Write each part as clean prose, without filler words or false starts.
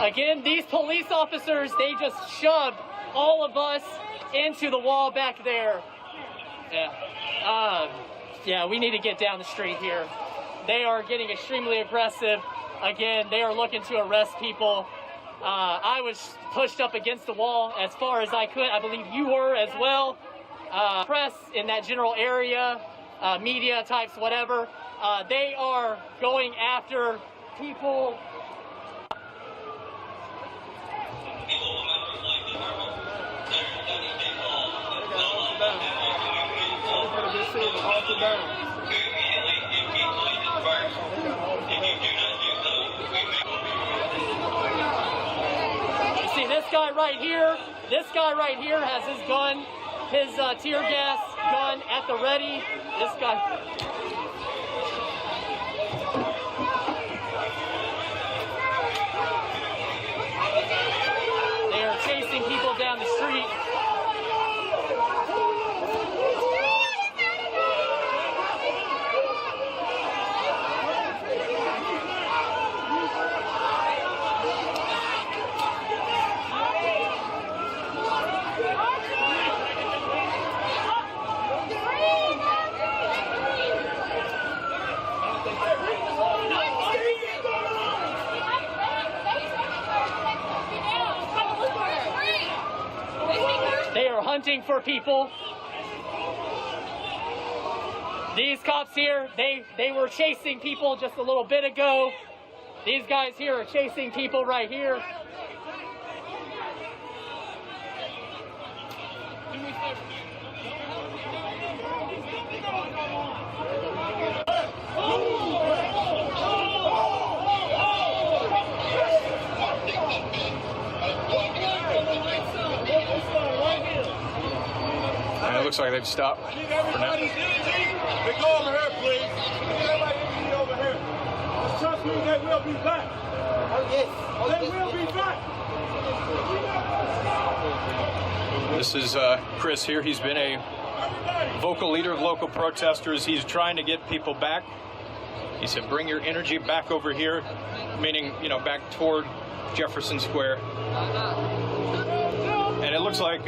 Again, these police officers, they just shoved all of us into the wall back there. Yeah, we need to get down the street here. They are getting extremely aggressive. Again, they are looking to arrest people. I was pushed up against the wall as far as I could. I believe you were as well. Press in that general area, media types, whatever. They are going after people. You see this guy right here? This guy right here has his gun, his tear gas gun at the ready. This guy. They are chasing people down the street. They are hunting for people. These cops here, they were chasing people just a little bit ago. These guys here are chasing people right here. And it looks like they've stopped for now. They go over here, please. Everybody over here. Just trust me, they will be back. Oh, yes. They will be back. This is Chris here. He's been a vocal leader of local protesters. He's trying to get people back. He said, bring your energy back over here, meaning, you know, back toward Jefferson Square. And it looks like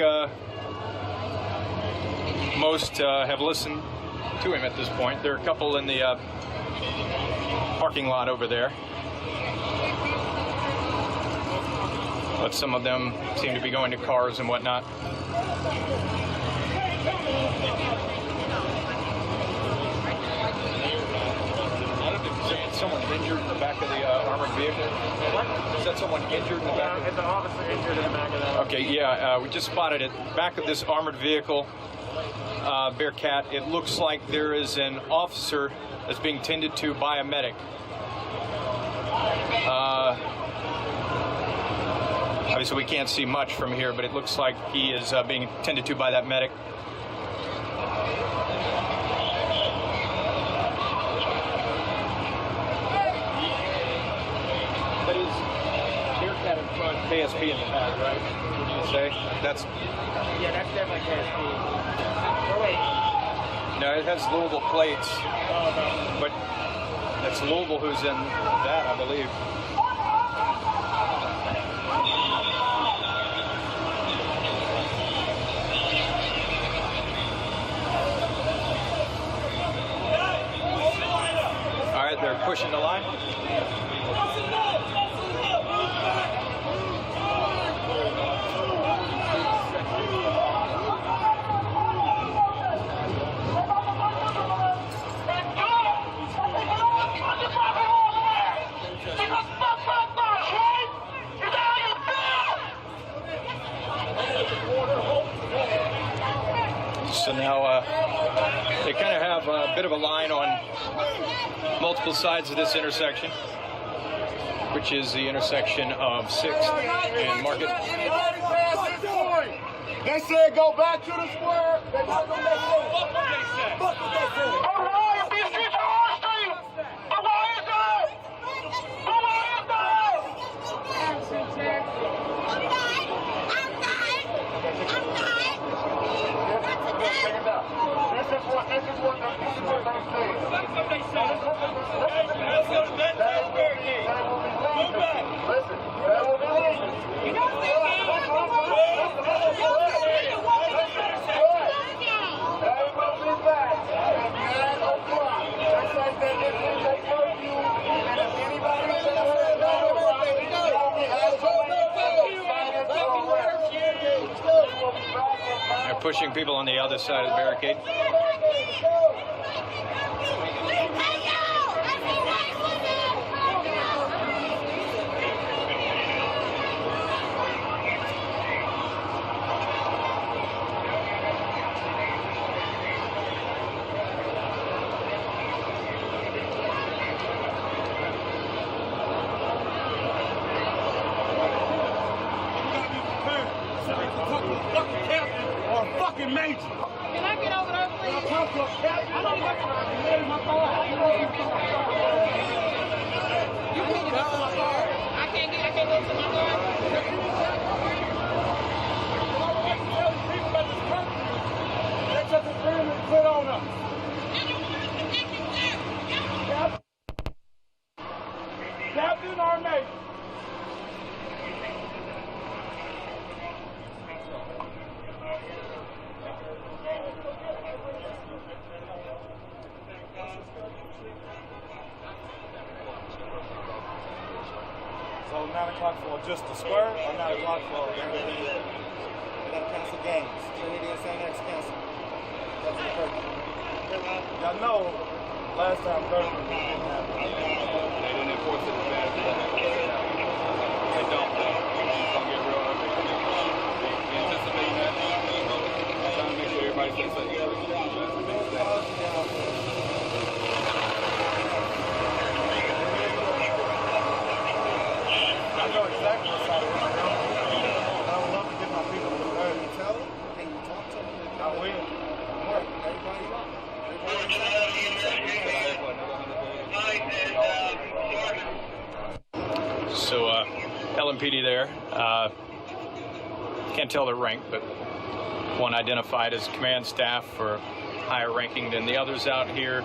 most have listened to him at this point. There are a couple in the parking lot over there, but some of them seem to be going to cars and whatnot. Is someone injured in the back of the armored vehicle? What? Is that someone injured in the back? It's an officer injured in the back of that. Okay, yeah, we just spotted it. Back of this armored vehicle, Bearcat, it looks like there is an officer that's being tended to by a medic. Obviously, we can't see much from here, but it looks like he is being tended to by that medic. That is Bearcat in front, KSP in the back, right? What did you say? That's... Yeah, that's definitely KSP. Oh, wait. No, it has Louisville plates, but that's Louisville who's in that, I believe. All right, they're pushing the line. So now they kind of have a bit of a line on multiple sides of this intersection, which is the intersection of 6th and Market. They said go back to the square. Fuck what they say. Fuck what they say. They're pushing people on the other side of the barricade. Major. Can I get over there, please? You can't get to my car. I can't go to my car. That's what the government put on us. Captain or Major? So 9 o'clock for just the square or 9 o'clock for everything? We gotta cancel games. Trinity and St. X cancel. That's the purpose. Y'all know last time Thursday didn't happen. They didn't enforce it as bad as they don't. It's gonna get real ugly. We anticipate that. We're trying to make sure everybody stays safe. That's the biggest thing. I know exactly what's out there. I would love to get my people prepared. Can you tell them? Can you talk to them? I will. So LMPD there. Can't tell their rank, but one identified as command staff or higher ranking than the others out here,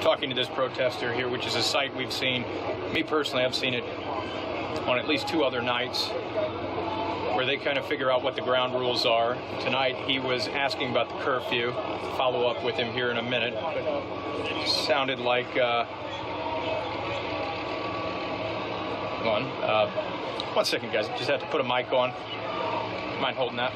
talking to this protester here, which is a sight we've seen. Me personally, I've seen it on at least 2 other nights, where they kind of figure out what the ground rules are. Tonight, he was asking about the curfew. Follow up with him here in a minute. But it sounded like, come on. 1 second, guys. Just have to put a mic on. Mind holding that?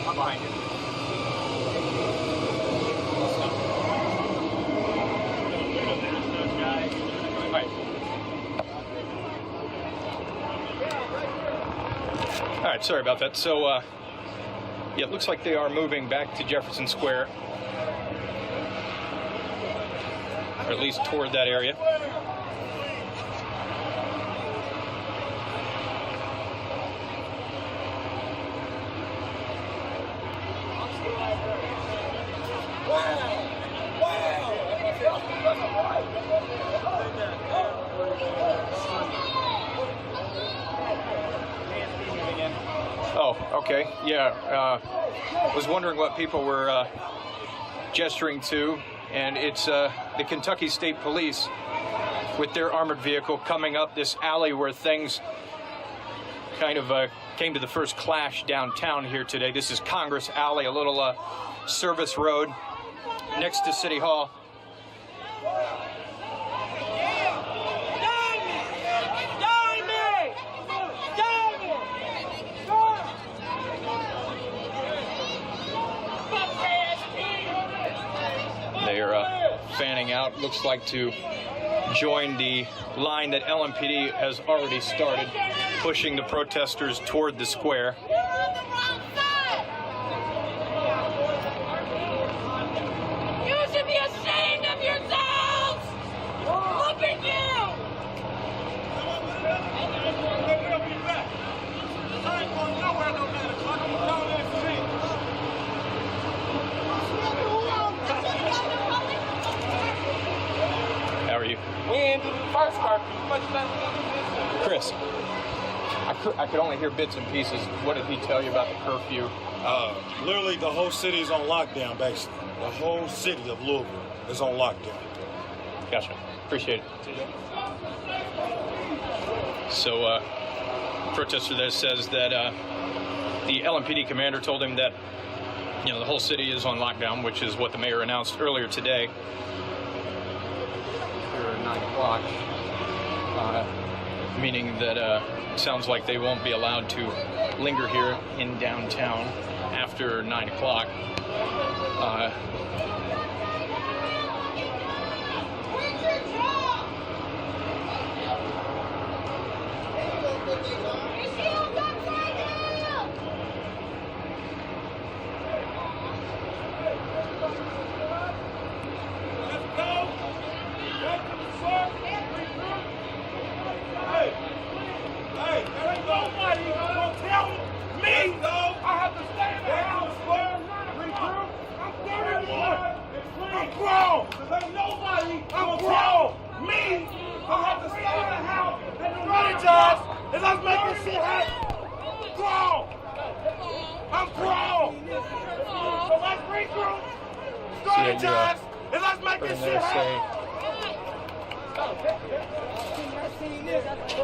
I'm behind you. All right, sorry about that. So, yeah, it looks like they are moving back to Jefferson Square, or at least toward that area. Oh, okay. Yeah. Was wondering what people were gesturing to, and it's the Kentucky State Police with their armored vehicle coming up this alley where things kind of came to the first clash downtown here today. This is Congress Alley, a little service road next to City Hall. They are fanning out, looks like to join the line that LMPD has already started, pushing the protesters toward the square. You should be ashamed of yourselves! Look at you! How are you? We ain't do the first curfew. Much better. Chris, I could only hear bits and pieces. What did he tell you about the curfew? Literally, the whole city is on lockdown, basically. The whole city of Louisville is on lockdown. Gotcha. Appreciate it. So, protester there says that the LMPD commander told him that, the whole city is on lockdown, which is what the mayor announced earlier today. Here at 9 o'clock, meaning that it sounds like they won't be allowed to linger here in downtown after 9 o'clock.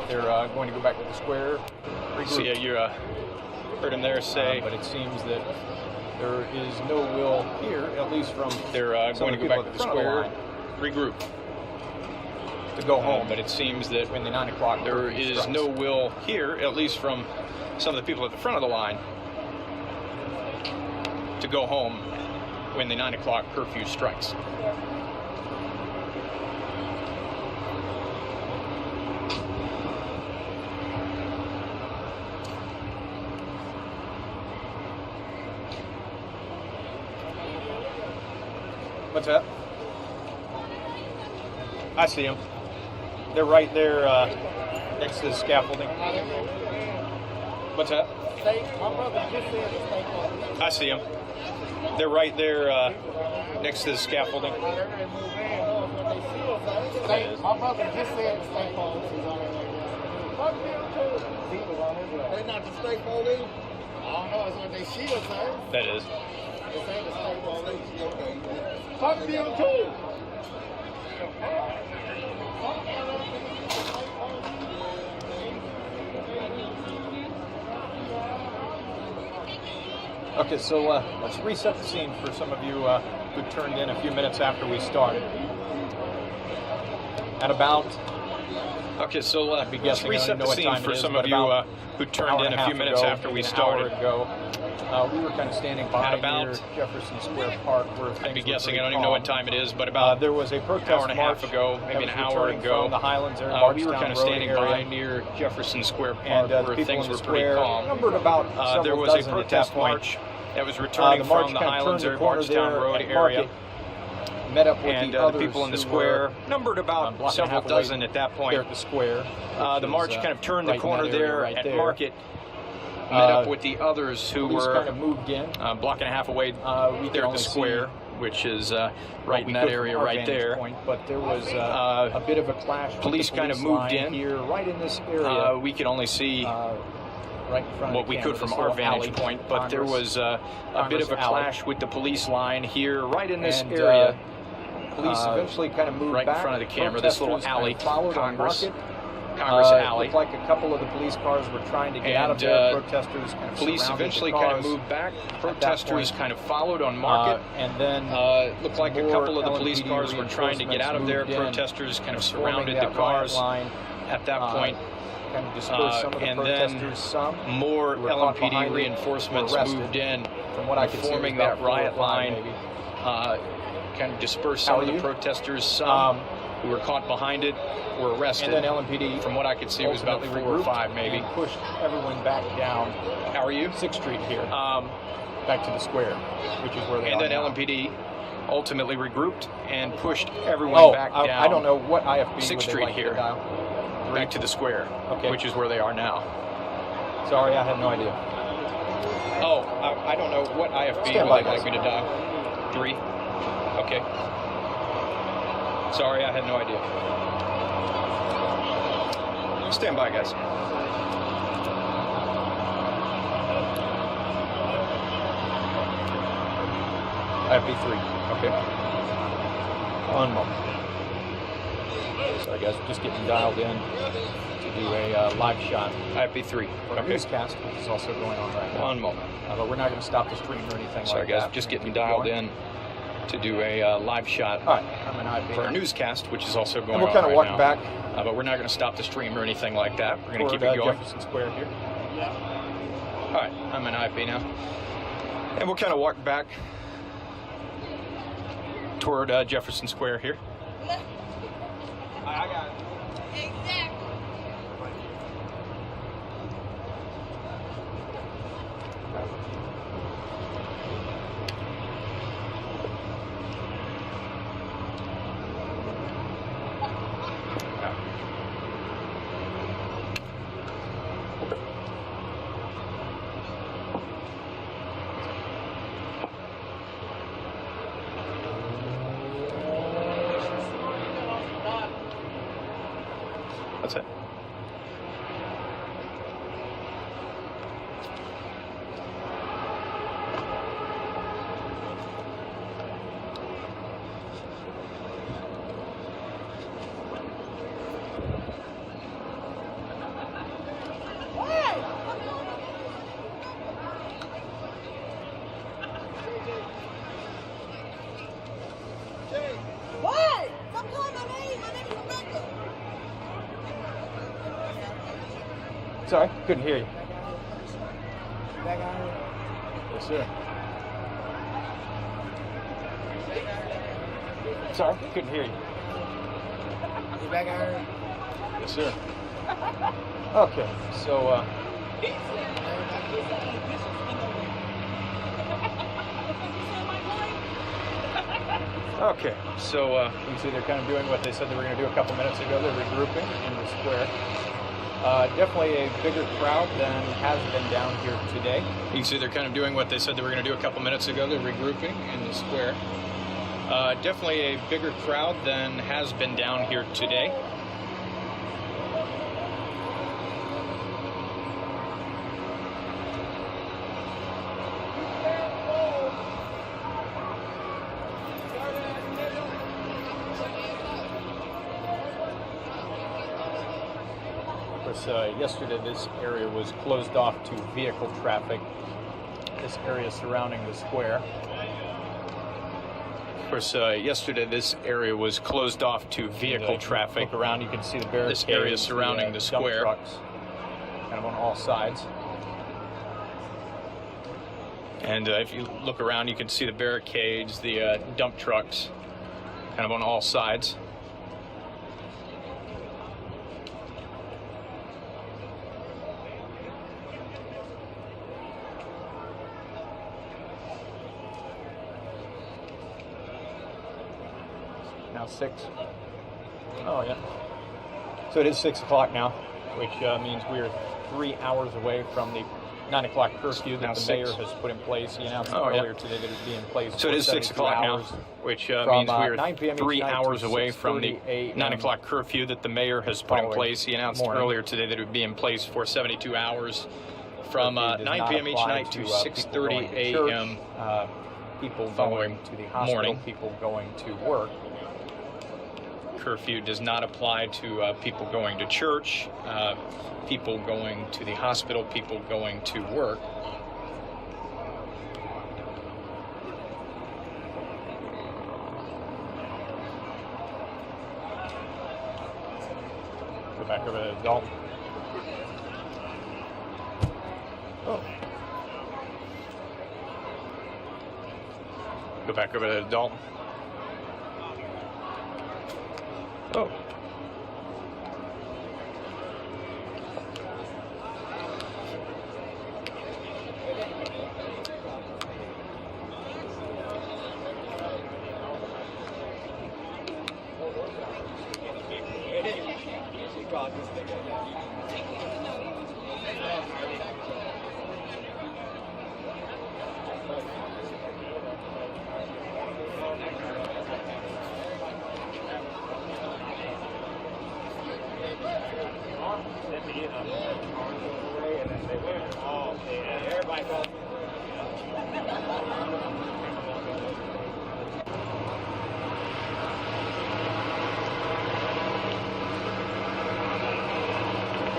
They're going to go back to the square. So yeah, you heard him there say. But it seems that there is no will here, at least from. They're going to go back to the square, regroup, to go home. But it seems that when the 9 o'clock there is no will here, at least from some of the people at the front of the line, to go home when the 9 o'clock curfew strikes. What's that? I see them. They're right there next to the scaffolding. What's that? I see them. They're right there next to the scaffolding. My brother just said the state police is on there. They not the state police? I don't know. It's what they shield say. That is. They say the state police. Fuck them too. Okay, so let's reset the scene for some of you who turned in a few minutes after we started. At about... Okay, so let's reset the scene for some of you who turned in a few minutes after we started. We were kind of standing by near Jefferson Square Park where I'd be guessing, I don't even know what time it is, but about there was a protest hour and a half ago, maybe an hour ago, from the Highlands area, we were kind of standing by near Jefferson Square Park where things were pretty calm. There was a protest march that was returning from the Highlands area, Bardstown Road area. Met up with the people in the square, numbered about several dozen at that point. There at the square. The march kind of turned the corner there at Market. Met up with the others who were kind of moved in, block and a half away there at the square, which is right in that area right there. But there was a bit of a clash. Police kind of moved in here, right in this area. We could only see right in front what we could from our vantage point, but there was a bit of a clash with the police line here, right in this area. Police eventually kind of moved right in front of the camera. This little alley, Congress. Congress Alley. Looked like a couple of the police cars were trying to get out of there. Protesters kind of police surrounded eventually the cars. kind of moved back. Protesters kind of followed on Market. And then looked like a couple of the police cars were trying to get out of there. Protesters kind of surrounded the cars at that point. Kind of dispersed some of the and protesters. then Some more LMPD reinforcements moved in, from what I could see, forming that riot line. Kind of dispersed some of the protesters. Some who were caught behind it were arrested. And then LMPD, from what I could see, was about 4 or 5 maybe. And pushed everyone back down. How are you? 6th Street here. Back to the square, which is where they are. And then now. LMPD ultimately regrouped and pushed everyone back down. I don't know what IFB 6th Street here. Back to the square, which is where they are now. Sorry, I had no idea. Oh, I don't know what IFB would they like me to dial. 3? Okay. Sorry, I had no idea. Stand by, guys. IFB 3. Okay. One moment. Sorry, guys, just getting dialed in to do a live shot. IFB 3. For a newscast, which is also going on right now. One moment. But we're not going to stop the stream or anything Sorry, like guys, that. just getting dialed in to do a live shot for a newscast, which is also going on right now. And we'll kind of walk back. But we're not going to stop the stream or anything like that. We're going to keep it going. Jefferson Square here. All right, I'm in IFB now. And we'll kind of walk back toward Jefferson Square here. I got it. Exactly. That's it. What? Stop calling my name. My name is Rebecca. Sorry, couldn't hear you. Yes, sir. Sorry, couldn't hear you. Yes, sir. Okay, so Okay, so you can see they're kind of doing what they said they were going to do a couple minutes ago. They're regrouping in the square. Definitely a bigger crowd than has been down here today. you can see they're kind of doing what they said they were going to do a couple minutes ago. They're regrouping in the square. Definitely a bigger crowd than has been down here today. Yesterday, this area was closed off to vehicle traffic. This area surrounding the square. Of course, yesterday this area was closed off to vehicle traffic. Look around, you can see the barricades. This area surrounding the square. Dump trucks, kind of on all sides. And if you look around, you can see the barricades, the dump trucks, kind of on all sides. Now 6. Oh, yeah. So it is 6 o'clock now, which means we're 3 hours away from the 9 o'clock curfew that the mayor has put in place. He announced earlier today that it would be in place. So it is 6 o'clock now, which means we're 3 hours away from the 9 o'clock curfew that the mayor has put in place. He announced earlier today that it would be in place for 72 hours from 9 p.m. each night to 6:30 a.m. People going to the hospital, people going to work. curfew does not apply to people going to church, people going to the hospital, people going to work. Go back over to Dalton. Oh. Go back over to Dalton. Oh.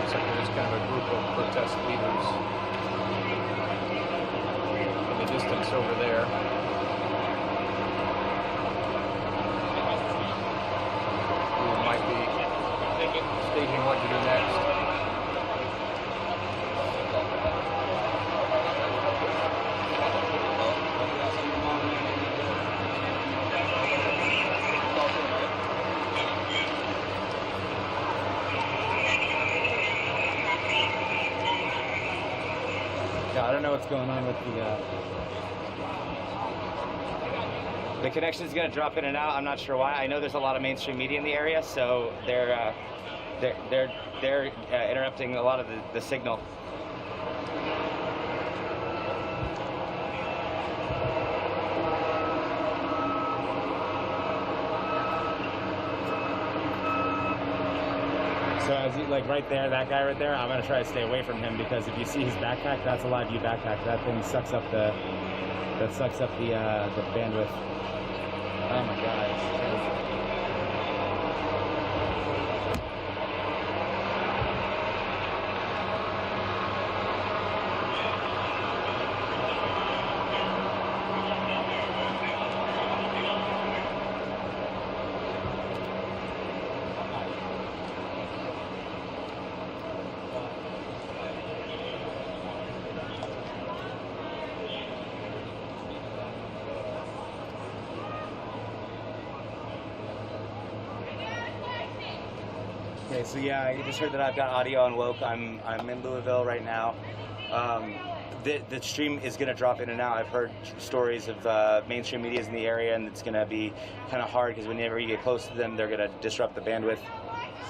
Looks like there's kind of a group of protest leaders in the distance over there. Who might be staging what to do next. I don't know what's going on with the connection's going to drop in and out. I'm not sure why. I know there's a lot of mainstream media in the area, so they're interrupting a lot of the signal. So as you, like right there, that guy right there, I'm gonna try to stay away from him because if you see his backpack, that's a live view backpack. That thing sucks up the bandwidth. Oh my god. Okay, so yeah, you just heard that I've got audio on Woke. I'm in Louisville right now. The stream is going to drop in and out. I've heard stories of mainstream media's in the area, and it's going to be kind of hard because whenever you get close to them, they're going to disrupt the bandwidth.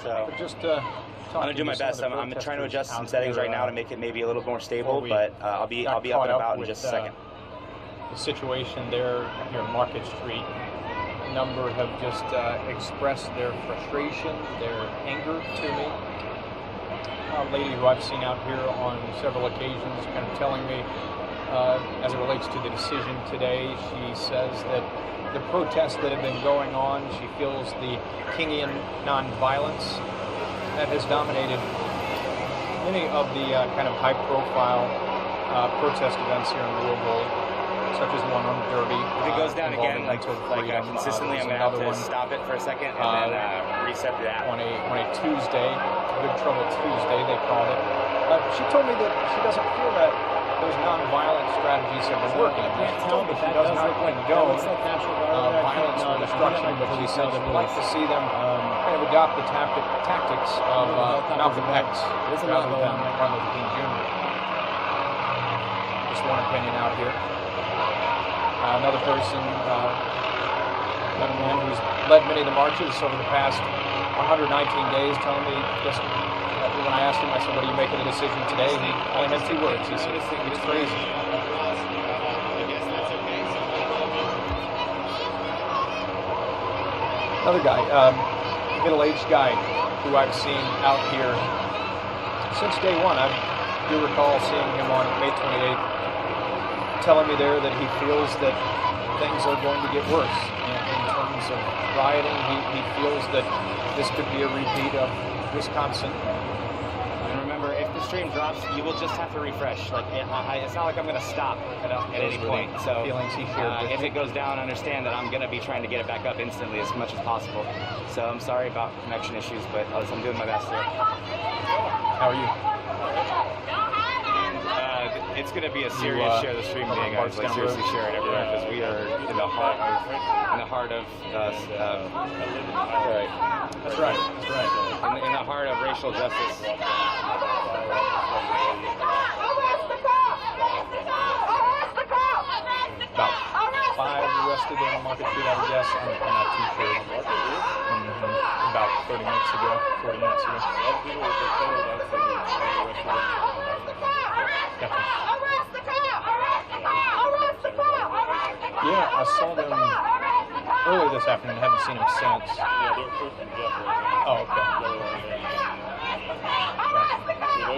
So But just I'm going to do my best. I'm trying to adjust some settings right now to make it maybe a little more stable, but I'll be up and about in just a second. The situation there near Market Street. A number have just expressed their frustration, their anger to me. A lady who I've seen out here on several occasions kind of telling me, as it relates to the decision today, she says that the protests that have been going on, she feels the Kingian nonviolence that has dominated many of the kind of high-profile protest events here in Louisville, such as one on Derby. If it goes down again, consistently, I'm going to have to stop it for a second and then reset the app. On a Tuesday, Good Trouble Tuesday, they called it. She told me that she doesn't feel that those nonviolent strategies have been working. She told me she does not condone violence or destruction, but she said she would like to see them kind of adopt the tactics of Malcolm X rather than Martin Luther King Jr. Just one opinion out here. Another person, another man who's led many of the marches over the past 119 days, telling me just when I asked him, I said, "What are you making a decision today?" He only had 2 words. He said, "It's crazy." Another guy, middle-aged guy, who I've seen out here since day one. I do recall seeing him on May 28th. Telling me there that he feels that things are going to get worse in terms signs of rioting. He feels that this could be a repeat of Wisconsin. And remember, if the stream drops, you will just have to refresh. Like, it's not like I'm going to stop at any point. So feelings he shared with if me. it goes down, understand that I'm going to be trying to get it back up instantly as much as possible. So I'm sorry about connection issues, but I'm doing my best here. How are you? It's going to be a serious share the stream meeting, guys. Like, seriously share it everywhere because we are in the heart of Right. That's right. That's right. In the heart of racial justice. About 5 arrested on Market Street, I would guess. I'm not too sure. About 30 minutes ago, 40 minutes ago. Gotcha. Yeah, I saw them earlier this afternoon. I haven't seen them since. Oh, okay.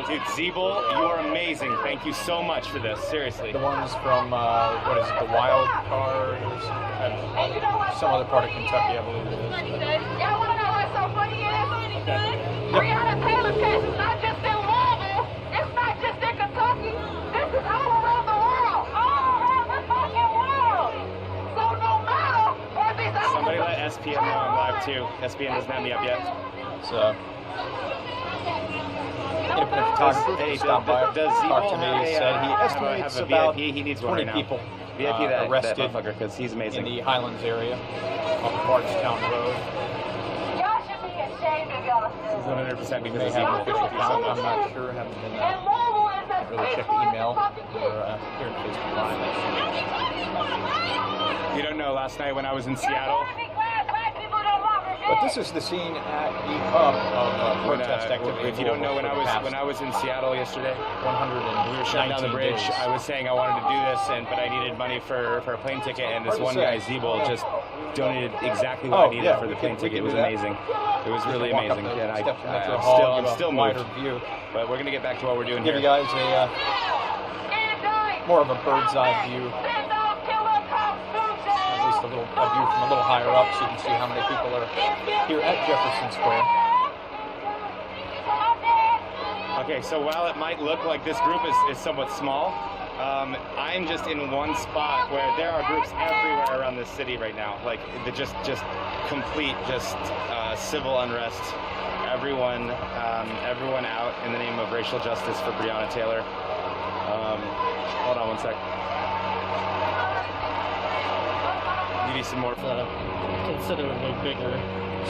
Dude, Zeeble, you are amazing. Thank you so much for this. Seriously. The ones from, what is it, the Wild Card? Some other part of Kentucky, I believe it is. Y'all want to know what's so funny is? Breonna Taylor Case is not just in Louisville. It's not just in Kentucky. This is all around the world. All around the fucking world. So no matter what these other... Somebody let SPN know I'm live too. SPN doesn't have me up yet. So, if a photographer stopped by, talked to me, said he estimates about he needs 20 people arrested because he's amazing. in the Highlands area off Bardstown Road. Y'all should be ashamed of yourselves. 100% They because have of an official Zeeble. count. I'm not sure. Haven't been And Louisville is a really checked the email or here in Facebook Live. You don't know, last night when I was in Seattle, But this is the scene at the hub of protest activity. if you don't know, when I was in Seattle yesterday, 119 we were shutting down the bridge. days. I was saying I wanted to do this, but I needed money for a plane ticket, and this one guy, Zeeble, just donated exactly what I needed for the plane ticket. It was amazing. It was really amazing. And I'm still moved. View. But we're gonna get back to what we're doing Give here. you guys a more of a bird's eye view. At least a view from a little higher up, so you can see how many people are here at Jefferson Square. Okay, so while it might look like this group is somewhat small, I'm just in one spot where there are groups everywhere around this city right now. Like just complete civil unrest. Everyone out in the name of racial justice for Breonna Taylor. Hold on one sec. You need some more. Considerably bigger.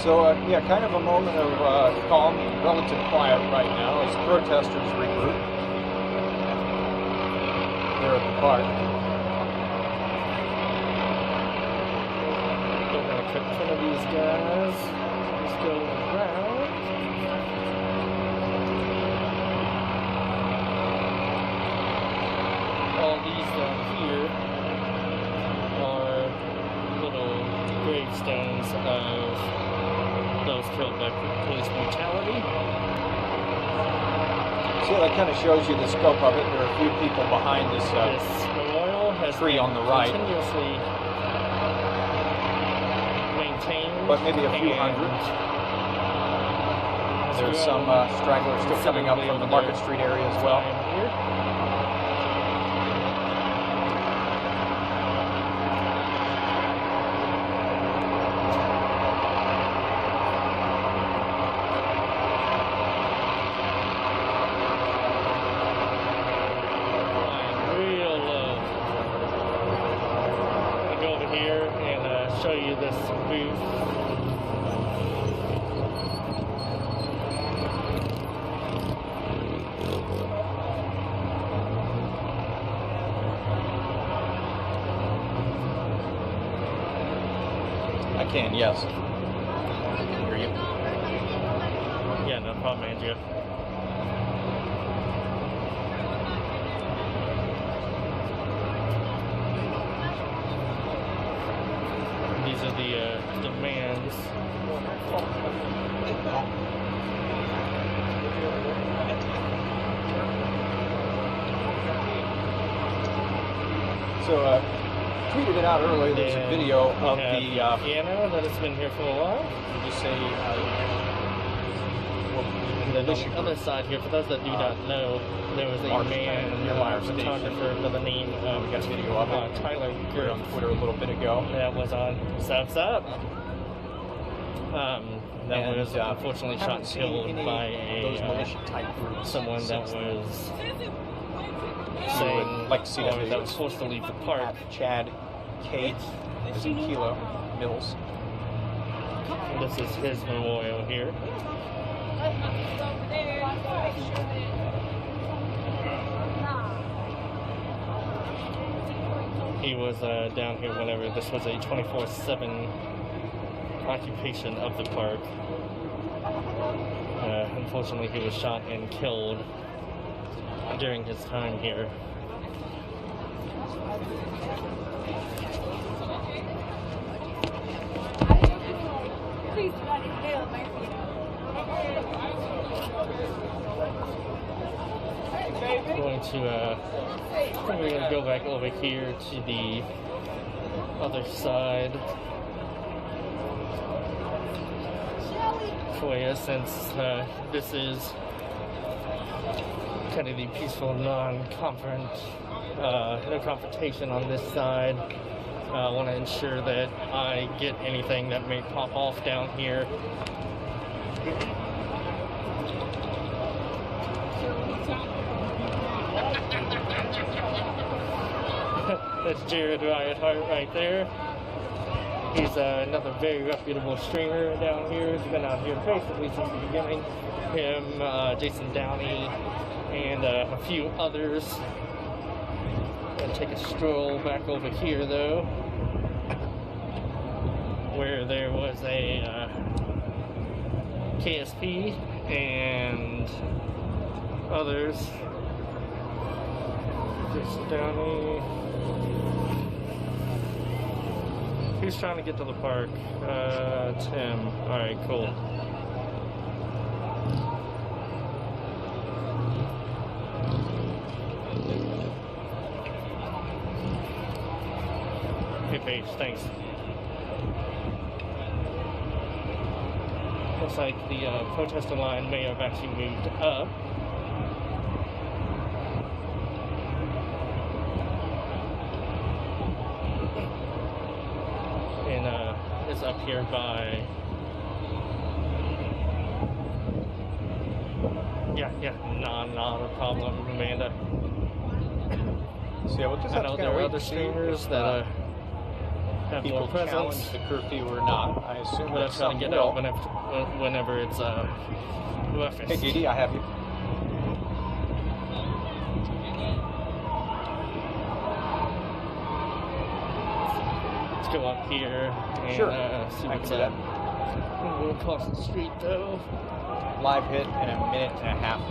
So, yeah, kind of a moment of calm, relative quiet right now as protesters regroup. They're at the park. They're going to cut some of these guys. Just go around. All these down here are little gravestones of those killed by police brutality. So that kind of shows you the scope of it. There are a few people behind this This memorial has tree been on the right. continuously maintained, but maybe a few and hundred. has There's some grown stragglers still coming up from the Market Street area as well. here. Here and show you this booth. I can, yes. Hear you. Yeah, no problem, Andrea. These are the demands. So, tweeted it out earlier. There's a video of the piano that has been here for a while. Did you say And then on the other side here, for those that do not know, there was a man, photographer by the name of video of it. Tyler on Twitter a little bit ago. That was on Subs Up. That was unfortunately shot and killed by those militia type groups. Someone that was saying, like to see that was forced to leave the park. Chad Kate, is in Kilo Mills. This is his memorial here. He was down here whenever this was a 24/7 occupation of the park. Unfortunately, he was shot and killed during his time here. We're going to go back over here to the other side for you, since this is kind of the peaceful, no confrontation on this side. I want to ensure that I get anything that may pop off down here. That's Jared Riothart right there. He's another very reputable streamer down here. He's been out here basically since the beginning. Him, Jason Downey, and a few others. Gonna take a stroll back over here though, where there was a KSP and others. Jason Downey. Who's trying to get to the park? Tim. Alright, cool. Hey, Paige, thanks. Looks like the protester line may have actually moved up. Is up here by not a problem, Amanda. So yeah, we'll just I know there are other streamers that have more presence. Challenge the curfew or not. I assume but I'm trying to get out whenever it's referenced. Hey Didi, I have you. Let's go up here and see what's up. I'm going across the street though. Live hit in a minute and a half.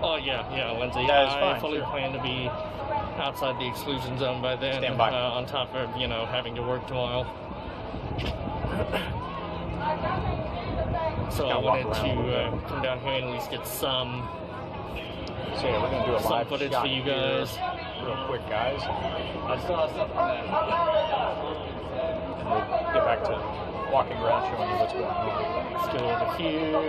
Oh yeah, Lindsay. I fully plan to be outside the exclusion zone by then. Stand by. On top of having to work tomorrow. So I wanted to come down here and at least get some. So yeah, we're gonna do a live footage shot for you guys. Real quick, guys. I saw something on that. And we'll get back to walking around showing you what's going on. Let's go over here.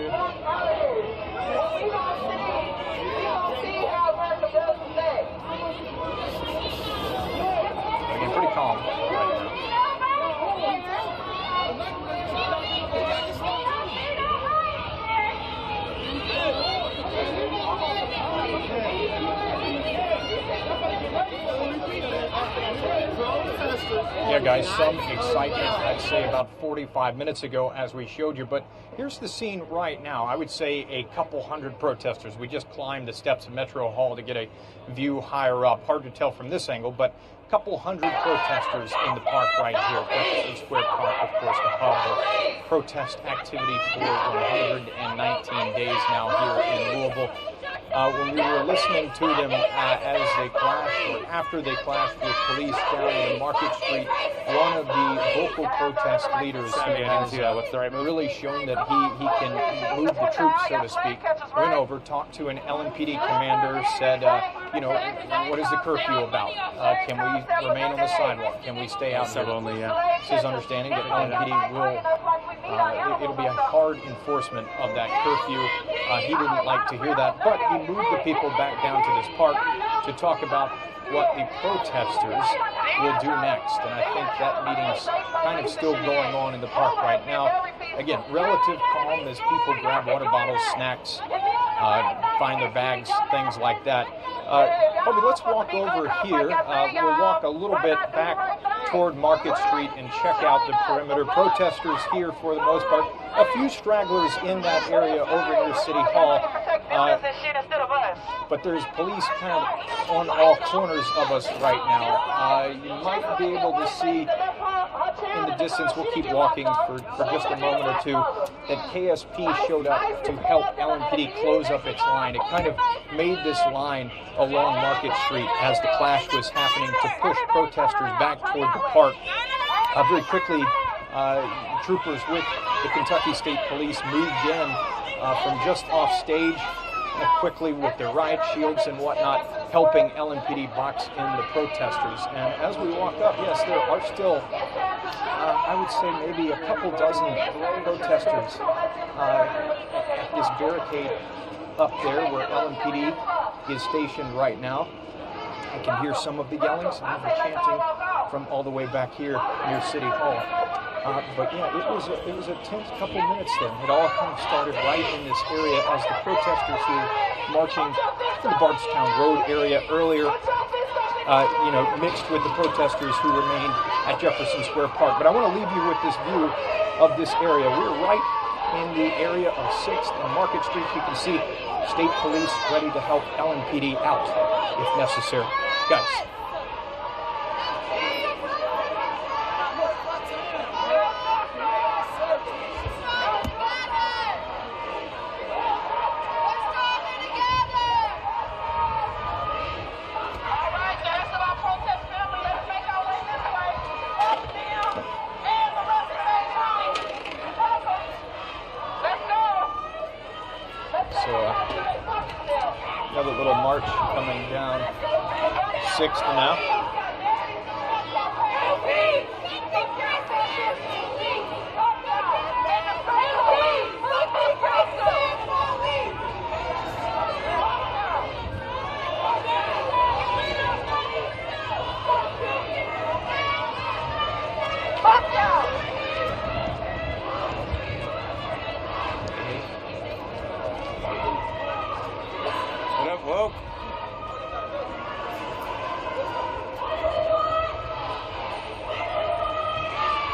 Again, pretty calm right now. Yeah, guys, some excitement, I'd say, about 45 minutes ago as we showed you. But here's the scene right now. I would say a couple hundred protesters. We just climbed the steps of Metro Hall to get a view higher up. Hard to tell from this angle, but a couple hundred protesters in the park right here. Jefferson Square Park, of course, the hub of protest activity for 119 days now here in Louisville. When we were listening to them as they clashed, or after they clashed with police down in Market Street, one of the vocal protest leaders who has really shown that he can move the troops, so to speak, went over, talked to an LMPD commander, said you know, what is the curfew about? Can we remain on the sidewalk? Can we stay out here? Only, yeah. It's his understanding that LMPD will, it'll be a hard enforcement of that curfew. He didn't like to hear that, but he moved the people back down to this park to talk about what the protesters will do next. And I think that meeting's kind of still going on in the park right now. Again, relative calm as people grab water bottles, snacks, find their bags, things like that. Bobby, let's walk over here. We'll walk a little bit back toward Market Street and check out the perimeter. Protesters here for the most part. A few stragglers in that area over near City Hall. But there's police kind of on all corners of us right now. You might be able to see in the distance, we'll keep walking for just a moment or two, that KSP showed up to help LMPD close up its line. It kind of made this line along Market Street as the clash was happening to push protesters back toward the park. Very quickly, troopers with the Kentucky State Police moved in from just off stage quickly with their riot shields and whatnot, helping LMPD box in the protesters. And as we walk up, yes, there are still, I would say maybe a couple dozen protesters at this barricade up there where LMPD is stationed right now. I can hear some of the yelling, some of the chanting from all the way back here near City Hall. But yeah, it was a tense couple minutes there. It all kind of started right in this area as the protesters who were marching to the Bardstown Road area earlier, mixed with the protesters who remained at Jefferson Square Park. But I want to leave you with this view of this area. We're right in the area of 6th and Market Street. You can see state police ready to help LMPD out if necessary. Guys. Another little march coming down 6th now. What up, woke?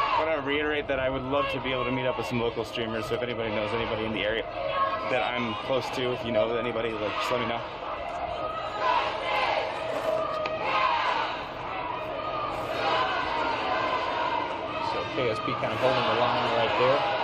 I want to reiterate that I would love to be able to meet up with some local streamers. So if anybody knows anybody in the area that I'm close to, if you know anybody, just let me know. So KSP kind of holding the line right there.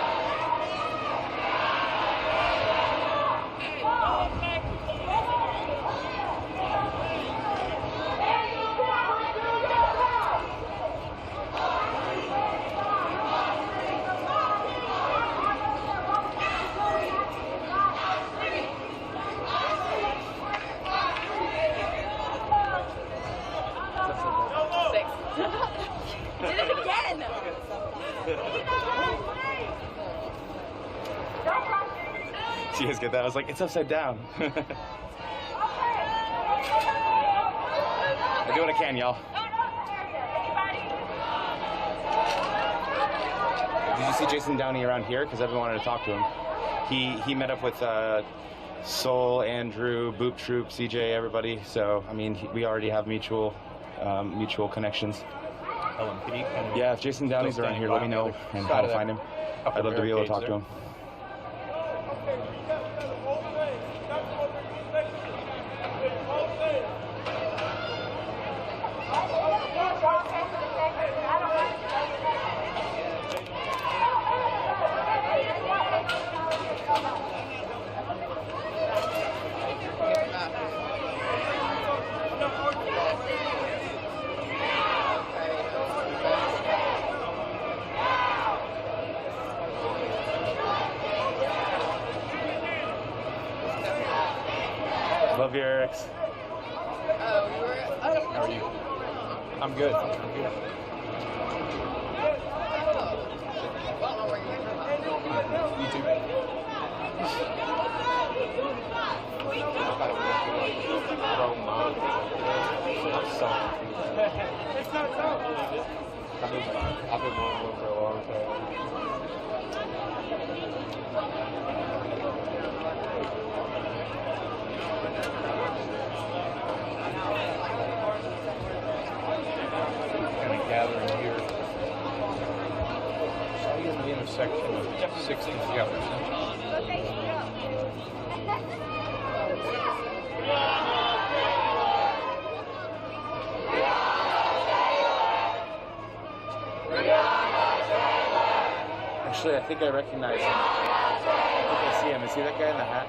You guys get that? I was like, it's upside down. I do what I can, y'all. Did you see Jason Downey around here? Because I've been wanting to talk to him. He met up with Soul, Andrew, Boop Troop, CJ, everybody. So, I mean, we already have mutual connections. LMPD kind of yeah, if Jason Downey's around here, let me know and how to find him. I'd love to be able to talk to him. Love you, Erics. How are you? I'm good. I'm good. You too. It's not so. I've been wanting one for a long time. Kind of gathering here. Right in the intersection of 6th and Jefferson. Actually, I think I recognize him. I think I see him. Is he that guy in the hat?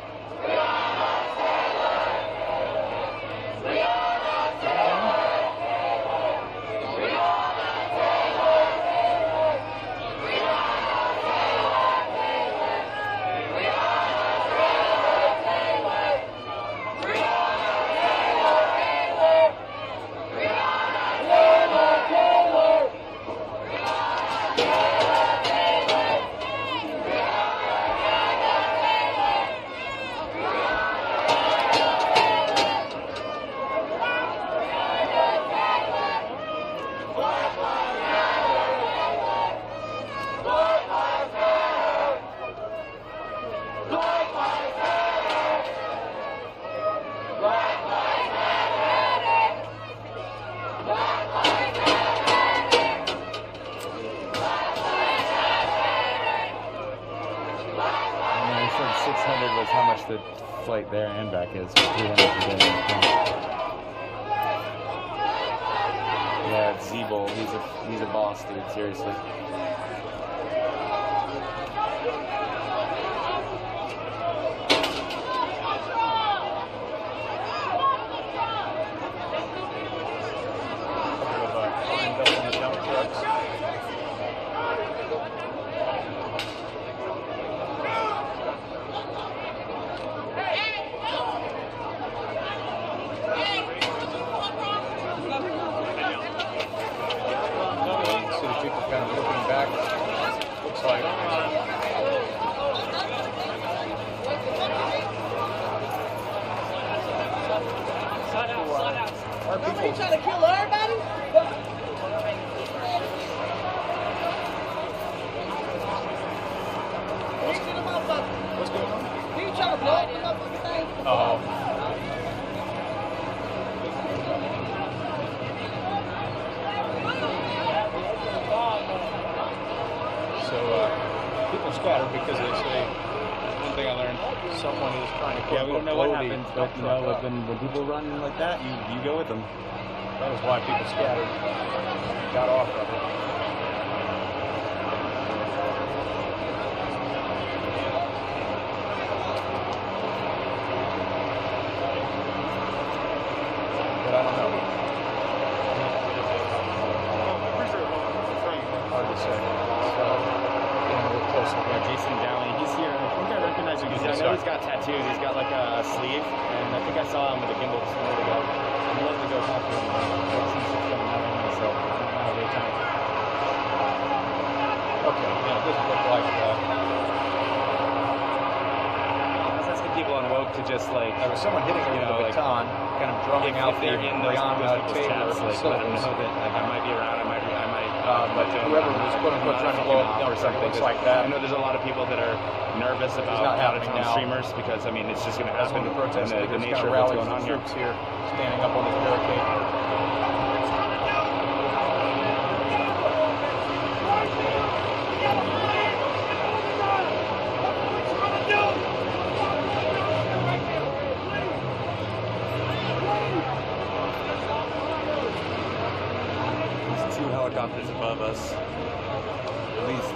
How much the flight there and back is. 300 per day. Yeah, it's Z-Bowl. He's a boss, dude. Seriously. Are you trying to kill everybody? What's going on? You trying to blow up the motherfucking thing? Oh. So, people scatter because they say, one thing I learned, someone is trying to we don't know what happens, but you know, like when people run like that, you go with them. That was why people scattered, got off of it. But I don't know. Hard to say. So, getting a little closer. Yeah, Jason Downey, he's here. I think I recognize him because I know he's got tattoos. He's got like a sleeve, and I think I saw him with a gimbal just a minute ago. I'd love to go talk to him. So, not a great time. Okay, yeah, it doesn't look like I was asking people on Woke to just like, there was someone hitting her with a baton, kind of drumming out if they're the in those Breonna people's Taylor chats, like let them syllables. know that like I might be around. I might. But whoever was quote unquote trying to blow up the or something looks like that. I know there's a lot of people that are nervous about out-of-town streamers because I mean it's just going to happen. The protest and the leaders nature kind of of what's rallies going on the here. troops here, standing up on this barricade. There's 2 helicopters above us, at least.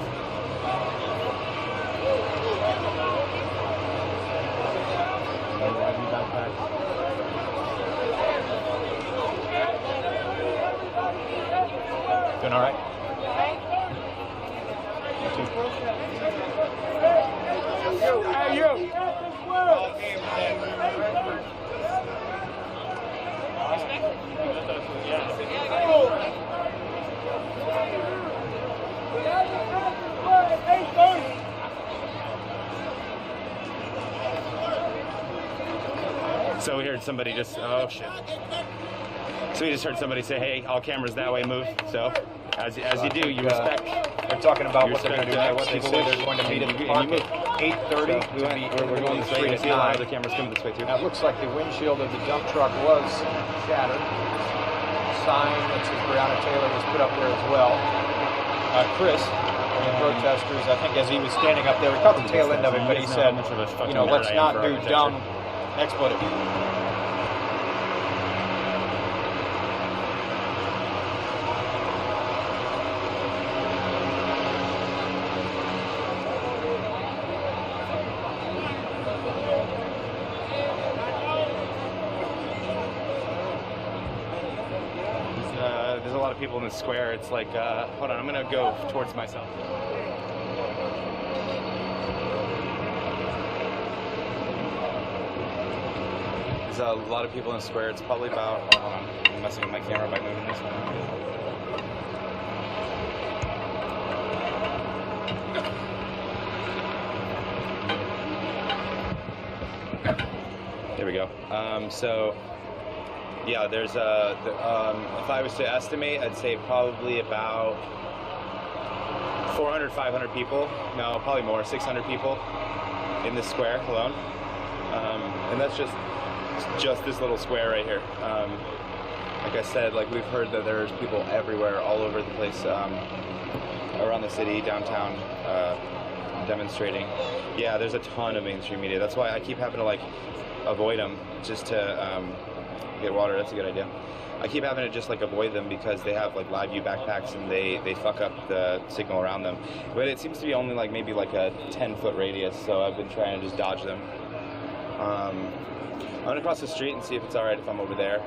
Doing all right? Hey, you! So we heard somebody just, oh shit. So we just heard somebody say, hey, all cameras that way, move. So as you do, you respect. They're talking about what they're going to do next. What they People say they're going to meet at the park at 8:30. We're going this way. You see a lot of the cameras coming this way too. Now it looks like the windshield of the dump truck was shattered. Sign that says Breonna Taylor was put up there as well. Chris, the protesters, I think as he was standing up there, we caught the tail end of it, but he said, you know, let's not do dumb expletive. There's a lot of people in the square. It's like, hold on, I'm gonna go towards myself. There's a lot of people in the square. It's probably about, hold on, I'm messing with my camera by moving this one. There we go. So, yeah, there's if I was to estimate, I'd say probably about 400, 500 people. No, probably more, 600 people in this square alone. And that's just this little square right here. Like I said, like we've heard that there's people everywhere, all over the place, around the city, downtown, demonstrating. Yeah, there's a ton of mainstream media. That's why I keep having to like avoid them just to get water. That's a good idea. I keep having to just like avoid them because they have like live view backpacks and they fuck up the signal around them. But it seems to be only like maybe like a 10-foot radius, so I've been trying to just dodge them. I'm gonna cross the street and see if it's all right if I'm over there.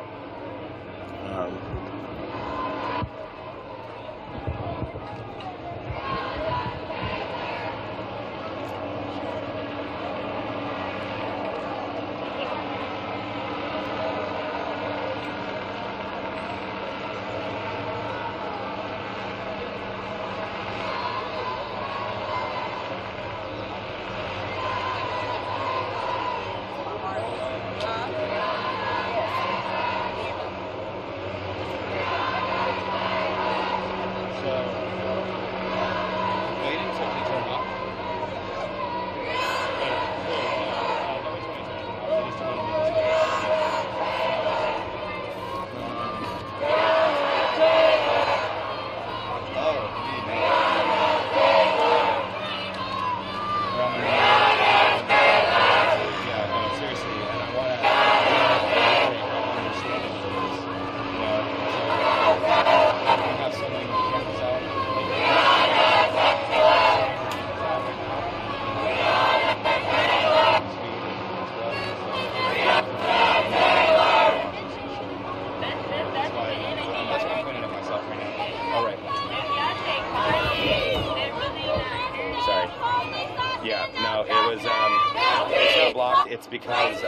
It's because I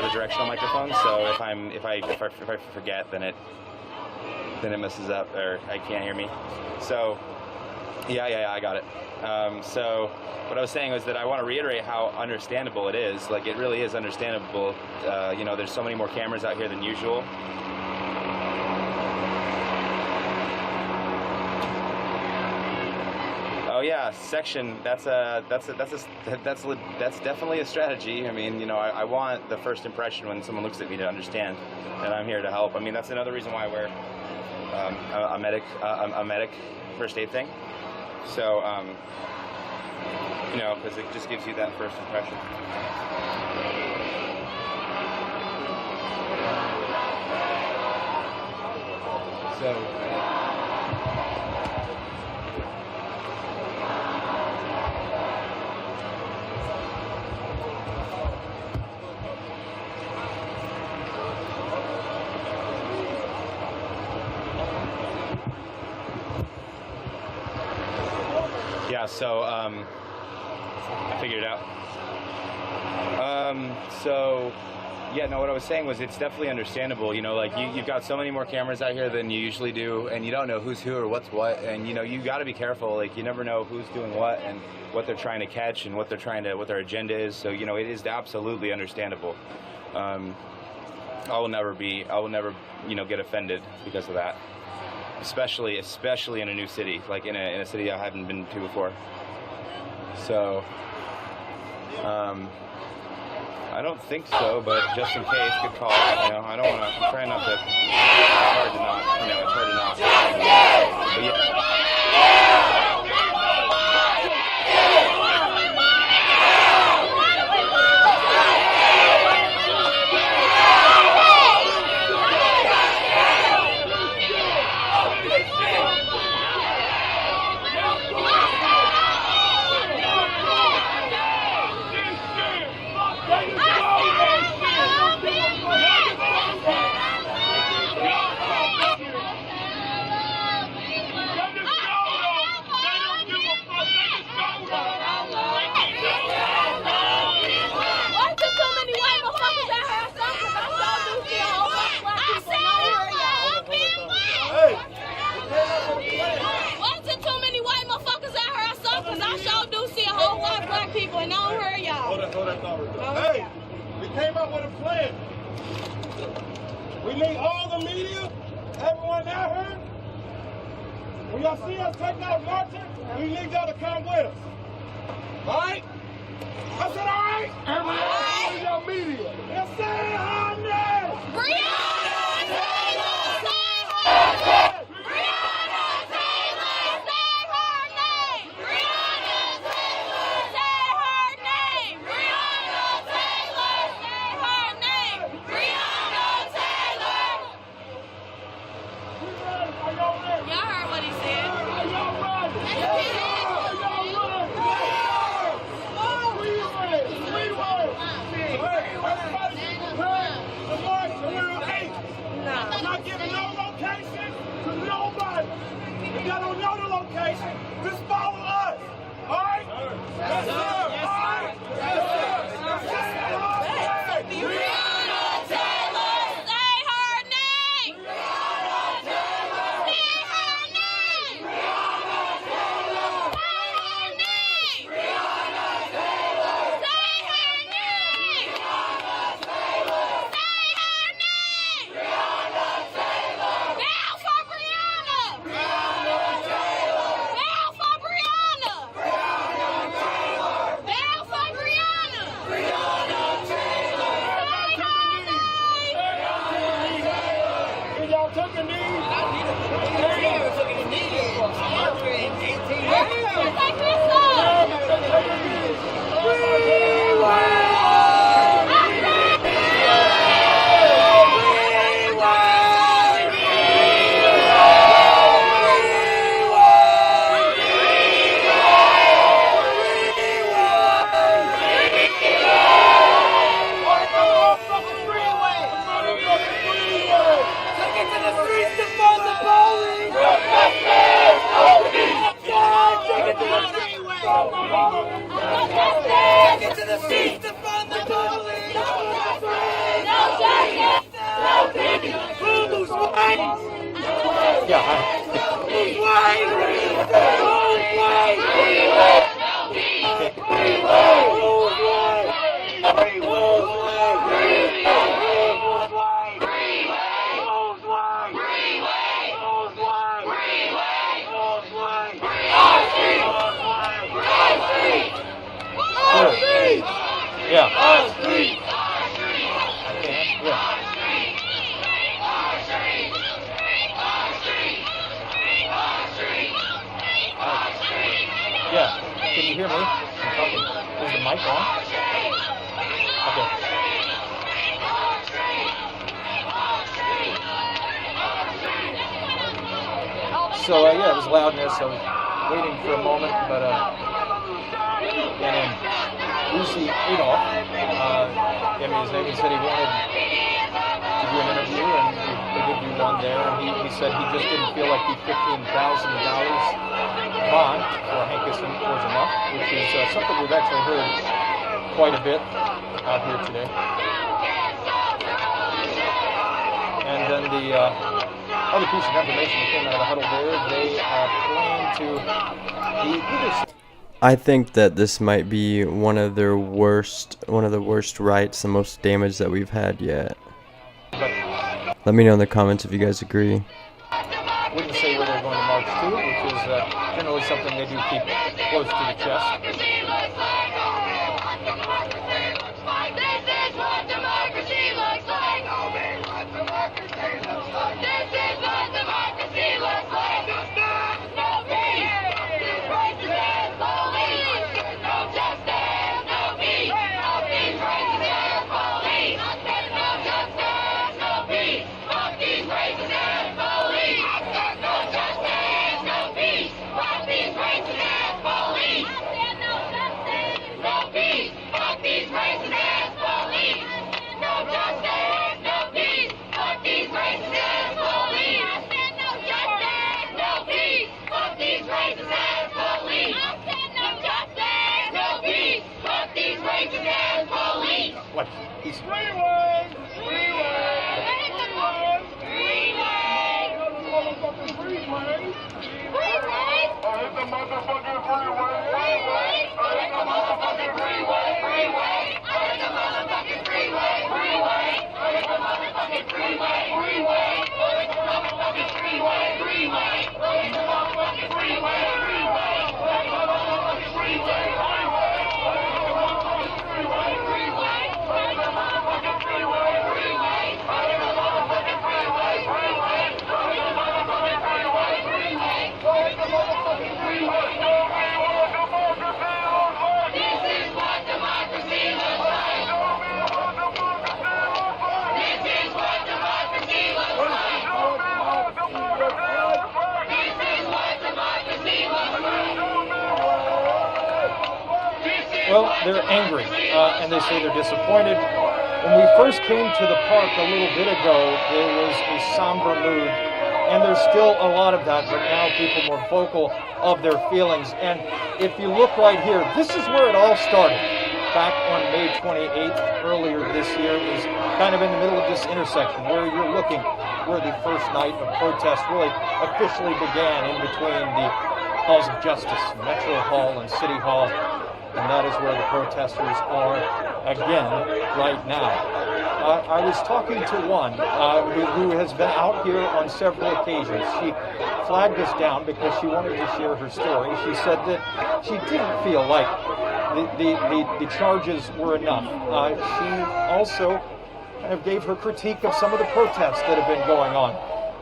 have a directional microphone, so if I forget, then it messes up, or I can't hear me. So yeah, I got it. So what I was saying was that I want to reiterate how understandable it is. Like, it really is understandable. You know, there's so many more cameras out here than usual. Oh yeah, section. That's definitely a strategy. I mean, you know, I want the first impression when someone looks at me to understand that I'm here to help. I mean, that's another reason why I wear a medic first aid thing. So, you know, because it just gives you that first impression. So. Yeah, so I figured it out. So Yeah, no, what I was saying was it's definitely understandable. You know, like you've got so many more cameras out here than you usually do, and you don't know who's who or what's what, and you know, you got to be careful. Like you never know who's doing what and what they're trying to catch and what their agenda is. So you know, it is absolutely understandable. I will never, you know, get offended because of that. Especially in a new city, like in a city I haven't been to before. So, I don't think so, but just in case, good call. You know, I don't want to. I'm trying not to. It's hard to not. You know, it's hard to not. But yeah. Hey, we came up with a plan. We need all the media, everyone out here. When y'all see us taking out marching, we need y'all to come with us. All right? I said, all right? Everyone, all y'all media. Let's say her name. Breonna Taylor, say her name. Breonna Taylor, say her name. Breonna Taylor, say her name. Breonna Taylor, say her name. Breonna Taylor. Y'all heard what he said. I'm not giving no location to nobody. If y'all don't know the location, just follow us. All right? Yes, sir. All right? Yes, sir. Breonna Taylor, say her name. Breonna Taylor, say her name. Breonna Taylor, say her name. Breonna Taylor, say her name. Breonna Taylor, say her name. Breonna Taylor, down for Breonna. Breonna Taylor, down for Breonna. Breonna Taylor, down for Breonna. Breonna Taylor, say her name. If y'all took a knee, Take this Yeah. Can you hear me? I'm talking. Is the mic on? Okay. So yeah, it was loudness. I was waiting for a moment, but and then Lucy Adolph, his name, he said he wanted to do an interview, and they did do one there. And he said he just didn't feel like the $15,000 bond for Hankerson was enough, which is something we've actually heard quite a bit out here today. the other piece of information that came out of the huddle there, they plan to either. I think that this might be one of the worst riots, the most damage that we've had yet. Let me know in the comments if you guys agree. Wouldn't say where they're going to march to, which is generally something they do keep close to the chest. This is what democracy looks like. This is what democracy looks like. This is what democracy looks like. No peace, racist ass police. No justice, no peace. No peace, racist ass police. No justice, no peace. Fuck these racist ass police. No justice, no peace. Fuck these racist ass police. No justice, no peace. Fuck these racist ass police. No justice, no peace. Fuck these racist ass police. No justice, no peace. Fuck these racist ass police. No justice, no peace. Fuck these racist ass police. What? He's... Freeway! Freeway! Freeway! Motherfucking freeway! Freeway! I hit the motherfucking freeway! Freeway! I hit the motherfucking freeway! Freeway! I hit the motherfucking freeway! Freeway! I hit the motherfucking freeway! Freeway! I hit the motherfucking freeway! Freeway! I hit the motherfucking freeway! Freeway! I hit the motherfucking freeway! Highway! I hit the motherfucking freeway! Freeway! I hit the motherfucking freeway! Freeway! I hit the motherfucking freeway! Freeway! I hit the motherfucking freeway! Freeway! I hit the motherfucking freeway! This is what democracy looks like. This is what democracy looks like. This is what democracy looks like. Well, they're angry, and they say they're disappointed. When we first came to the park a little bit ago, there was a somber mood, and there's still a lot of that, but now people more vocal of their feelings. And if you look right here, this is where it all started. Back on May 28th, earlier this year, it was kind of in the middle of this intersection where you're looking, where the first night of protest really officially began, in between the halls of justice, Metro Hall and City Hall. And that is where the protesters are again right now. I was talking to one who has been out here on several occasions. She flagged us down because she wanted to share her story. She said that she didn't feel like the charges were enough. She also kind of gave her critique of some of the protests that have been going on.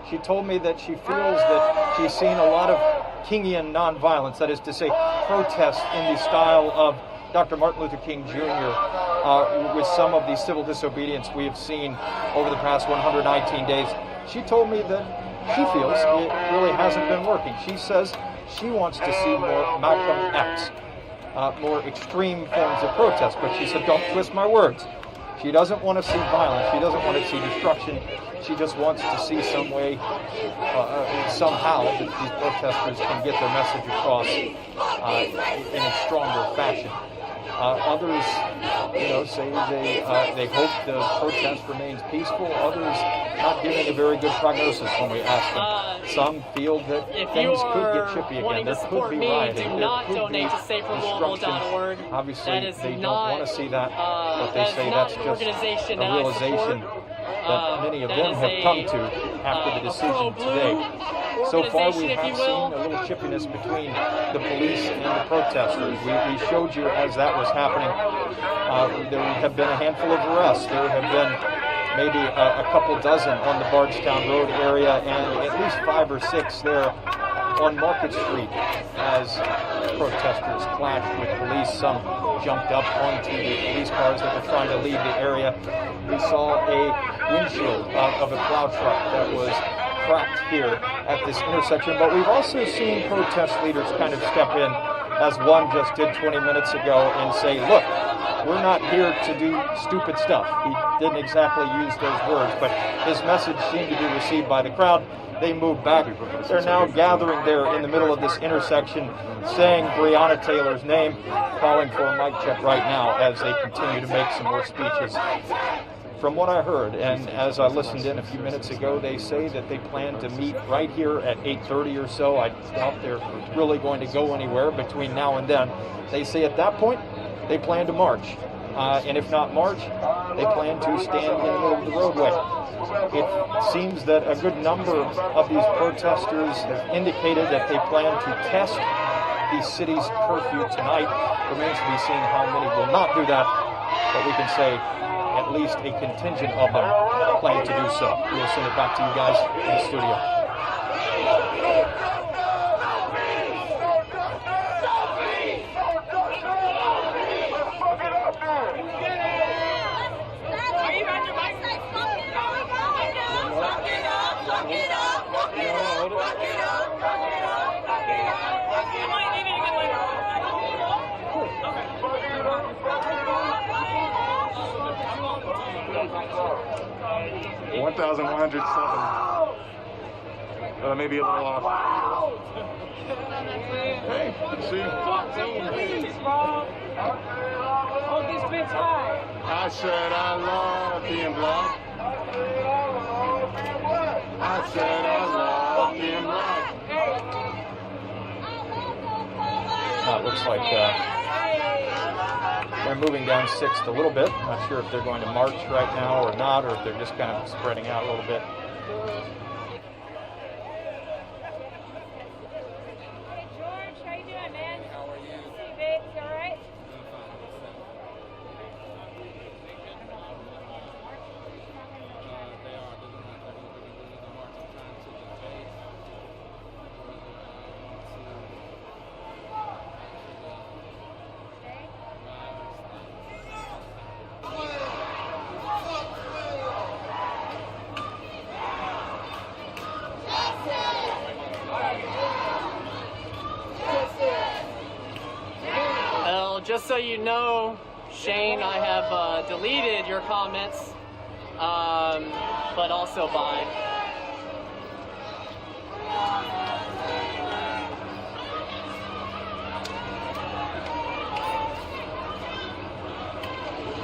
She told me that she feels that she's seen a lot of Kingian nonviolence, that is to say, protests in the style of Dr. Martin Luther King Jr. With some of the civil disobedience we have seen over the past 119 days. She told me that she feels it really hasn't been working. She says she wants to see more Malcolm X, more extreme forms of protest, but she said, don't twist my words. She doesn't want to see violence. She doesn't want to see destruction. She just wants to see some way, somehow, that these protesters can get their message across in a stronger fashion. Others, say they hope the protest remains peaceful. Others not giving a very good prognosis when we ask them. Some feel that things could get chippy again. There could be rioting. Do not donate to saferlouisville.org. Obviously, they don't want to see that, but they say that's just a realization that many of them have come to after the decision today. So far, we have seen a little chippiness between the police and the protesters. We showed you as that was happening. There have been a handful of arrests. There have been maybe a couple dozen on the Bardstown Road area, and at least 5 or 6 there on Market Street as protesters clashed with police. Some jumped up onto the police cars that were trying to leave the area. We saw a windshield of a plow truck that was cracked here at this intersection, but we've also seen protest leaders kind of step in, as one just did 20 minutes ago, and say, look, we're not here to do stupid stuff. He didn't exactly use those words, but his message seemed to be received by the crowd. They moved back. They're now gathering there in the middle of this intersection, saying Breonna Taylor's name, calling for a mic check right now as they continue to make some more speeches. from what I heard, and as I listened in a few minutes ago, they say that they plan to meet right here at 8:30 or so. I doubt they're really going to go anywhere between now and then. They say at that point, they plan to march. And if not march, they plan to stand in the middle of the roadway. It seems that a good number of these protesters have indicated that they plan to test the city's curfew tonight. Remains to be seen how many will not do that, but we can say at least a contingent of them plan to do so. We'll send it back to you guys in the studio. 1,107. Maybe a little off. Hey, good to see you. Hold this bitch high. I said I love being black. I said I love being black. It looks like they're moving down 6th a little bit. I'm not sure if they're going to march right now or not, or if they're just kind of spreading out a little bit. Hey George, how you doing, man? How are you? Hey, babe, you all right? Just so you know, Shane, I have deleted your comments, but also bye.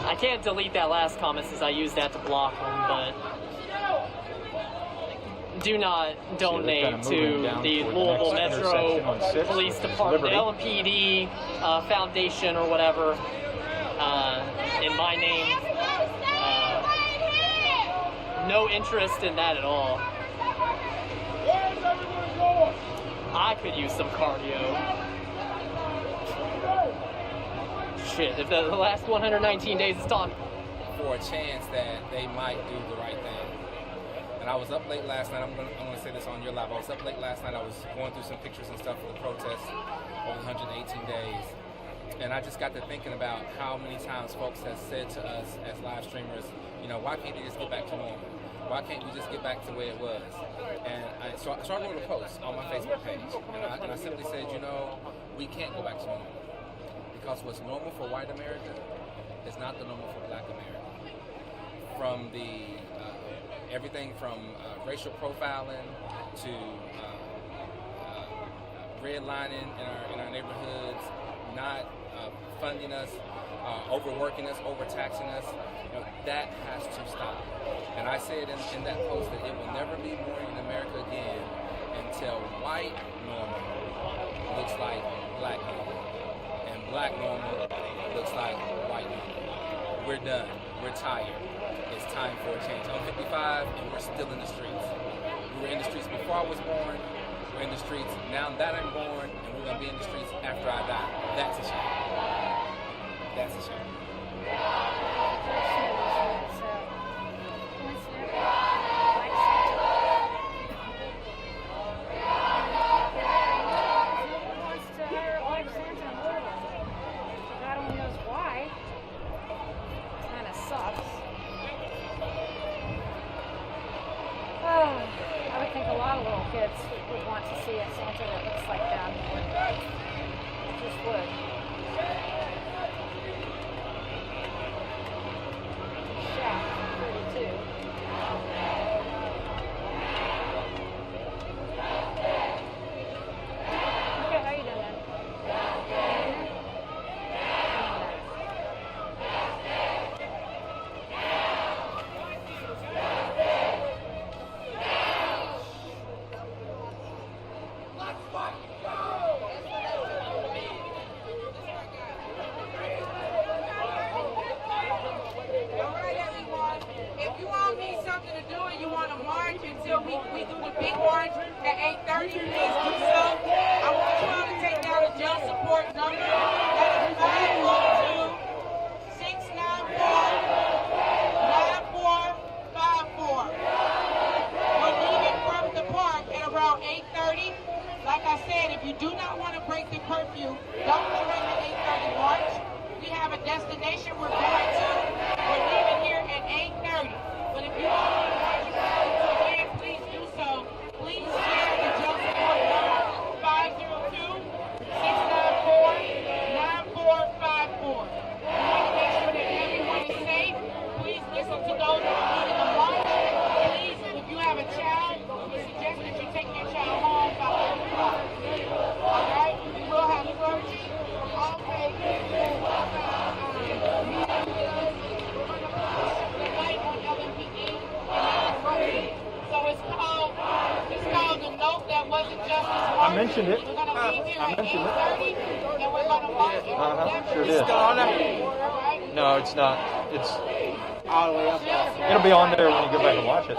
I can't delete that last comment since I used that to block them, but do not donate to the Louisville Metro Police Department, LMPD Foundation or whatever, in my name. No interest in that at all. I could use some cardio. Shit, if the last 119 days is done. For a chance that they might do the right thing. And I was up late last night. I'm gonna say this on your live. I was up late last night. I was going through some pictures and stuff for the protest over 118 days. And I just got to thinking about how many times folks have said to us as live streamers, you know, why can't they just get back to normal? Why can't we just get back to the way it was? And so I wrote a post on my Facebook page. And I simply said, you know, we can't go back to normal. Because what's normal for white America is not the normal for black America. From the everything from racial profiling to redlining in our neighborhoods, not funding us, overworking us, overtaxing us, you know, that has to stop. And I said in that post that it will never be morning in America again until white normal looks like black normal, and black normal looks like white normal. We're done. We're tired. It's time for a change. I'm 55 and we're still in the streets. We were in the streets before I was born. We're in the streets now that I'm born, and we're going to be in the streets after I die. That's a shame. That's a shame. If you all need something to do and you want to march until we do the big march at 8:30, please do so. I want you all to take down the jail support number. That is 512-694-9454. We're leaving from the park at around 8:30. Like I said, if you do not want to break the curfew, don't join the 8:30 march. We have a destination we're going to. We're leaving here at 8:30. But if you want to march again, please do so. Please share the jail support number 502-694-9454. We want to make sure that everyone is safe. Please listen to those that are leading the march. Please, if you have a child, we suggest that you take your child home by 8 o'clock. All right? We will have clergy from all faiths. I mentioned it. I mentioned it. Sure did. No, it's not. It's all the way up. It'll be on there when you go back and watch it.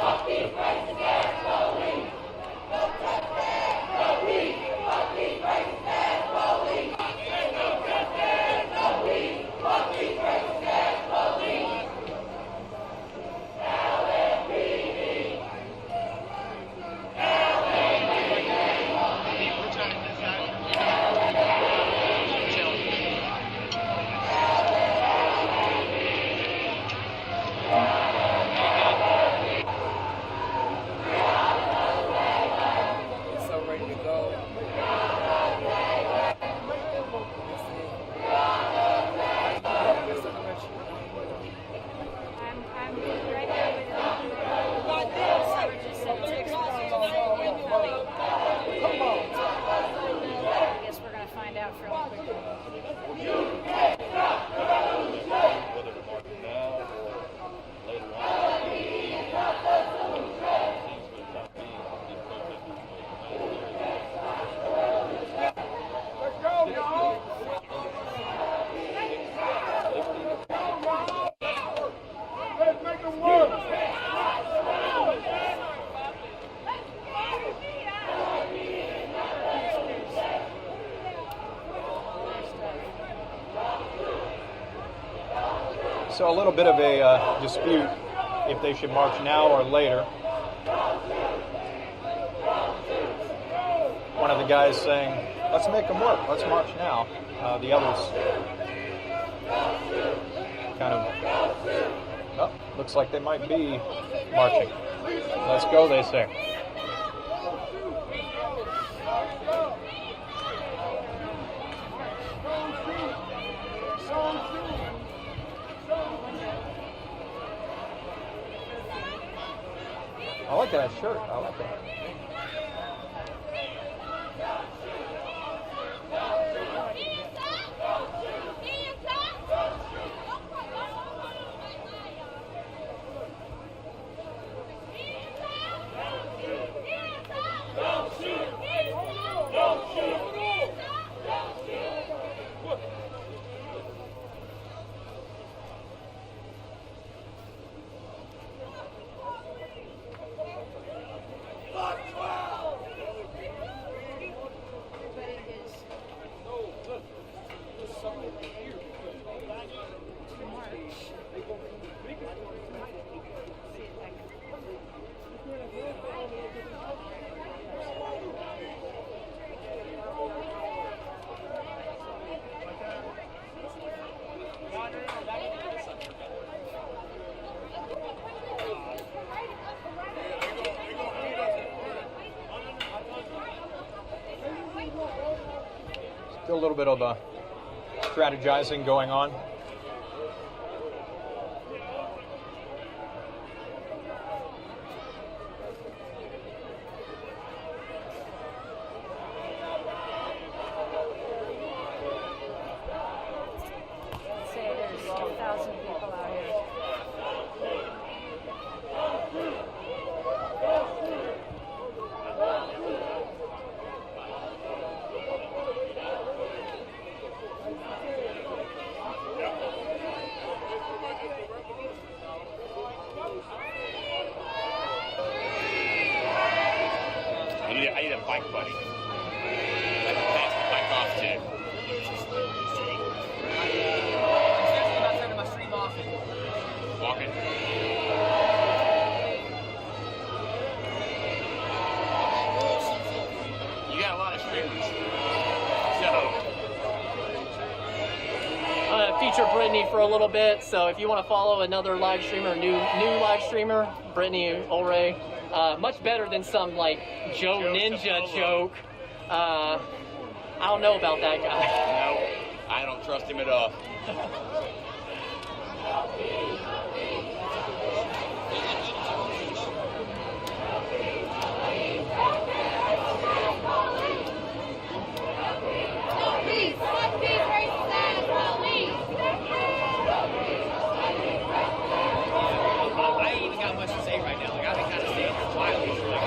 So a little bit of a dispute if they should march now or later. One of the guys saying, let's make them work, let's march now. The others kind of, oh, looks like they might be marching. Let's go, they say. I like that shirt. I like that. Still a little bit of strategizing going on. feature Brittany for a little bit. So if you want to follow another live streamer, new live streamer, Brittany Olray, much better than some like Joe Ninja joke. I don't know about that guy. No, I don't trust him at all. I ain't even got much to say right now. Like, I've been kind of staying here quietly for like.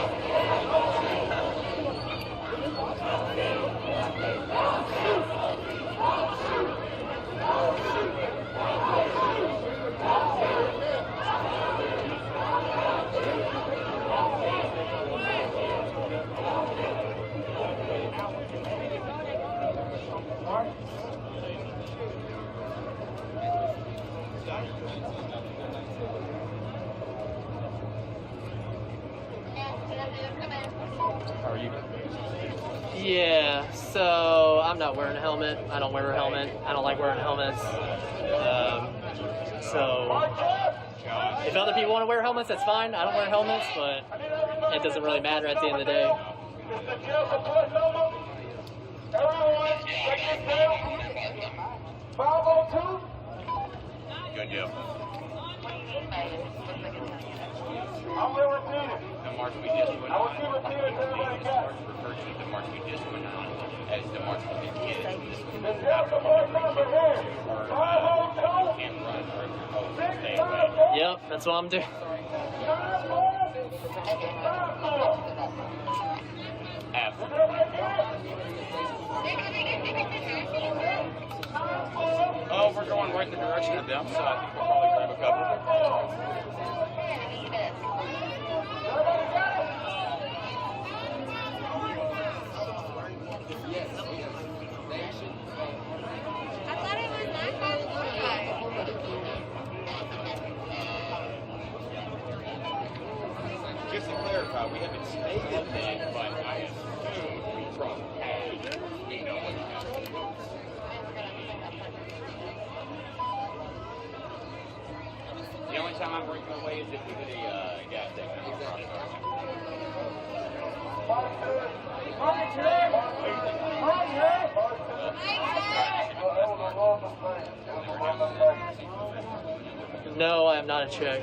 How are you? Yeah, so I'm not wearing a helmet. I don't wear a helmet. I don't like wearing helmets. So if other people want to wear helmets, that's fine. I don't wear helmets, but it doesn't really matter at the end of the day. Good deal. I'm going to repeat it. The march we just went on, this march referred to the march we just went on as the march for the kids. This was meant to have can't run or if you're told to stay away. Yep, that's what I'm doing. Oh, we're going right in the direction of them, so I think we'll probably grab a couple. Just to clarify, we haven't stated that, but I assume from we know what's happening. The only time I'm breaking away is if we hit a gas station. No, I am not a chick.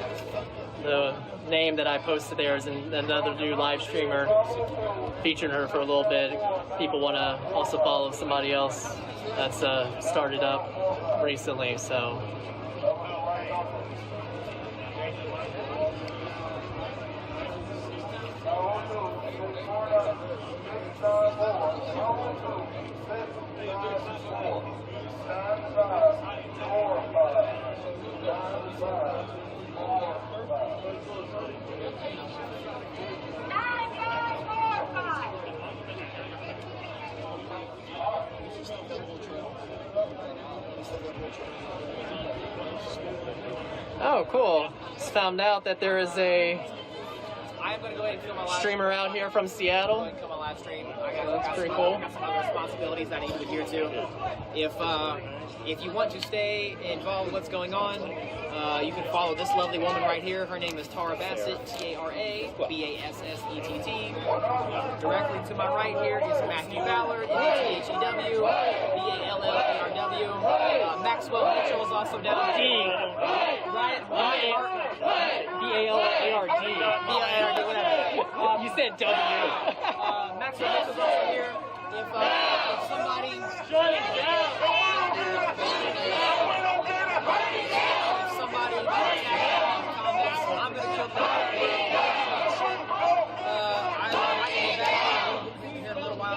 The name that I posted there is another new live streamer featuring her for a little bit. People want to also follow somebody else that's started up recently, so. Oh, cool. Just found out that there is a streamer out here from Seattle. That's pretty cool. I got some other responsibilities I need to adhere to. If you want to stay involved with what's going on, you can follow this lovely woman right here. Her name is Tara Bassett, T-A-R-A-B-A-S-S-E-T-T. Directly to my right here is Matthew Ballard, M-A-T-H-E-W, B-A-L-L-A-R-W. Maxwell Mitchell is also down here. Ryan B-A-L-A-R-D. B-A-L-A-R-D, whatever. You said W. Maxwell Mitchell's also here. If somebody... I'm going to kill them. I might be back here in a little while.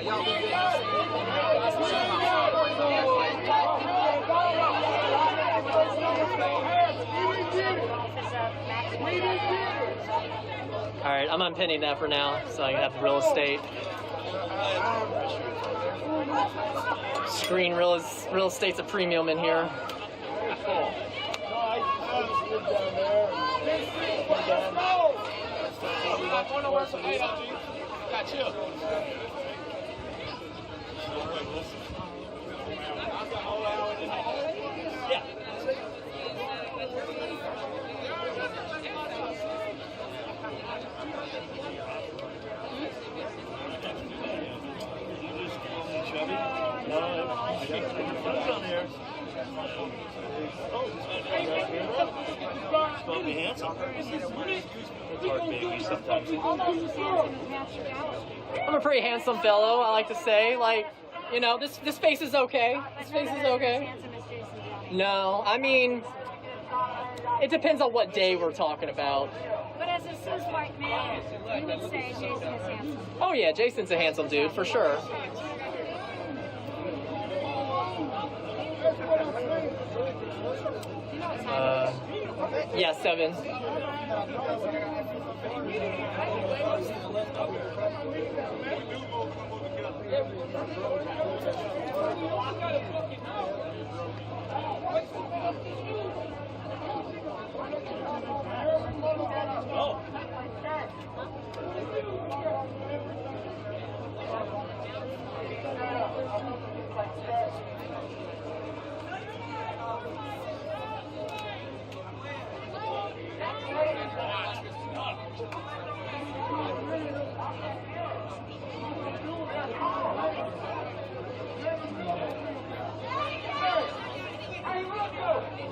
Y'all be good. All right, I'm unpinning that for now, so I have the real estate. Screen real estate's a premium in here. Got you. Supposed to be handsome. It's hard being me sometimes. I'm a pretty handsome fellow, I like to say. Like, you know, this face is okay. This face is okay. No, I mean, it depends on what day we're talking about. But as a cis white man, you would say Jason is handsome. Oh yeah, Jason's a handsome dude, for sure. Yeah, 7.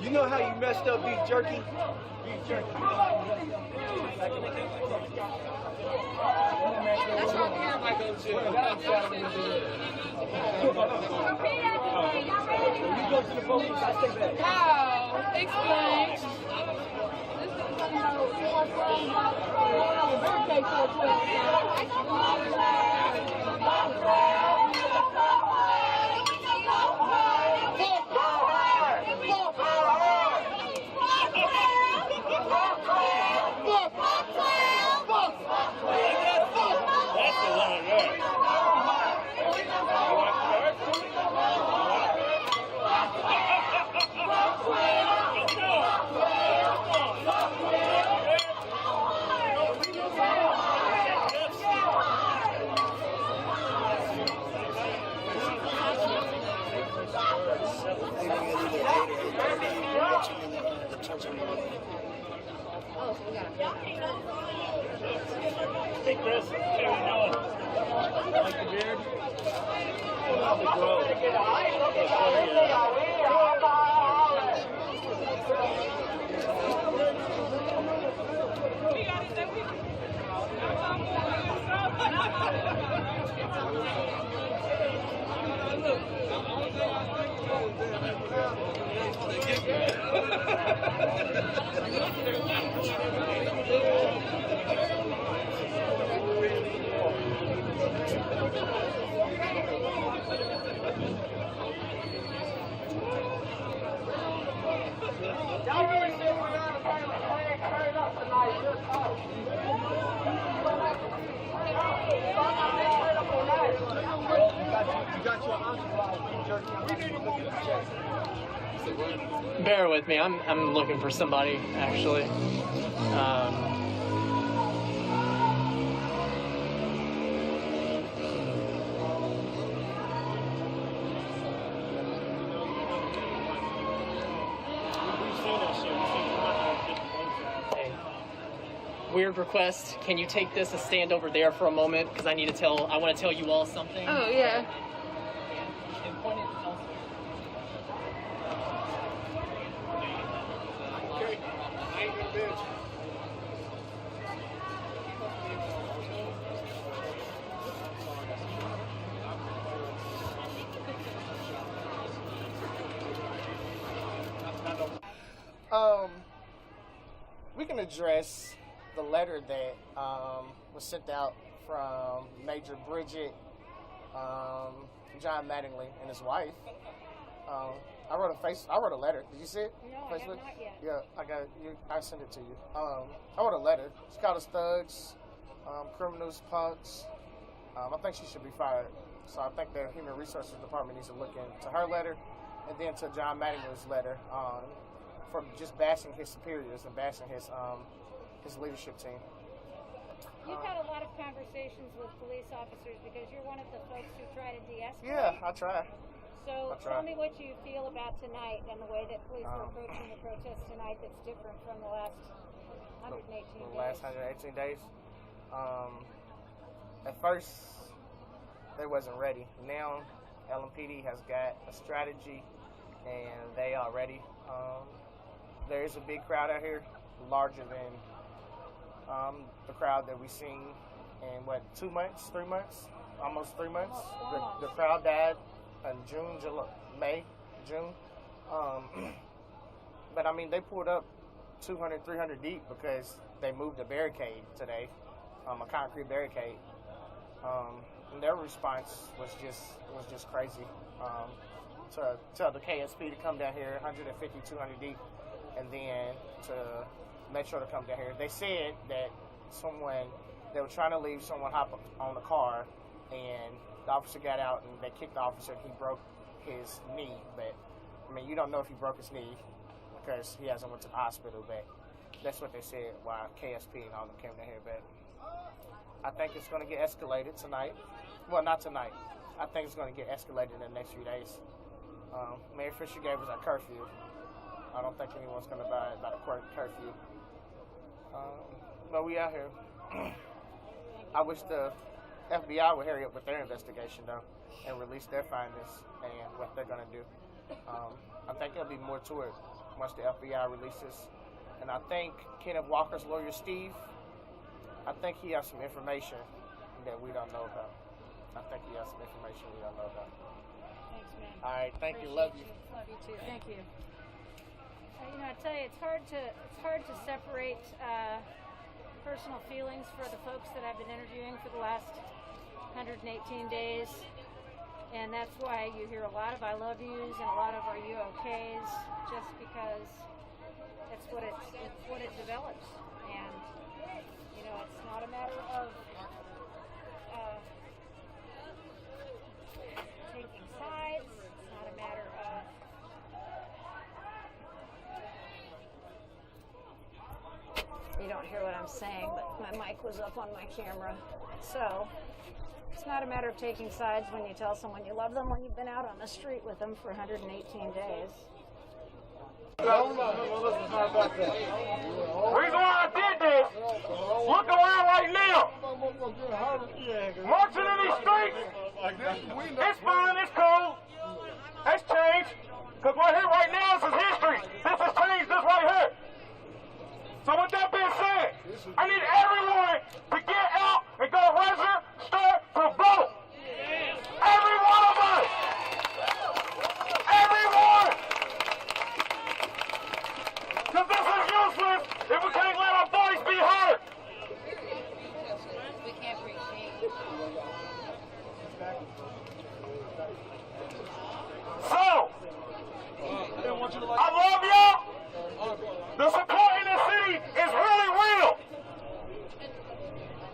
You know how you messed up beef jerky? Beef jerky. That's what here might go to. You go to the police, I take that. Wow, explain. Hey Chris, how you doing? Like the beard? Love the growth. Bear with me. I'm looking for somebody actually. Weird request. Can you take this and stand over there for a moment? Because I want to tell you all something. Oh, yeah. We can address the letter that was sent out from Major Bridget, John Mattingly, and his wife. I wrote a letter. Did you see it? No, Facebook? I have not yet. Yeah, I got you. I sent it to you. I wrote a letter. She called us thugs, criminals, punks. I think she should be fired. So I think the Human Resources Department needs to look into her letter, and then to John Mattingly's letter for just bashing his superiors and bashing his leadership team. You've had a lot of conversations with police officers because you're one of the folks who try to de-escalate. Yeah, I try. So tell me what you feel about tonight and the way that police are approaching the protest tonight that's different from the last 118 days. The last 118 days. At first, they wasn't ready. Now, LMPD has got a strategy, and they are ready. There is a big crowd out here, larger than the crowd that we've seen in, 2 months, 3 months? Almost 3 months. The crowd died in June, June. But I mean, they pulled up 200, 300 deep because they moved a barricade today, a concrete barricade. And their response was just crazy. To tell the KSP to come down here 150, 200 deep, and then to Metro to come down here. They said that they were trying to leave, someone hopped on the car, and the officer got out and they kicked the officer and he broke his knee. But I mean, you don't know if he broke his knee because he hasn't went to the hospital, but that's what they said while KSP and all them came down here. But I think it's going to get escalated tonight. Well, not tonight. I think it's going to get escalated in the next few days. Mayor Fisher gave us a curfew. I don't think anyone's going to abide by the curfew. But we out here. I wish the FBI would hurry up with their investigation, though, and release their findings and what they're going to do. I think there'll be more to it once the FBI releases. And I think Kenneth Walker's lawyer, Steve, I think he has some information that we don't know about. Thanks, man. All right, thank you. Love you. Love you too. Thank you. You know, I tell you, it's hard to separate personal feelings for the folks that I've been interviewing for the last 118 days, and that's why you hear a lot of I love yous and a lot of are you okays, just because it's what it develops. And you know, it's not a matter of taking sides. It's not a matter of you don't hear what I'm saying, but my mic was up on my camera. So it's not a matter of taking sides when you tell someone you love them when you've been out on the street with them for 118 days. Reason why I did this, look around right now. Marching in these streets, it's fine, it's cool. That's changed. Because right here, right now, this is history. This has changed, this right here. So with that being said, I need everyone to get out and go register to vote. Every one of us. Everyone. Because this is useless if we can't let our voice be heard. We can't preach. So, I love y'all. The support in the city is really real.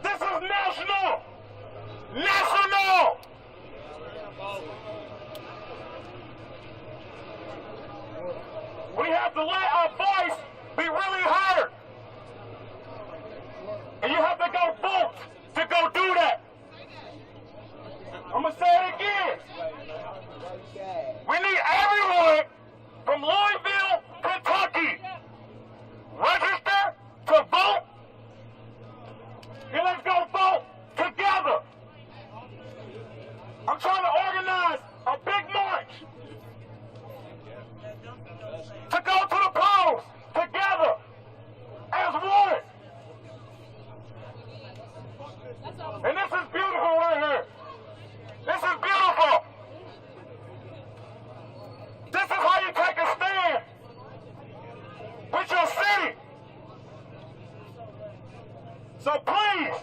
This is national. National. We have to let our voice be really heard. And you have to go vote to go do that. I'm going to say it again. We need everyone from Louisville, Kentucky, register to vote, and let's go vote together. I'm trying to organize a big march to go to the polls together as one. And this is beautiful right here. This is beautiful. This is how you take a stand with your city. So please,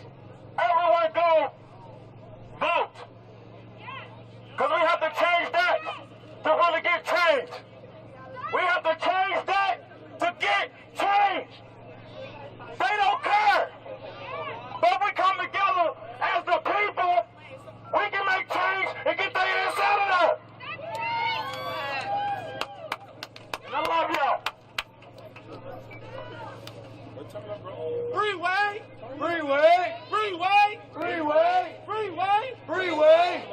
everyone go vote. Because we have to change that to really get change. We have to change that to get change. They don't care. But if we come together as the people, we can make change and get their ass out of there. And I love y'all. Freeway! Freeway! Freeway! Freeway! Freeway! Freeway!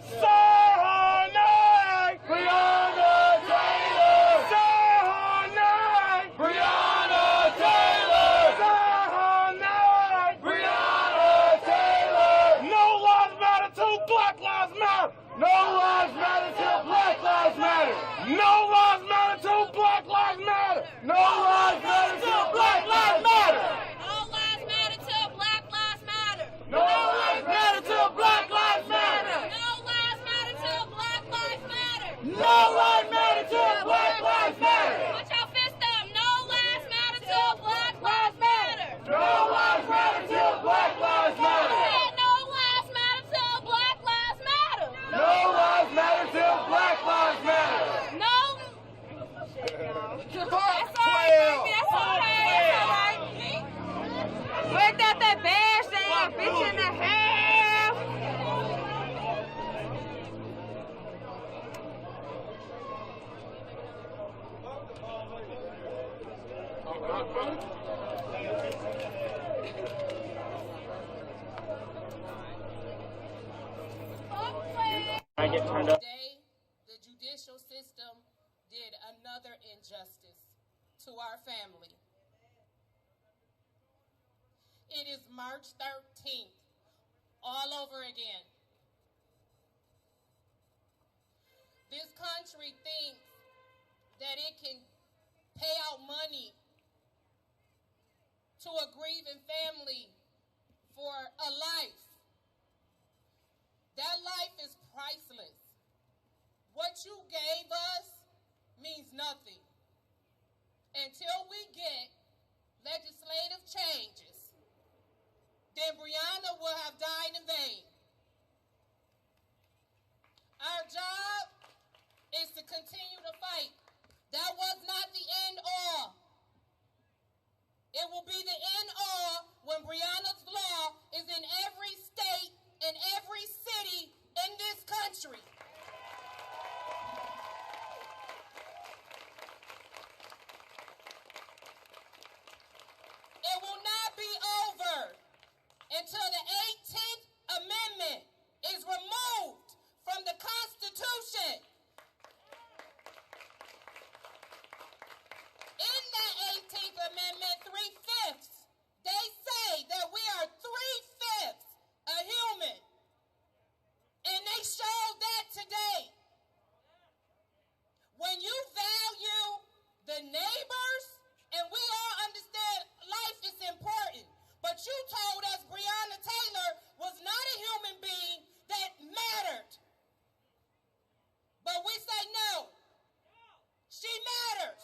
Say Breonna Taylor! Say Breonna Taylor! Say Breonna Taylor! No lives matter too, Black Lives Matter! I get turned up. Today, the judicial system did another injustice to our family. It is March 13th, all over again. This country thinks that it can pay out money to a grieving family for a life. That life is priceless. What you gave us means nothing until we get legislative changes. Then Breonna will have died in vain. Our job is to continue to fight. That was not the end all. It will be the end all when Breonna's law is in every state and every city in this country. It will not be over until the 18th Amendment is removed from the Constitution. In that 18th Amendment, 3/5, they say that we are 3/5 a human. And they showed that today. When you value the neighbors, and we all understand life is important, but you told us Breonna Taylor was not a human being that mattered. But we say no. She matters.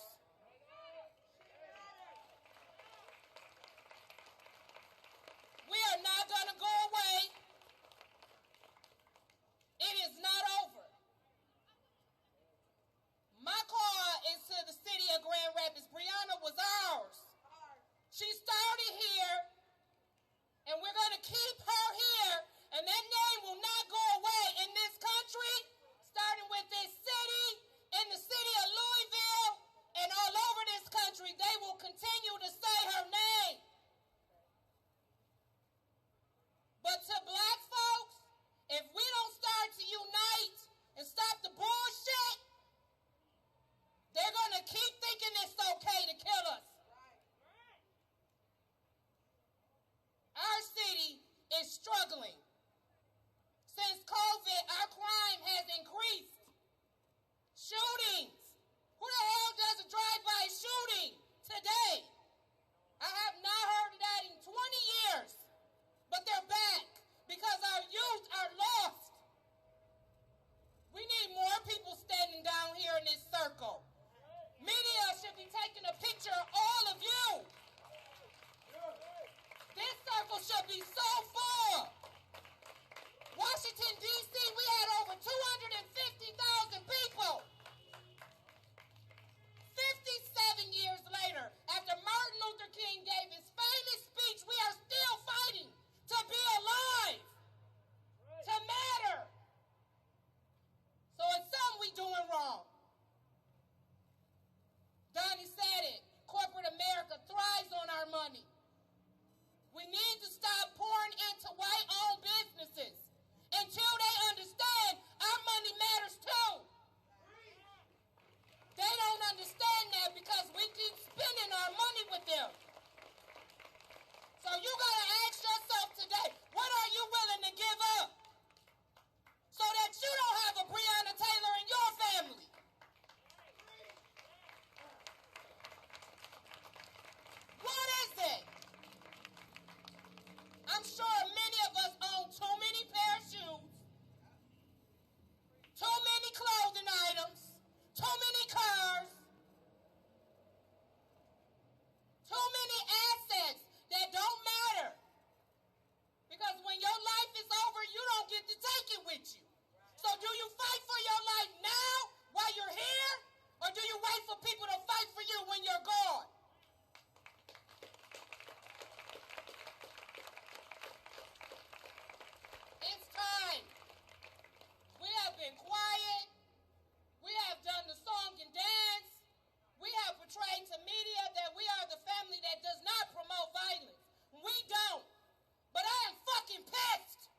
We are not going to go away. It is not over. My call is to the city of Grand Rapids. Breonna was ours. She started here, and we're going to keep her here, and that name will not go away in this country, starting with this city, in the city of Louisville, and all over this country. They will continue to say her name. But to black folks, if we don't start to unite and stop the bullshit, they're going to keep thinking it's okay to kill us. Our city is struggling. Since COVID, our crime has increased. Shootings. Who the hell does a drive-by shooting today? I have not heard of that in 20 years. But they're back because our youth are lost. We need more people standing down here in this circle. Media should be taking a picture of all of you. This circle should be so full. Washington, D.C., we had over 250,000 people. 57 years later, after Martin Luther King gave his famous speech, we are still fighting to be alive, to matter. So it's something we doing wrong. Donnie said it. Corporate America thrives on our money. We need to stop pouring into white-owned businesses until they understand our money matters too. They don't understand that because we keep spending our money with them. So you gotta ask yourself today, what are you willing to give up so that you don't have a Breonna Taylor in your family? What is it? I'm sure many of us own too many pair of shoes, too many clothing items, too many cars, too many assets that don't matter. Because when your life is over, you don't get to take it with you. So do you fight for your life now while you're here? Or do you wait for people to fight for you when you're gone? It's time. We have been quiet. We have done the song and dance. We have portrayed to media that we are the family that does not promote violence. We don't. But I am fucking pissed.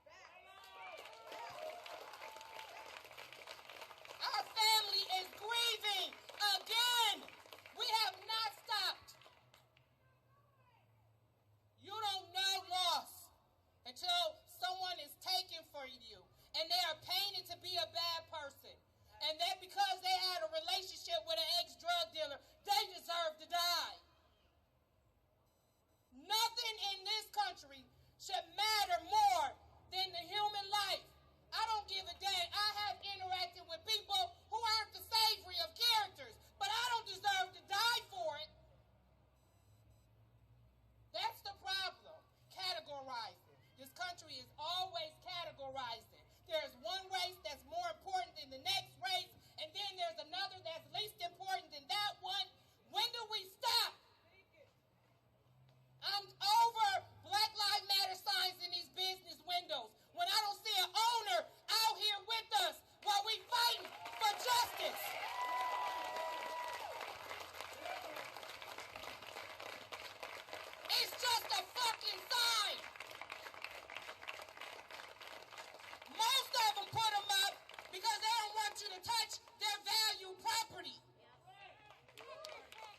to touch their valued property.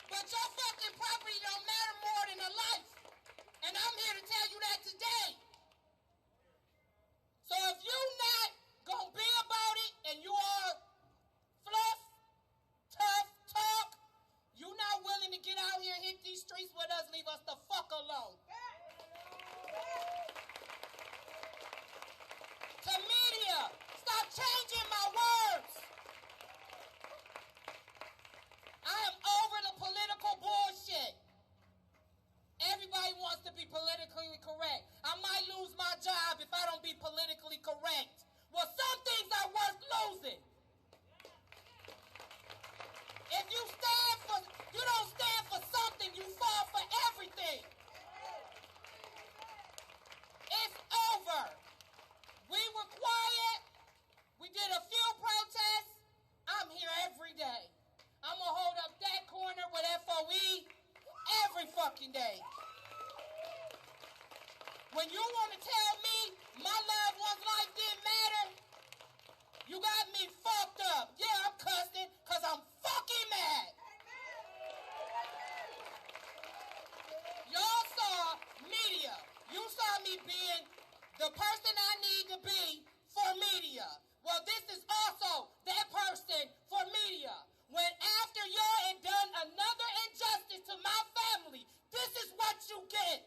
But your fucking property don't matter more than a life. And I'm here to tell you that today. So if you're not gonna be about it and you are fluff, tough talk, you're not willing to get out here and hit these streets with us, leave us the fuck alone. To media, stop changing my words. I am over the political bullshit. Everybody wants to be politically correct. I might lose my job if I don't be politically correct. Well, some things are worth losing. If you don't stand for something, you fall for everything. It's over. We were quiet. We did a few protests. I'm here every day. I'm gonna hold up that corner with FOE every fucking day. When you want to tell me my loved one's life didn't matter, you got me fucked up. Yeah, I'm cussing because I'm fucking mad. Y'all saw media. You saw me being the person I need to be for media. Well, this is also that person for media. When after y'all had done another injustice to my family, this is what you get.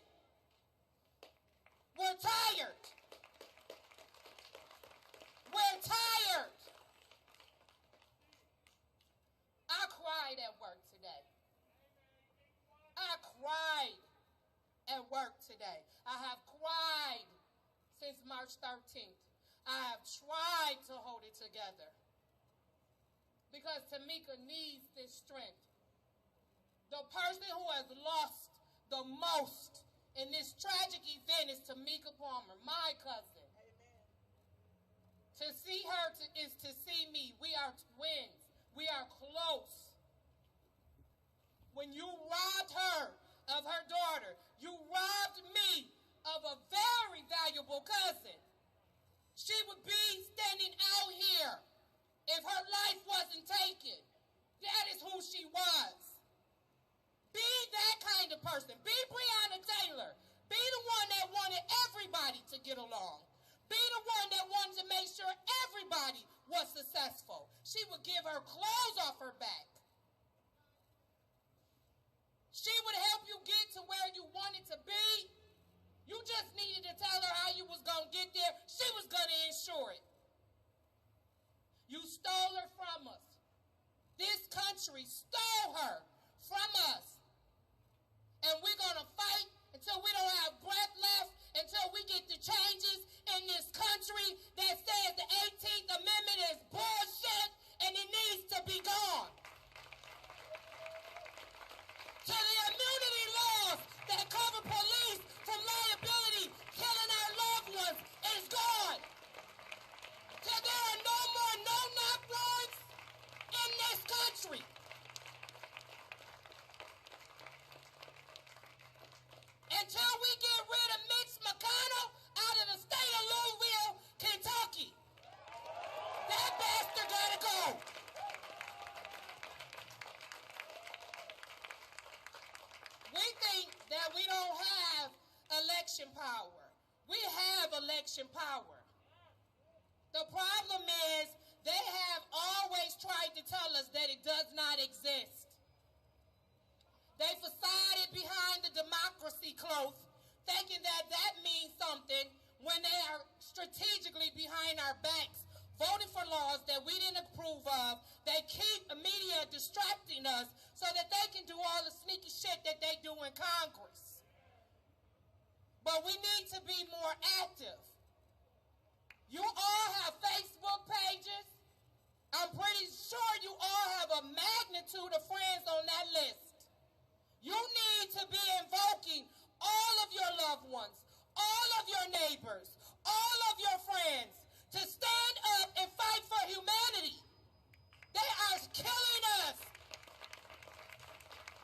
We're tired. We're tired. I cried at work today. I cried at work today. I have cried since March 13th. I have tried to hold it together because Tamika needs this strength. The person who has lost the most in this tragic event is Tamika Palmer, my cousin. To see her is to see me. We are twins. We are close. When you robbed her of her daughter, you robbed me of a very valuable cousin. She would be standing out here if her life wasn't taken. That is who she was. Be that kind of person. Be Breonna Taylor. Be the one that wanted everybody to get along. Be the one that wanted to make sure everybody was successful. She would give her clothes off her back. She would help you get to where you wanted to be. You just needed to tell her how you was going to get there. She was going to ensure it. You stole her from us. This country stole her from us. And we're going to fight until we don't have breath left, until we get the changes in this country that says the 18th Amendment is bullshit and it needs to be gone. Till the immunity laws that cover police from liability killing our loved ones is gone. Till there are no more no-knock warrants in this country. Until we get rid of Mitch McConnell out of the state of Louisville, Kentucky. That bastard gotta go. We think that we don't have election power. We have election power. The problem is they have always tried to tell us that it does not exist. They facaded behind the democracy cloth, thinking that that means something when they are strategically behind our backs, voting for laws that we didn't approve of. They keep media distracting us so that they can do all the sneaky shit that they do in Congress. But we need to be more active. You all have Facebook pages. I'm pretty sure you all have a magnitude of friends on that list. You need to be invoking all of your loved ones, all of your neighbors, all of your friends to stand up and fight for humanity. They are killing us.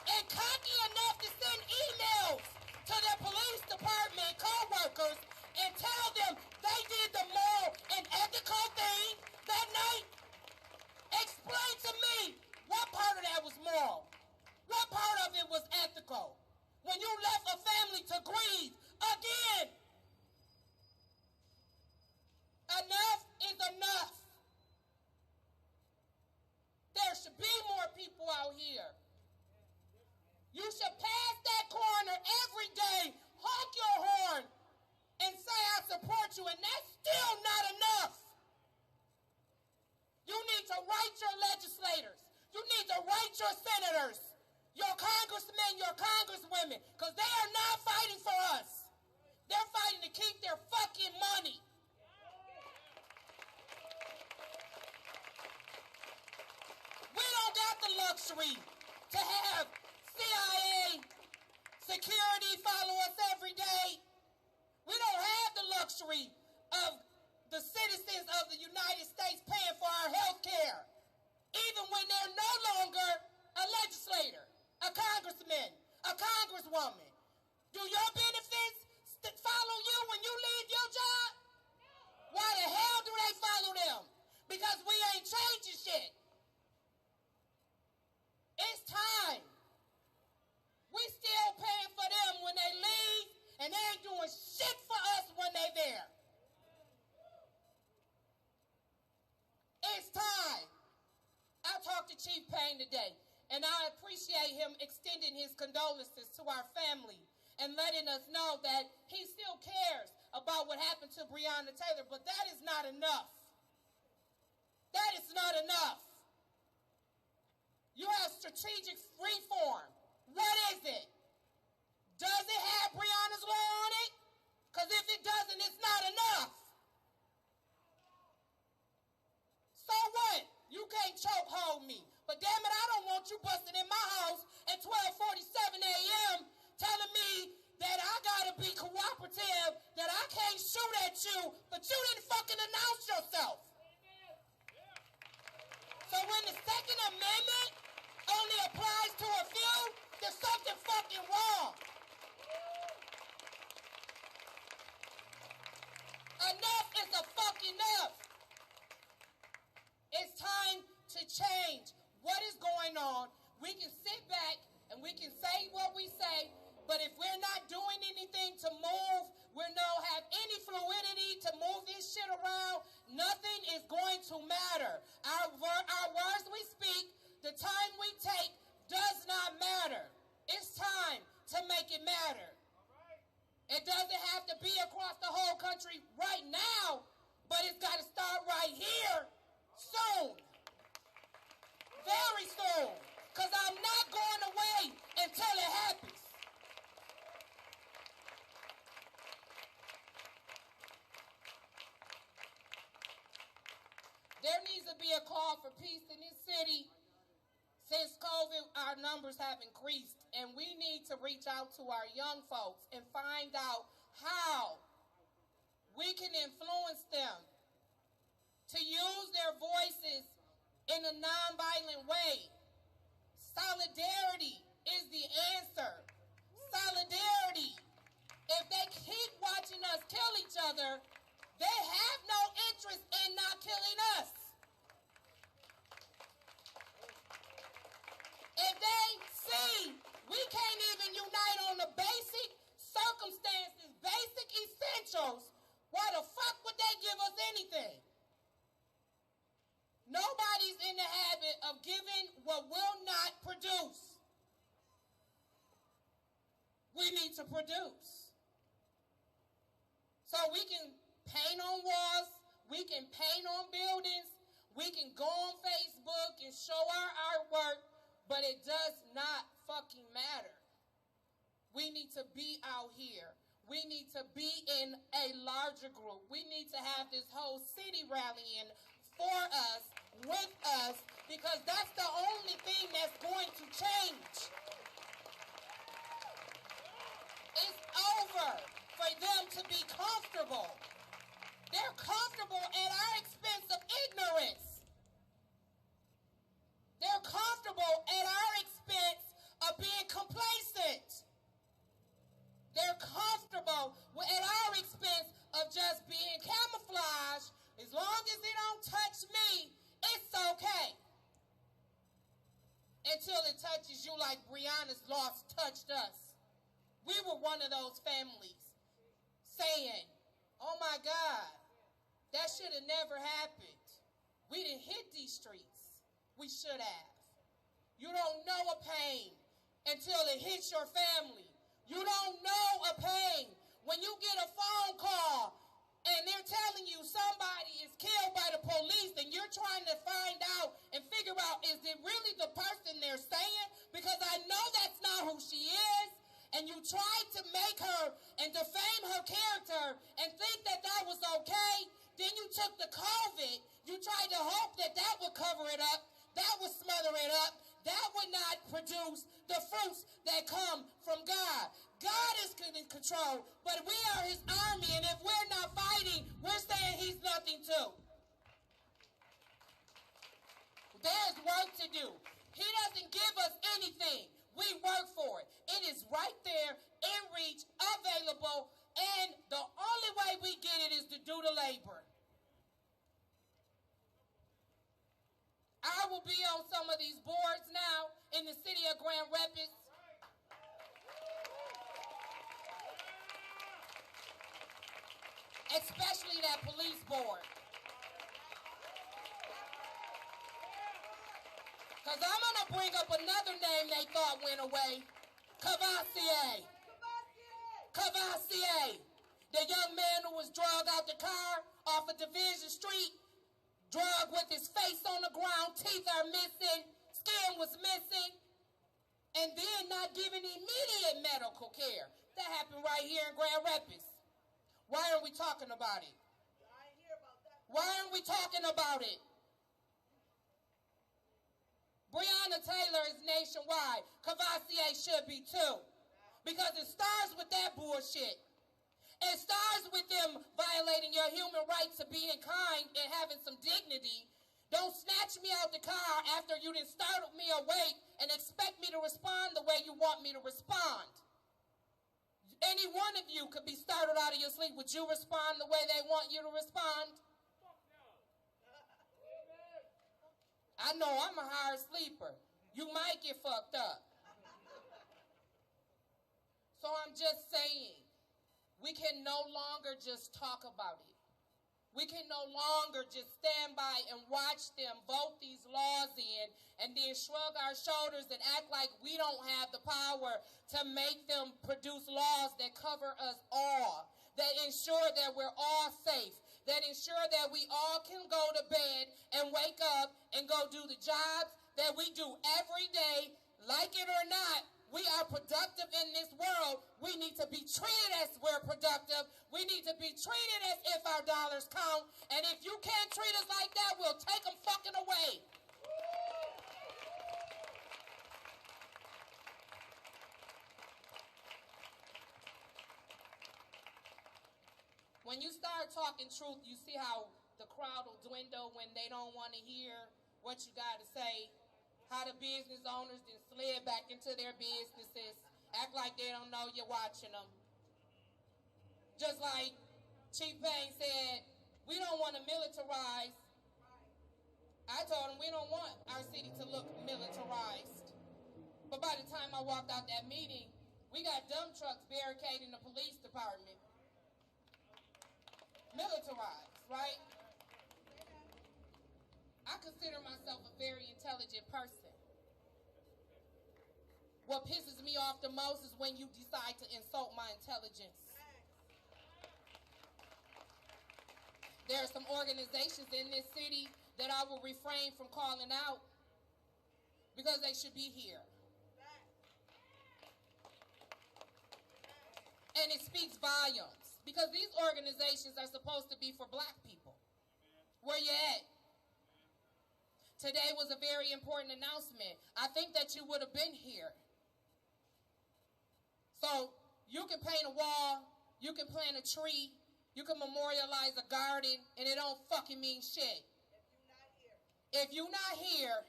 And cocky enough to send emails to their police department co-workers and tell them they did the moral Because they are not fighting for us. They're fighting to keep their fucking money. We don't got the luxury to have CIA security follow us every day. We don't have the luxury of the citizens of the United States paying for our health care, even when they're no longer a legislator, a congressman, a congresswoman. Do your benefits follow you when you leave your job? Why the hell do they follow them? Because we ain't changing shit. It's time. We still paying for them when they leave, and they ain't doing shit for us when they there. It's time. I talked to Chief Payne today, and I appreciate him extending his condolences to our family and letting us know that he still cares about what happened to Breonna Taylor, but that is not enough. That is not enough. You have strategic reform. What is it? Does it have Breonna's law on it? Because if it doesn't, it's not enough. So what? You can't chokehold me. But damn it, I don't want you busting in my house at 12:47 a.m. telling me that I gotta be cooperative, that I can't shoot at you, but you didn't fucking announce yourself. So when the Second Amendment only applies to a few, there's something fucking wrong. Enough is a fucking enough. It's time to change. What is going on? We can sit back and we can say what we say, but if we're not doing anything to move, we don't have any fluidity to move this shit around, nothing is going to matter. Our words we speak, the time we take does not matter. It's time to make it matter. It doesn't have to be across the whole country right now, but it's got to start right here soon. Very soon. Because I'm not going away until it happens. There needs to be a call for peace in this city. Since COVID, our numbers have increased, and we need to reach out to our young folks and find out how we can influence them to use their voices in a nonviolent way. Solidarity is the answer. Solidarity. If they keep watching us kill each other, they have no interest in not killing us. If they see we can't even unite on the basic circumstances, basic essentials, why the fuck would they give us anything? Nobody's in the habit of giving what will not produce. We need to produce. So we can paint on walls, we can paint on buildings, we can go on Facebook and show our artwork, but it does not fucking matter. We need to be out here. We need to be in a larger group. We need to have this whole city rallying for us, with us, because that's the only thing that's going to change. It's over for them to be comfortable. They're comfortable at our expense of ignorance. They're comfortable at our expense of being complacent. They're comfortable at our expense of just being camouflaged. As long as it don't touch me, it's okay. Until it touches you like Breonna's loss touched us. We were one of those families saying, oh my God, that should have never happened. We didn't hit these streets. We should have. You don't know a pain until it hits your family. You don't know a pain when you get a phone call and they're telling you somebody is killed by the police and you're trying to find out and figure out, is it really the person they're saying? Because I know that's not who she is. And you try took the COVID, you tried to hope that that would cover it up, that would smother it up, that would not produce the fruits that come from God. God is in control, but we are his army, and if we're not fighting, we're saying he's nothing too. There's work to do. He doesn't give us anything. We work for it. It is right there, in reach, available, and the only way we get it is to do the labor. I will be on some of these boards now in the city of Grand Rapids. Especially that police board. Because I'm going to bring up another name they thought went away. Cavassier. Cavassier. The young man who was drugged out the car off of Division Street. Drugged with his face on the ground. Teeth are missing. Skin was missing. And then not given immediate medical care. That happened right here in Grand Rapids. Why aren't we talking about it? Why aren't we talking about it? Breonna Taylor is nationwide. Cavassier should be too. Because it starts with that bullshit. It starts with them violating your human rights to being kind and having some dignity. Don't snatch me out the car after you done startled me awake and expect me to respond the way you want me to respond. Any one of you could be startled out of your sleep. Would you respond the way they want you to respond? I know I'm a hard sleeper. You might get fucked up. So I'm just saying, we can no longer just talk about it. We can no longer just stand by and watch them vote these laws in and then shrug our shoulders and act like we don't have the power to make them produce laws that cover us all, that ensure that we're all safe, that ensure that we all can go to bed and wake up and go do the jobs that we do every day, like it or not. We are productive in this world. We need to be treated as we're productive. We need to be treated as if our dollars count. And if you can't treat us like that, we'll take them fucking away. When you start talking truth, you see how the crowd will dwindle when they don't want to hear what you got to say. How the business owners then slid back into their businesses, act like they don't know you're watching them. Just like Chief Payne said, we don't want to militarize. I told him we don't want our city to look militarized. But by the time I walked out that meeting, we got dump trucks barricading the police department. Militarized, right? I consider myself a very intelligent person. What pisses me off the most is when you decide to insult my intelligence. There are some organizations in this city that I will refrain from calling out because they should be here. And it speaks volumes because these organizations are supposed to be for black people. Where you at? Today was a very important announcement. I think that you would have been here. So you can paint a wall, you can plant a tree, you can memorialize a garden, and it don't fucking mean shit. If you're not here,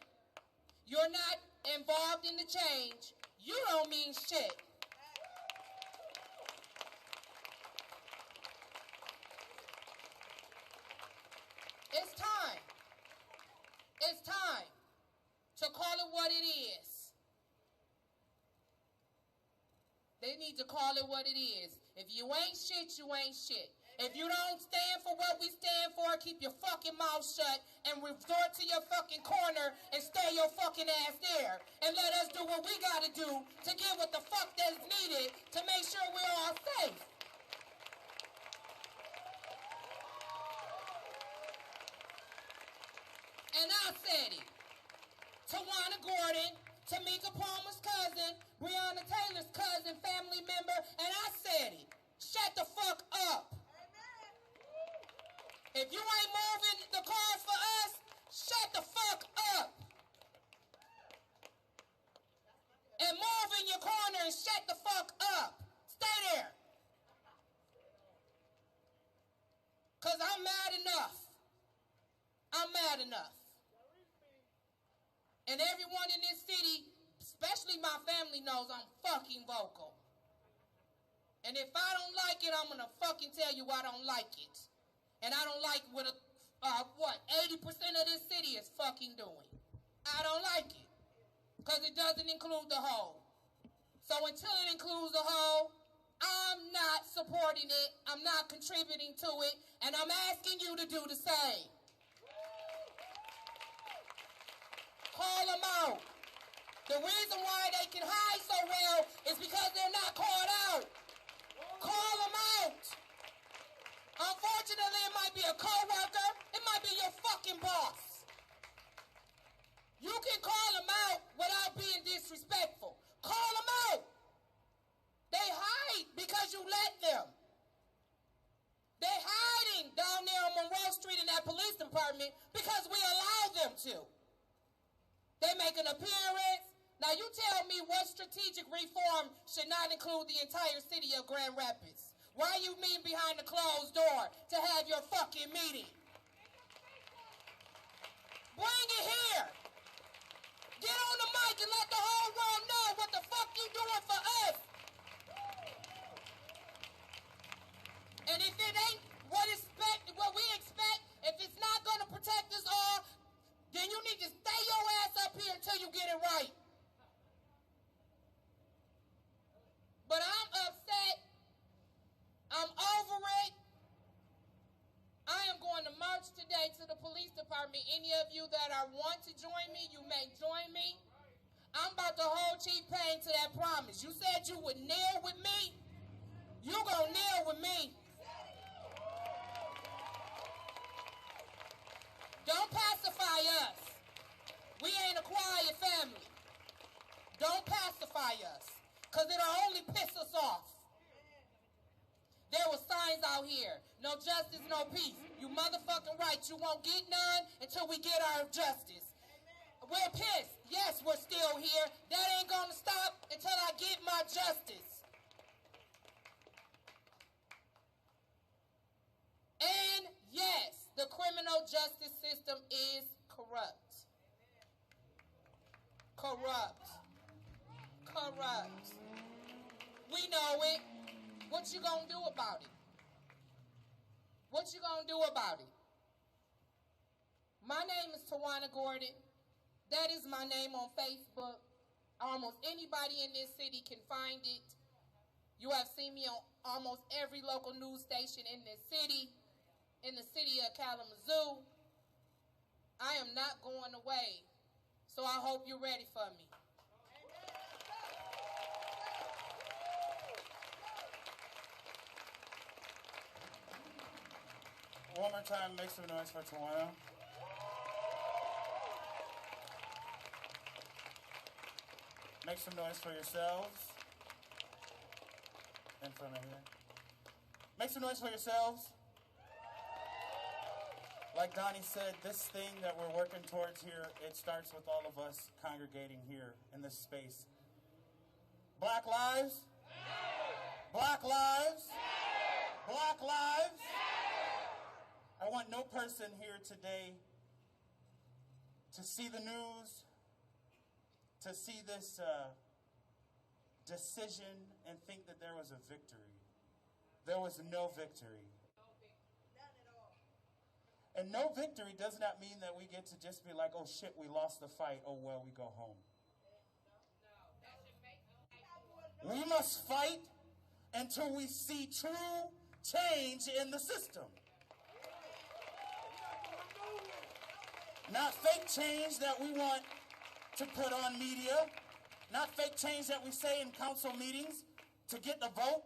you're not involved in the change, you don't mean shit. It's time. It's time to call it what it is. They need to call it what it is. If you ain't shit, you ain't shit. If you don't stand for what we stand for, keep your fucking mouth shut and resort to your fucking corner and stay your fucking ass there. And let us do what we gotta do to get what the fuck that's needed to make sure we're all safe. And I said it. Tawana Gordon, Tamika Palmer's cousin, Breonna Taylor's cousin, family member, and I said it. Shut the fuck up. If you ain't moving the cars for us, shut the fuck up. And move in your corner and shut the fuck up. Stay there. Because I'm mad enough. I'm mad enough. And everyone in this city, especially my family, knows I'm fucking vocal. And if I don't like it, I'm going to fucking tell you I don't like it. And I don't like what 80% of this city is fucking doing. I don't like it. Because it doesn't include the whole. So until it includes the whole, I'm not supporting it. I'm not contributing to it. And I'm asking you to do the same. Call them out. The reason why they can hide so well is because they're not called out. Call them out. Unfortunately, it might be a coworker. It might be your fucking boss. You can call them out without being disrespectful. Call them out. They hide because you let them. They're hiding down there on Monroe Street in that police department because we allow them to. They make an appearance. Now you tell me what strategic reform should not include the entire city of Grand Rapids. Why you meet behind the closed door to have your fucking meeting? Bring it here. Get on the mic and let the whole world know what the fuck you doing for us. And if it ain't what we expect, if it's not going to protect us all, then you need to stay your ass up here until you get it right. But I'm upset. I'm over it. I am going to march today to the police department. Any of you that want to join me, you may join me. I'm about to hold Chief Payne to that promise. You said you would kneel with me. You gonna kneel with me. Don't pacify us. We ain't a quiet family. Don't pacify us, because it'll only piss us off. There were signs out here. No justice, no peace. You motherfucking right. You won't get none until we get our justice. We're pissed. Yes, we're still here. That ain't gonna stop until I get my justice. And yes, the criminal justice system is corrupt. Corrupt. Corrupt. We know it. What you gonna do about it? What you gonna do about it? My name is Tawana Gordon. That is my name on Facebook. Almost anybody in this city can find it. You have seen me on almost every local news station in this city, in the city of Kalamazoo. I am not going away, so I hope you're ready for me. One more time, make some noise for Tawana. Make some noise for yourselves. In front of here. Make some noise for yourselves. Like Donnie said, this thing that we're working towards here, it starts with all of us congregating here in this space. Black lives? Black lives? Black lives? I want no person here today to see the news, to see this decision and think that there was a victory. There was no victory. And no victory does not mean that we get to just be like, oh shit, we lost the fight, oh well, we go home. We must fight until we see true change in the system. Not fake change that we want to put on media, not fake change that we say in council meetings to get the vote,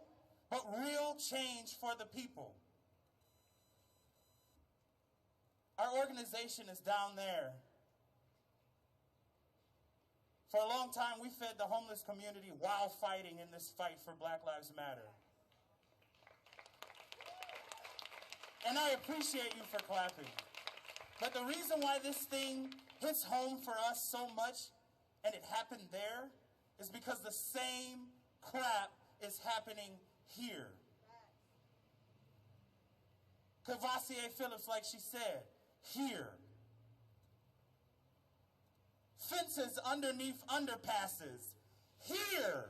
but real change for the people. Our organization is down there. For a long time, we fed the homeless community while fighting in this fight for Black Lives Matter. And I appreciate you for clapping. But the reason why this thing hits home for us so much, and it happened there, is because the same crap is happening here. Cavassier Phillips, like she said, here. Fences underneath underpasses, here.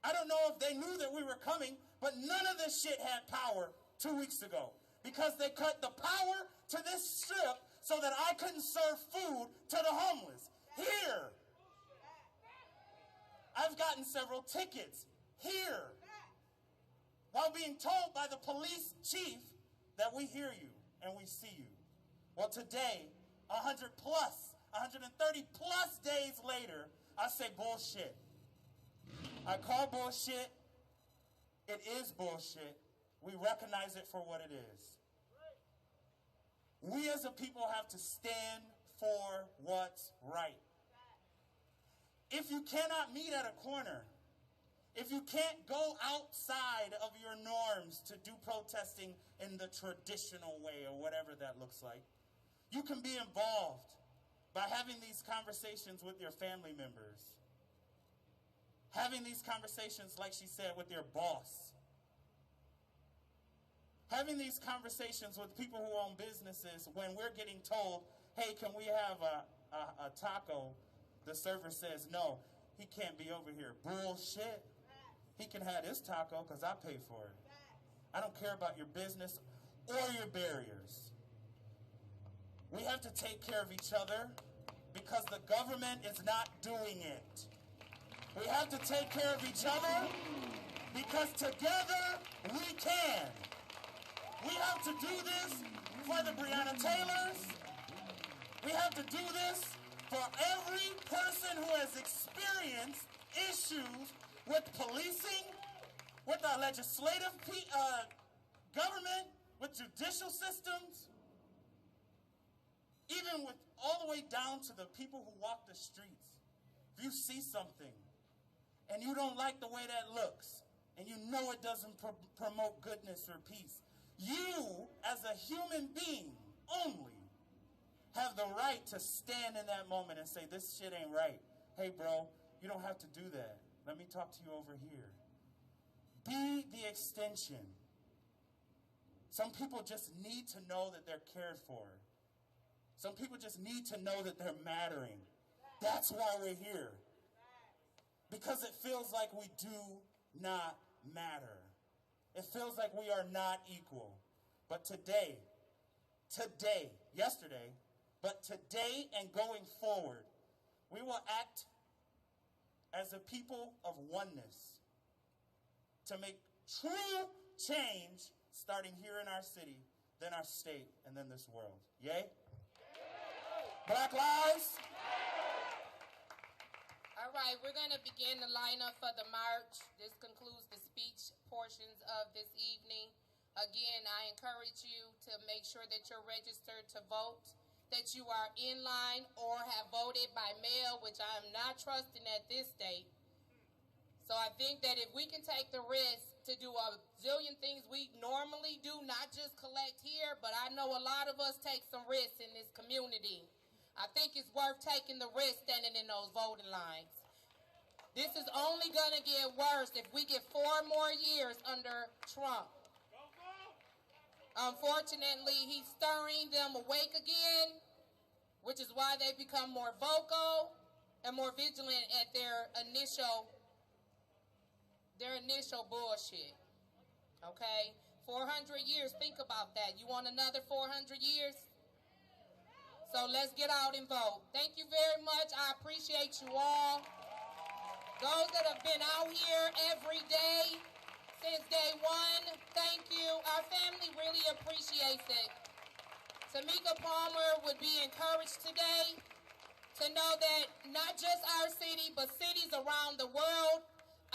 I don't know if they knew that we were coming, but none of this shit had power 2 weeks ago because they cut the power to this strip so that I couldn't serve food to the homeless. Here. I've gotten several tickets. Here. While being told by the police chief that we hear you and we see you. Well, today, 130 plus days later, I say bullshit. I call bullshit. It is bullshit. We recognize it for what it is. We as a people have to stand for what's right. If you cannot meet at a corner, if you can't go outside of your norms to do protesting in the traditional way or whatever that looks like, you can be involved by having these conversations with your family members. Having these conversations, like she said, with your boss. Having these conversations with people who own businesses when we're getting told, hey, can we have a taco? The server says, no, he can't be over here. Bullshit. He can have his taco because I pay for it. I don't care about your business or your barriers. We have to take care of each other because the government is not doing it. We have to take care of each other because together we can. We have to do this for the Breonna Taylors. We have to do this for every person who has experienced issues with policing, with our legislative government, with judicial systems, even with all the way down to the people who walk the streets. If you see something and you don't like the way that looks, and you know it doesn't promote goodness or peace, you, as a human being only, have the right to stand in that moment and say, this shit ain't right. Hey, bro, you don't have to do that. Let me talk to you over here. Be the extension. Some people just need to know that they're cared for. Some people just need to know that they're mattering. That's why we're here. Because it feels like we do not matter. It feels like we are not equal. But today, yesterday, but today and going forward, we will act as a people of oneness to make true change starting here in our city, then our state, and then this world. Yay? Black lives? All right, we're going to begin the lineup for the march. This concludes the speech portions of this evening. Again, I encourage you to make sure that you're registered to vote, that you are in line or have voted by mail, which I am not trusting at this date. So I think that if we can take the risk to do a zillion things we normally do, not just collect here, but I know a lot of us take some risks in this community. I think it's worth taking the risk standing in those voting lines. This is only going to get worse if we get 4 more years under Trump. Unfortunately, he's stirring them awake again, which is why they become more vocal and more vigilant at their initial bullshit. Okay? 400 years, think about that. You want another 400 years? So let's get out and vote. Thank you very much. I appreciate you all. Those that have been out here every day since day one, thank you. Our family really appreciates it. Tamika Palmer would be encouraged today to know that not just our city, but cities around the world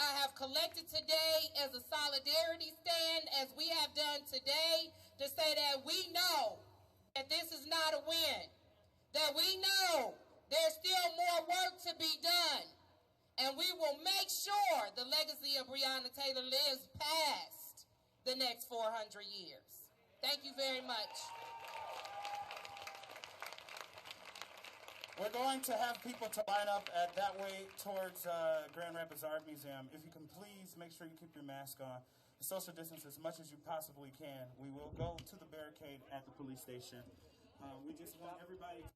have collected today as a solidarity stand, as we have done today, to say that we know that this is not a win, that we know there's still more work to be done, and we will make sure the legacy of Breonna Taylor lives past the next 400 years. Thank you very much. We're going to have people to line up at that way towards Grand Rapids Art Museum. If you can please make sure you keep your mask on. Social distance as much as you possibly can. We will go to the barricade at the police station. We just want everybody to...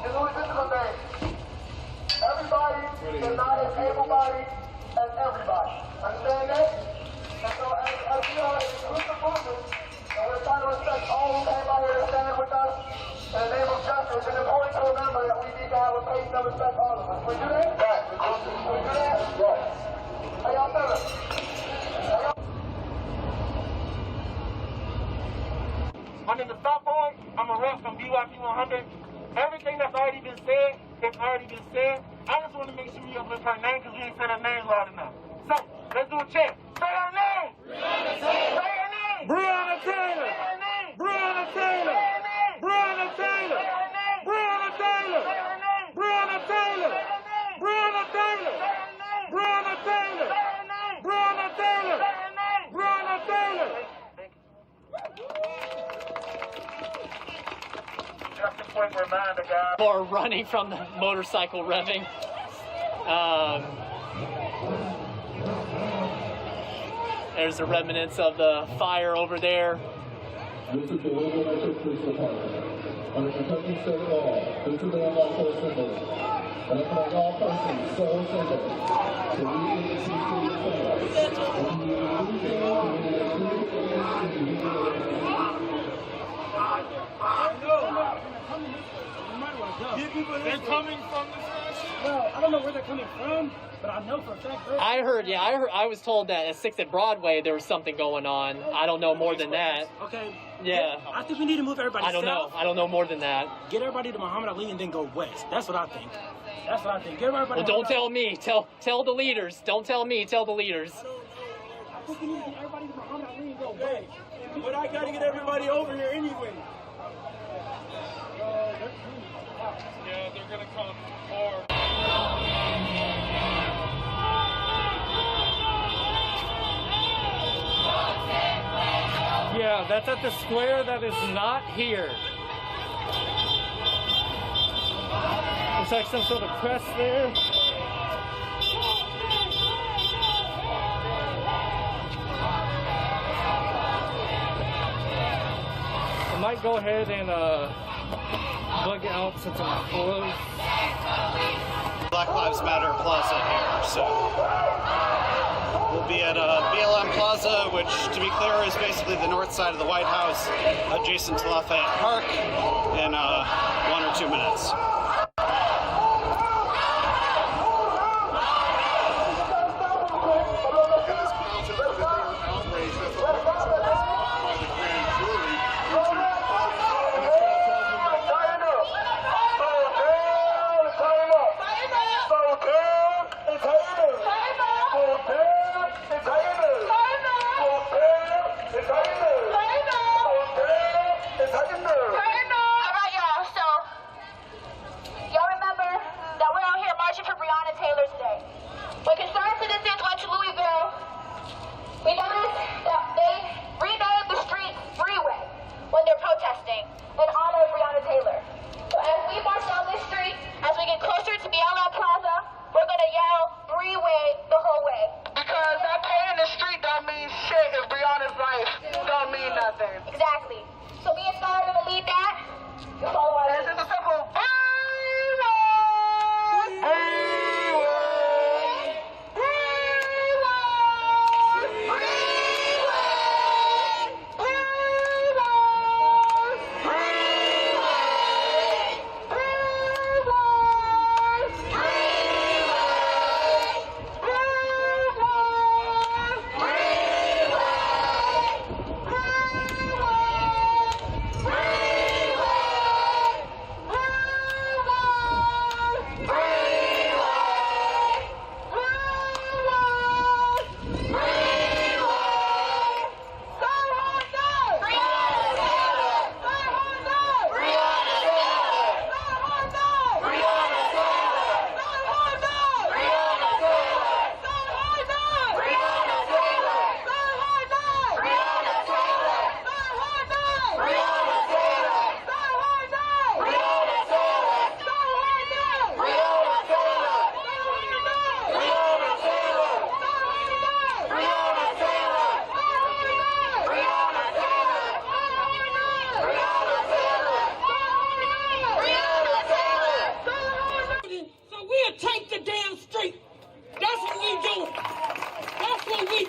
In Louisville today, everybody is not as able-bodied as everybody. Understand that? And so as we are an inclusive movement, and we're trying to respect all who came out here to stand with us in the name of justice, it's important to remember that we need to have a face that respects all of us. Can we do that? Right. Can we do that? Yes. How y'all feeling? My name is Stockholm. I'm a rep from BYP 100. Everything that's already been said, it's already been said. I just want to make sure we uplift her name because we ain't said her name loud enough. So, let's do a chant. Say her name! Breonna Taylor! Say her name! Breonna Taylor! Say her name! Breonna Taylor! Say her name! Breonna Taylor! Say her name! Breonna Taylor! Say her name! Breonna Taylor! Say her name! Breonna Taylor! Say her name! Breonna Taylor! Say her name! Breonna Taylor! Say her name! Breonna Taylor! Just a quick reminder, guys. Or running from the motorcycle revving. There's the remnants of the fire over there. This is the Louisville Metro Police Department. Under Kentucky state law, this is the unlawful assembly. And upon all persons so assembled, to leave the city They're coming from the station? Well, I don't know where they're coming from, but I know for a fact they're... I was told that at 6th at Broadway there was something going on. I don't know more than that. Okay. Yeah. I think we need to move everybody south. I don't know more than that. Get everybody to Muhammad Ali and then go west. That's what I think. That's what I think. Get everybody. Well, don't tell me. Tell the leaders. Don't tell me. Tell the leaders. I think we need to get everybody to Muhammad Ali and go west. But I gotta get everybody over here anyway. Yeah, they're gonna come hard. Yeah, that's at the square. That is not here. Looks like some sort of press there. I might go ahead and bug out since I'm close. Black Lives Matter Plaza here, so we'll be at BLM Plaza, which, to be clear, is basically the north side of the White House, adjacent to Lafayette Park, in 1 or 2 minutes.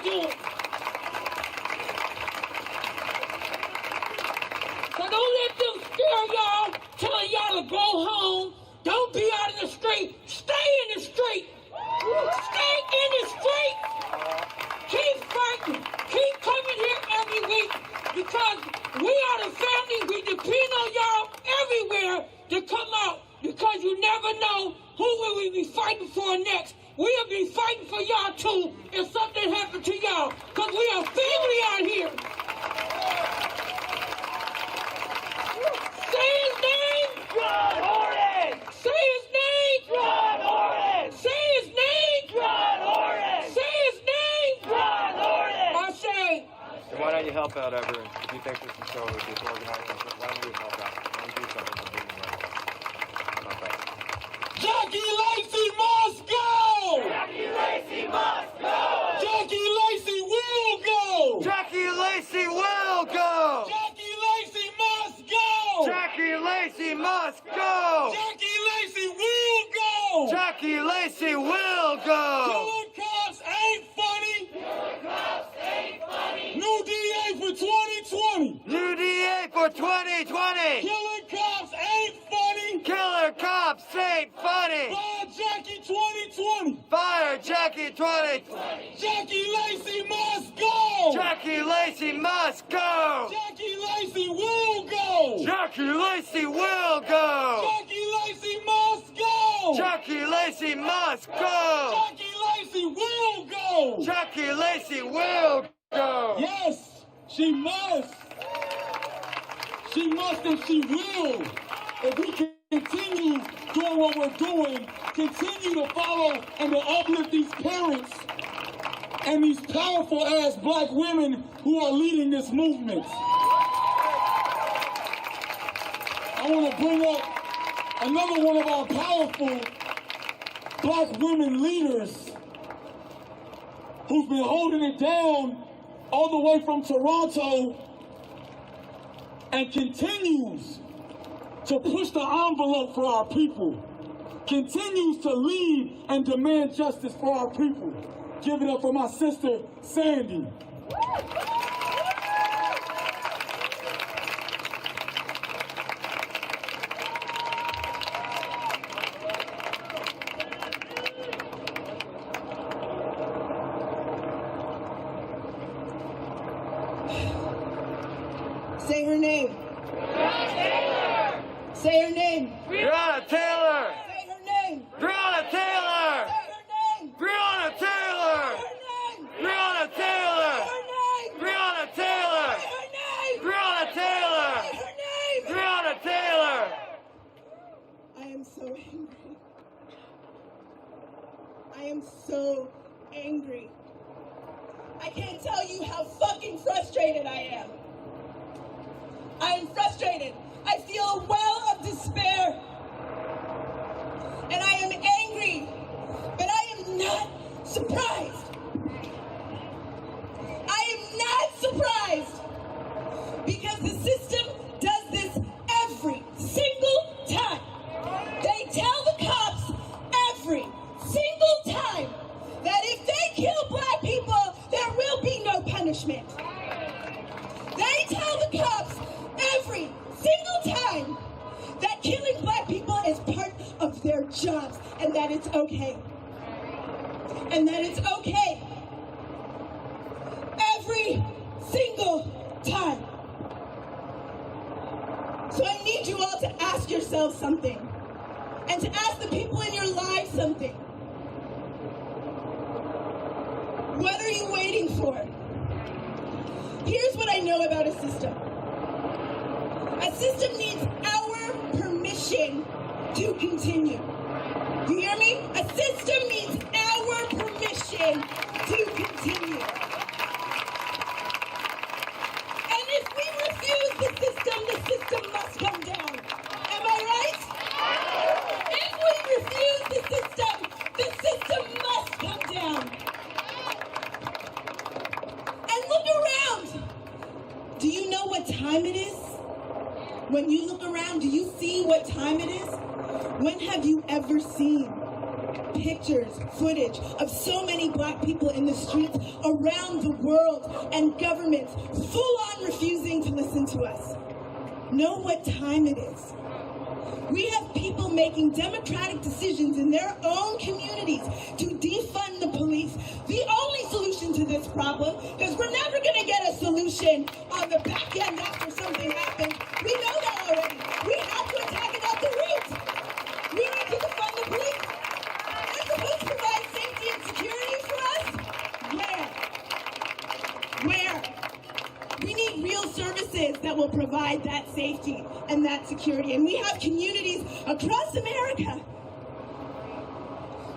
doing. So don't let them scare y'all, telling y'all to go home. Don't be out in the street. Stay in the street. Stay in the street. Keep fighting. Keep coming here every week because we are the family. We depend on y'all everywhere to come out because you never know who will we be fighting for next. We'll be fighting for y'all too if something happened to y'all because we are family out here. Say his name. John Horton. Say his name. John Horton. Say his name. John Horton. Say his name. John Horton. I say. So why don't you help out, Everett? If you think this is so disorganized, why don't you help out? Why don't you do something for being right? Help out. Jackie Lacey must go! Jackie Lacey must go! Jackie Lacey will go! Jackie Lacey will go! Jackie Lacey must go! Jackie Lacey must go! Jackie Lacey will go! Jackie Lacey will go! Killing cops ain't funny! Killing cops ain't funny! New DA for 2020! New DA for 2020! Killing cops ain't funny! Killer cops ain't funny! Fire Jackie 2020! Fire Jackie 2020! Jackie Lacey must go! Jackie Lacey must go! Jackie Lacey will go! Jackie Lacey will go! Jackie Lacey must go! Jackie Lacey must go! Jackie Lacey will go! Jackie Lacey will go! Yes, she must! She must and she will! If we continue doing what we're doing, continue to follow and to uplift these parents and these powerful ass black women who are leading this movement. I want to bring up another one of our powerful black women leaders who's been holding it down all the way from Toronto and continues to push the envelope for our people, continues to lead and demand justice for our people. Give it up for my sister, Sandy. Say her name. Say her name. Breonna Taylor! Say her name. Breonna Taylor! Say her name. Breonna Taylor! Say her name. Breonna Taylor! Say her name. Breonna Taylor! Say her name. Breonna Taylor! Say her name. Breonna Taylor! I am so angry. I am so angry. I can't tell you how fucking frustrated I am. I am frustrated. I feel a well of despair. And I am angry. But I am not surprised. I am not surprised. Because the system does this every single time. They tell the cops every single time that if they kill black people, there will be no punishment. They tell the cops every single time that killing black people is part of their jobs and that it's okay. And that it's okay. Every single time. So I need you all to ask yourselves something. And to ask the people in your lives something. What are you waiting for? Here's what I know about a system. A system needs our permission to continue. You hear me? A system needs our permission to continue. And if we refuse the system must come down. Am I right? If we refuse the system must come down. And look around. Do you know what time it is? When you look around, do you see what time it is? When have you ever seen pictures, footage of so many black people in the streets around the world and governments full on refusing to listen to us. Know what time it is. We have people making democratic decisions in their own communities to defund the police. The only solution to this problem, because we're never going to get a solution on the back end after something happens. We know that already. We have to attack it at the root. We need to defund the police. They're supposed to provide safety and security for us. Where? We need real services that will provide that safety and that security. And we have communities across America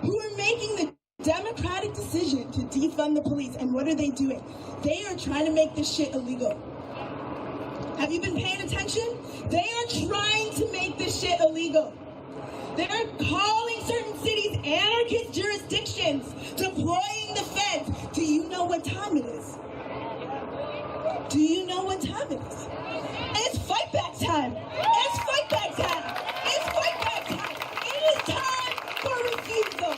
who are making the democratic decision to defund the police. And what are they doing? They are trying to make this shit illegal. Have you been paying attention? They are trying to make this shit illegal. They're calling certain cities anarchist jurisdictions, deploying the feds. Do you know what time it is? Do you know what time it is? It's fight back time. It's fight back time. It's fight back time. It is time for refusal.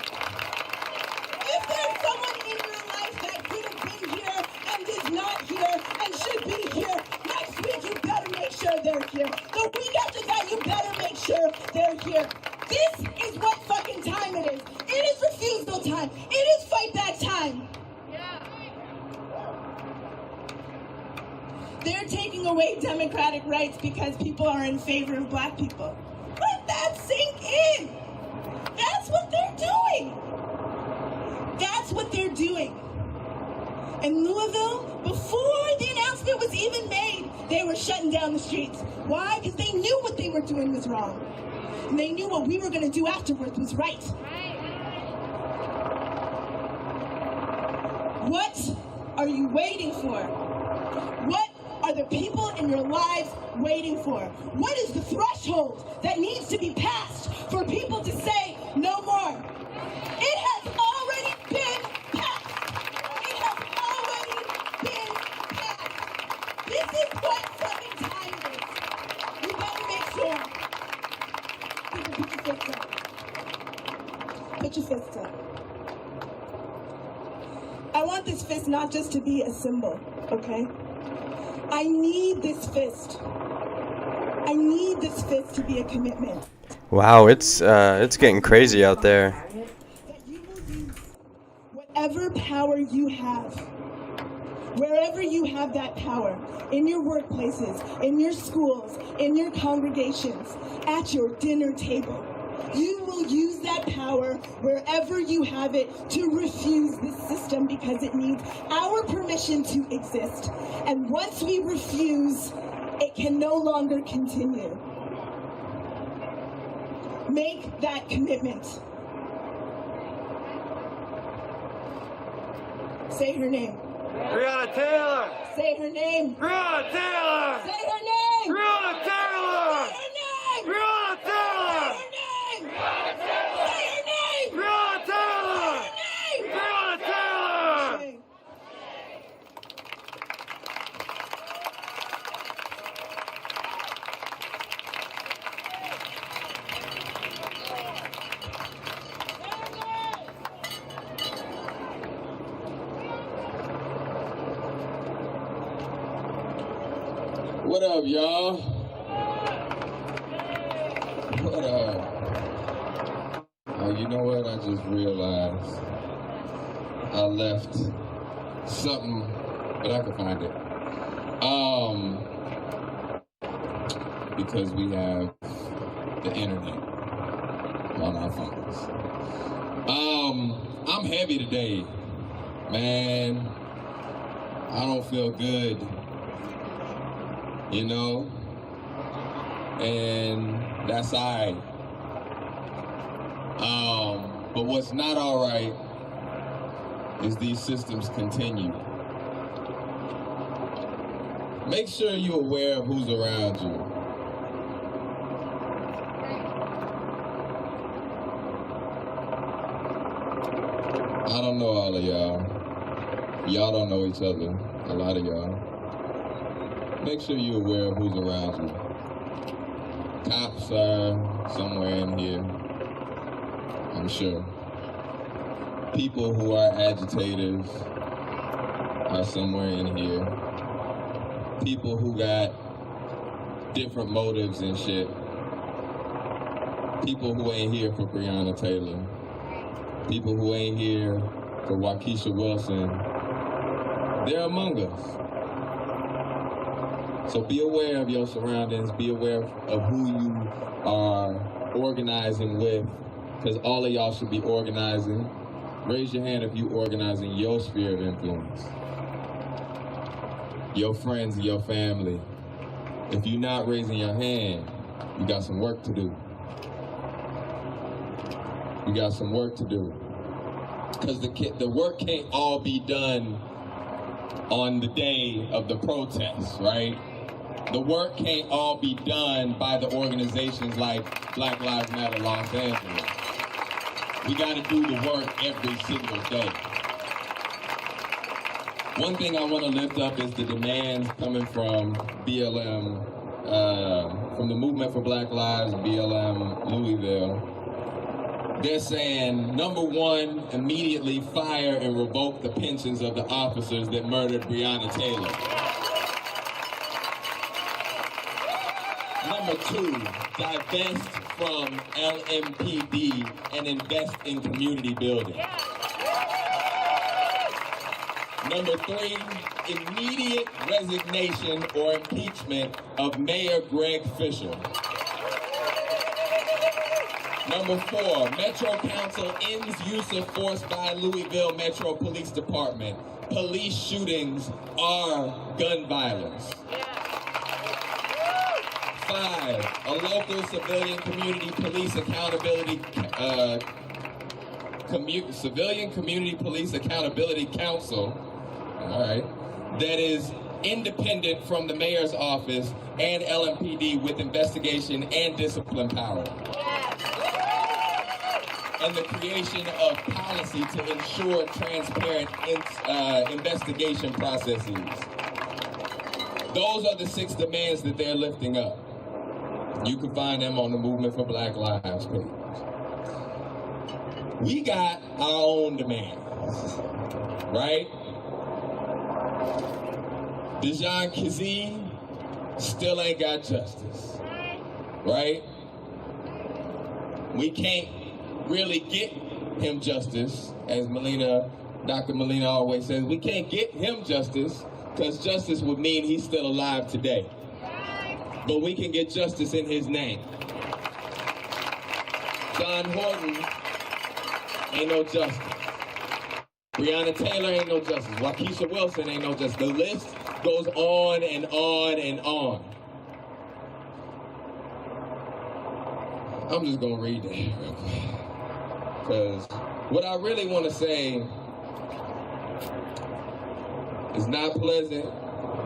If there's someone in your life that could have been here and is not here and should be here, next week you better make sure they're here. The week after that, you better make sure they're here. This is what fucking time it is. It is refusal time. It is fight back time. They're taking away democratic rights because people are in favor of black people. Let that sink in. That's what they're doing. That's what they're doing. In Louisville, before the announcement was even made, they were shutting down the streets. Why? Because they knew what they were doing was wrong. And they knew what we were going to do afterwards was right. What are you waiting for? What are the people in your lives waiting for? What is the threshold that needs to be passed for people to say no more? It has already been passed. It has already been passed. This is what fucking time it is. You better make sure. People, put your fists up. Put your fists up. I want this fist not just to be a symbol, okay? I need this fist. I need this fist to be a commitment. Wow, it's getting crazy out there. That you will use whatever power you have, wherever you have that power, in your workplaces, in your schools, in your congregations, at your dinner table. You will use that power wherever you have it to refuse this system because it needs our permission to exist. And once we refuse, it can no longer continue. Make that commitment. Say her name. Breonna Taylor! Say her name. Breonna Taylor! Say her name. Breonna Taylor! Say her name. Breonna Taylor! Say her name. Breonna Taylor! Breonna Taylor! What up, y'all? What up? Oh, you know what? I just realized I left something, but I can find it. Because we have the internet on our phones. I'm heavy today, man. I don't feel good. You know, and that's all right. But what's not all right is these systems continue. Make sure you're aware of who's around you. I don't know all of y'all. Y'all don't know each other, a lot of y'all. Make sure you're aware of who's around you. Cops are somewhere in here, I'm sure. people who are agitators are somewhere in here. People who got different motives and shit. People who ain't here for Breonna Taylor. People who ain't here for Waukesha Wilson. They're among us. So be aware of your surroundings. Be aware of who you are organizing with, because all of y'all should be organizing. Raise your hand if you organizing your sphere of influence. Your friends and your family. If you're not raising your hand, you got some work to do. You got some work to do. Because the work can't all be done on the day of the protest, right? The work can't all be done by the organizations like Black Lives Matter Los Angeles. We got to do the work every single day. One thing I want to lift up is the demands coming from BLM, from the Movement for Black Lives, BLM, Louisville. They're saying, number one, immediately fire and revoke the pensions of the officers that murdered Breonna Taylor. Number two, divest from LMPD and invest in community building. Number three, immediate resignation or impeachment of Mayor Greg Fisher. Number four, Metro Council ends use of force by Louisville Metro Police Department. Police shootings are gun violence. 5, a local civilian community police accountability Civilian Community Police Accountability Council, all right, that is independent from the mayor's office and LMPD with investigation and discipline power. And the creation of policy to ensure transparent investigation processes. Those are the 6 demands that they're lifting up. You can find them on the Movement for Black Lives page. We got our own demands, right? Dejan Kazee still ain't got justice, right? We can't really get him justice, as Dr. Molina always says. We can't get him justice because justice would mean he's still alive today. But we can get justice in his name. John Horton ain't no justice. Breonna Taylor ain't no justice. Waukesha Wilson ain't no justice. The list goes on and on and on. I'm just gonna read that real quick. Because what I really want to say is not pleasant,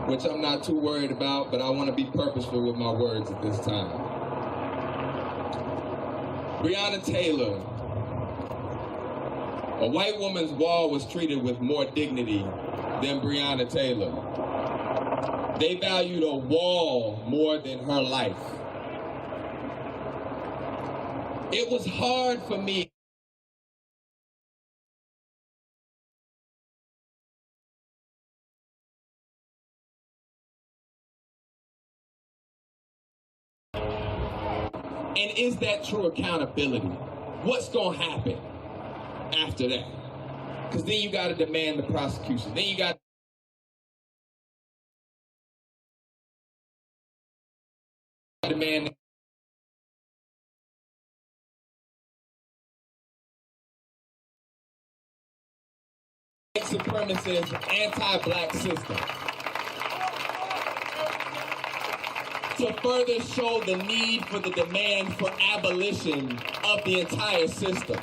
which I'm not too worried about, but I want to be purposeful with my words at this time. Breonna Taylor, a white woman's wall was treated with more dignity than Breonna Taylor. They valued a wall more than her life. It was hard for me And is that true accountability? What's going to happen after that? Because then you got to demand the prosecution. Then you got to demand white supremacist, anti-black system. To further show the need for the demand for abolition of the entire system.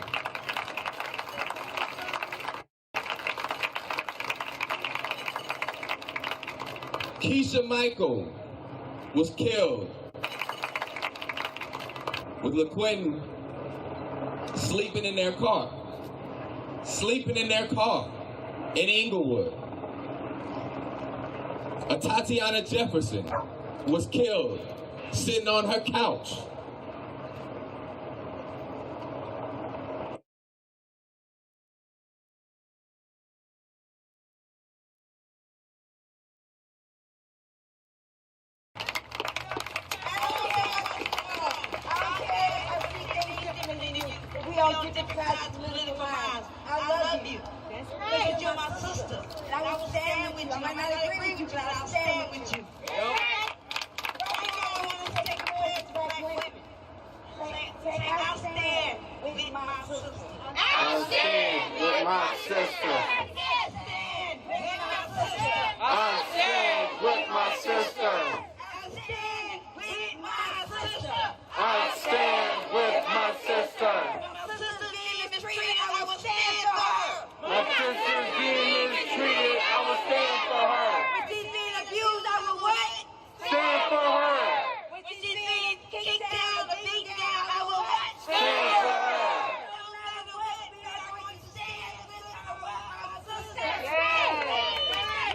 Keisha Michael was killed with LaQuinn sleeping in their car in Inglewood. Tatiana Jefferson was killed sitting on her couch. might not agree with you, but I'll stand with you. I'll stand with my sister. I'll stand with my sister. I'll stand with my sister. I'll stand with my sister. My sister's being mistreated, I will stand for her. My sister's being mistreated, I will stand for her. When she's being abused, I will what? Stand for her. When she's being kicked down or beat down, I will what? Stand for her. No matter what, we are going to stand with our sister.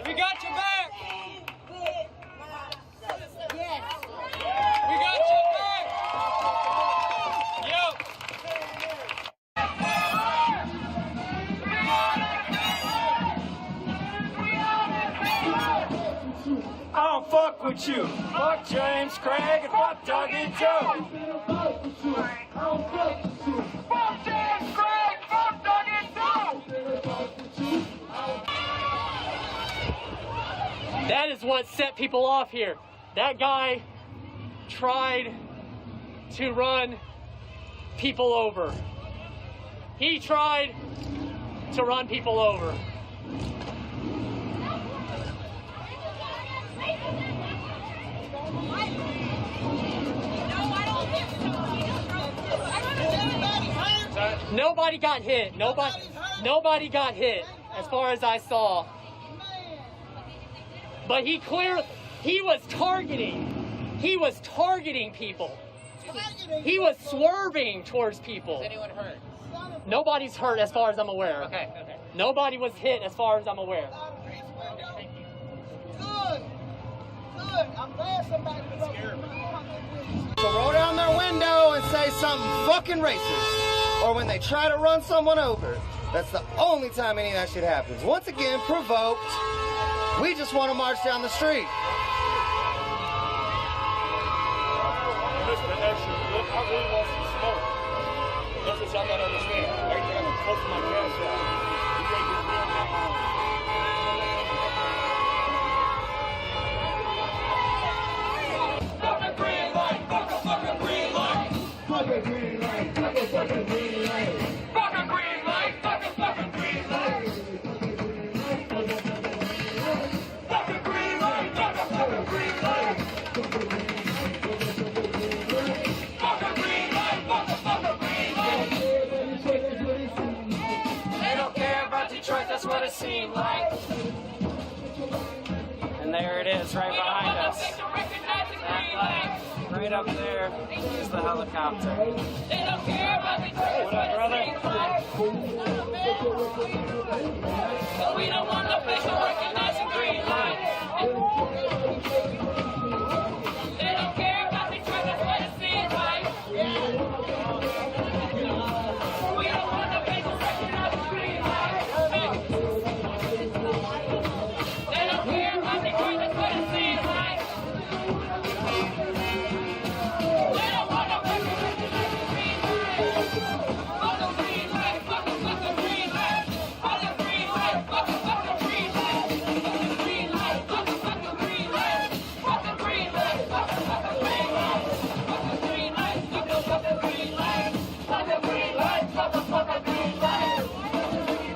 We got your back. Yes. We got your back. Yo. I don't fuck with you. Fuck James Craig and fuck Doug and Joe. Fuck James Craig, fuck Doug and Joe. That is what set people off here. That guy tried to run people over. He tried to run people over. Nobody got hit. Nobody got hit, as far as I saw. But he was targeting people. He was swerving towards people. Is anyone hurt? Nobody's hurt as far as I'm aware. Okay. Nobody was hit as far as I'm aware. Good. I'm glad somebody So roll down their window and say something fucking racist. Or when they try to run someone over. That's the only time any of that shit happens. Once again, provoked. We just want to march down the street. Listen, actually, look, I really want some smoke. That's what y'all gotta understand. Everything I'm posting my cash out. You gotta get real now. Fucking green light, fucking green light. Fucking green light, fucking green light. Fucking green light, fucking green light. Fucking green light, fucking green light. Fucking green light, fucking green light. They don't care about Detroit, that's what it seemed like. And there it is, right behind us. Right up there is the helicopter. They don't care about Detroit. What up, brother? But we don't want no place to recognize a green light. They don't care about Detroit, that's what it seems like. We don't want no place to recognize a green light. They don't care about Detroit, that's what it seems like. They don't want no place to recognize a green light. Fuck a green light, fuck a green light. Fuck a green light, fuck a green light. Green light, fuck a green light. Fuck a green light, fuck a green light. Fuck a green light, fuck a green light. Fuck a green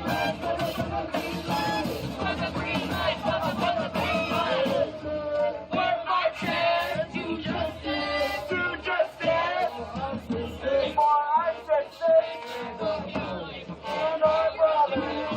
light, fuck a green light. Fuck a green light, fuck a green light. We're marching to justice, to justice. For our sisters and our brothers.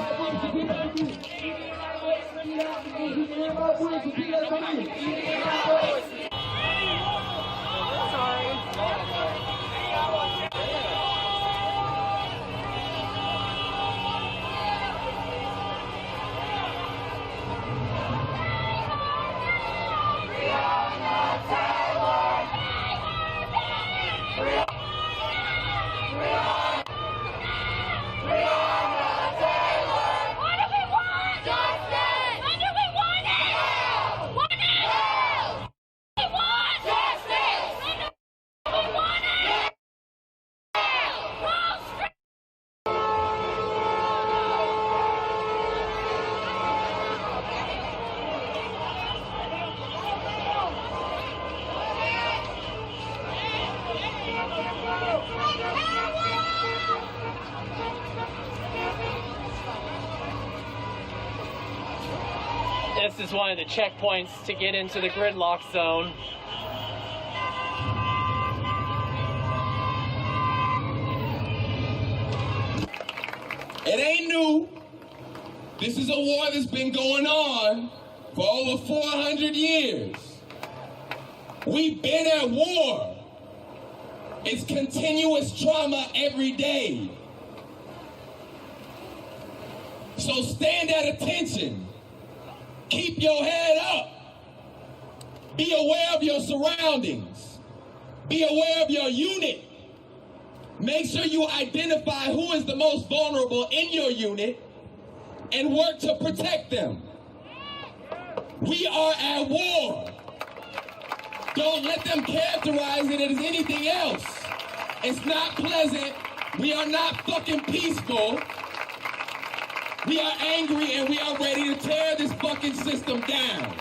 This is one of the checkpoints to get into the gridlock zone. It ain't new. This is a war that's been going on for over 400 years. We've been at war. It's continuous trauma every day. So stand at attention. Keep your head up. Be aware of your surroundings. Be aware of your unit. Make sure you identify who is the most vulnerable in your unit and work to protect them. We are at war. Don't let them characterize it as anything else. It's not pleasant. We are not fucking peaceful. We are angry and we are ready to tear this fucking system down.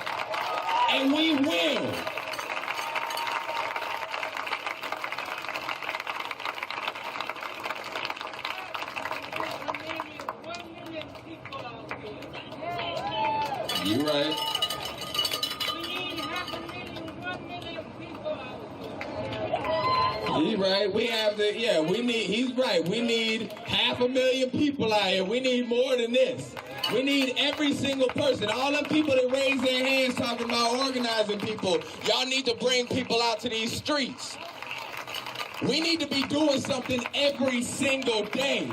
And we will. You're right. He's right. We have to, he's right. We need 500,000 people out here. We need more than this. We need every single person. All them people that raise their hands talking about organizing people, y'all need to bring people out to these streets. We need to be doing something every single day.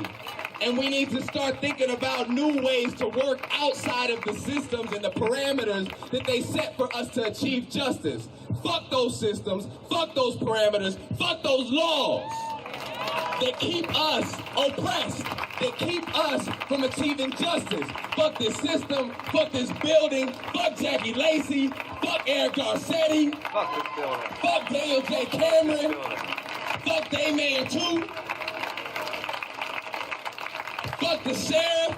And we need to start thinking about new ways to work outside of the systems and the parameters that they set for us to achieve justice. Fuck those systems, fuck those parameters, fuck those laws that keep us oppressed, that keep us from achieving justice. Fuck this system, fuck this building, fuck Jackie Lacey, fuck Eric Garcetti, Fuck this building. fuck Daniel J. Cameron, fuck Dayman too. Fuck the sheriff.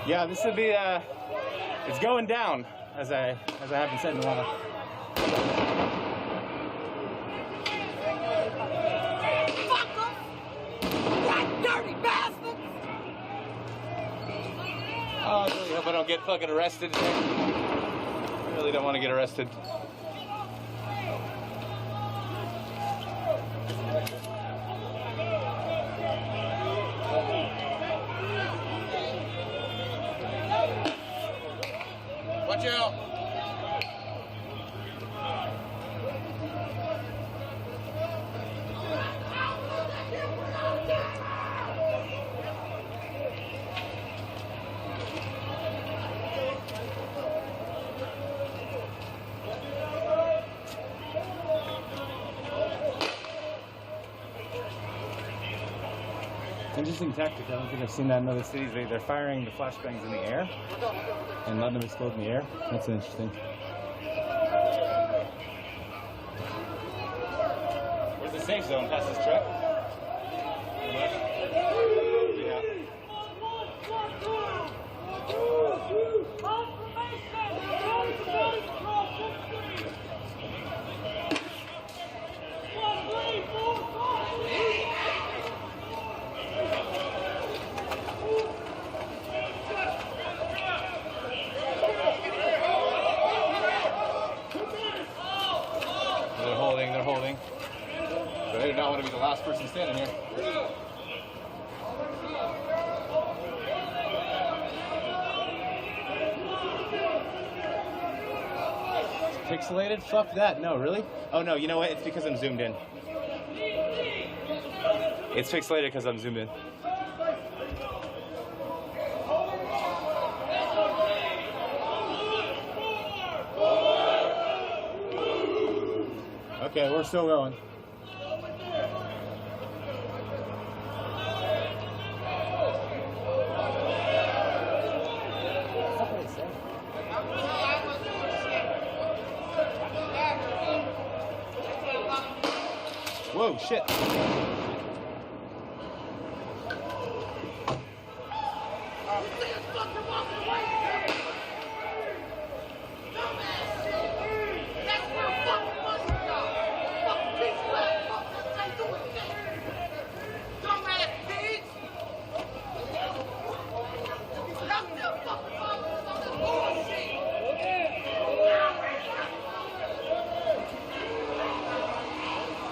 Yeah, this would be it's going down, as I haven't said in a while. Oh, I really hope I don't get fucking arrested. I really don't want to get arrested. Watch out. Interesting tactic. I don't think I've seen that in other cities. They're firing the flashbangs in the air and letting them explode in the air. That's interesting. Where's the safe zone? Past this truck? Yeah. They're holding. But they do not want to be the last person standing here. Pixelated? Fuck that. No, really? Oh no, you know what? It's because I'm zoomed in. It's pixelated because I'm zoomed in. Okay, we're still going. Whoa, shit.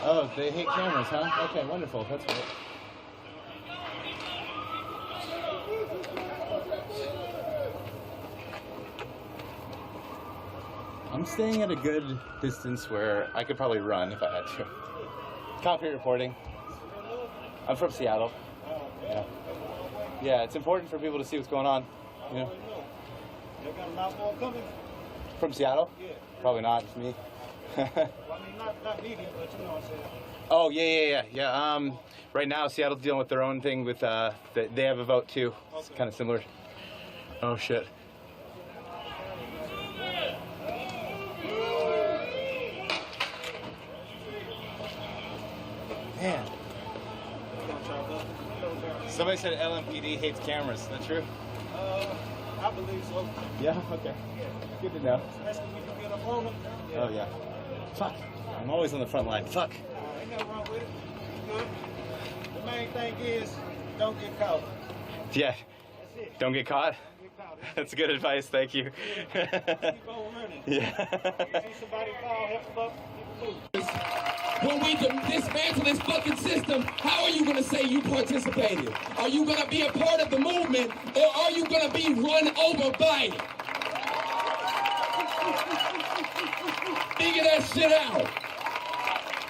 Oh, they hate cameras, huh? Okay, wonderful. That's great. I'm staying at a good distance where I could probably run if I had to. Concrete reporting. I'm from Seattle. Yeah. Yeah, it's important for people to see what's going on. You know? They got a lot more coming. From Seattle? Yeah. Probably not, just me. Well, I mean, not needed, but you know what I'm saying. Oh, yeah. Right now, Seattle's dealing with their own thing with, they have a vote too. It's kind of similar. Oh, shit. Man. Somebody said LMPD hates cameras. Is that true? I believe so. Yeah? Okay. Good to know. Especially when you get up on them. Oh, yeah. Fuck. I'm always on the front line. Fuck. Ain't nothing wrong with it. You good. The main thing is, don't get caught. Yeah. That's it. Don't get caught? Don't get caught. That's good advice. Thank you. Keep on running. Yeah. You see somebody fall, help them up, keep moving. When we dismantle this fucking system, how are you going to say you participated? Are you going to be a part of the movement, or are you going to be run over by it? Figure that shit out.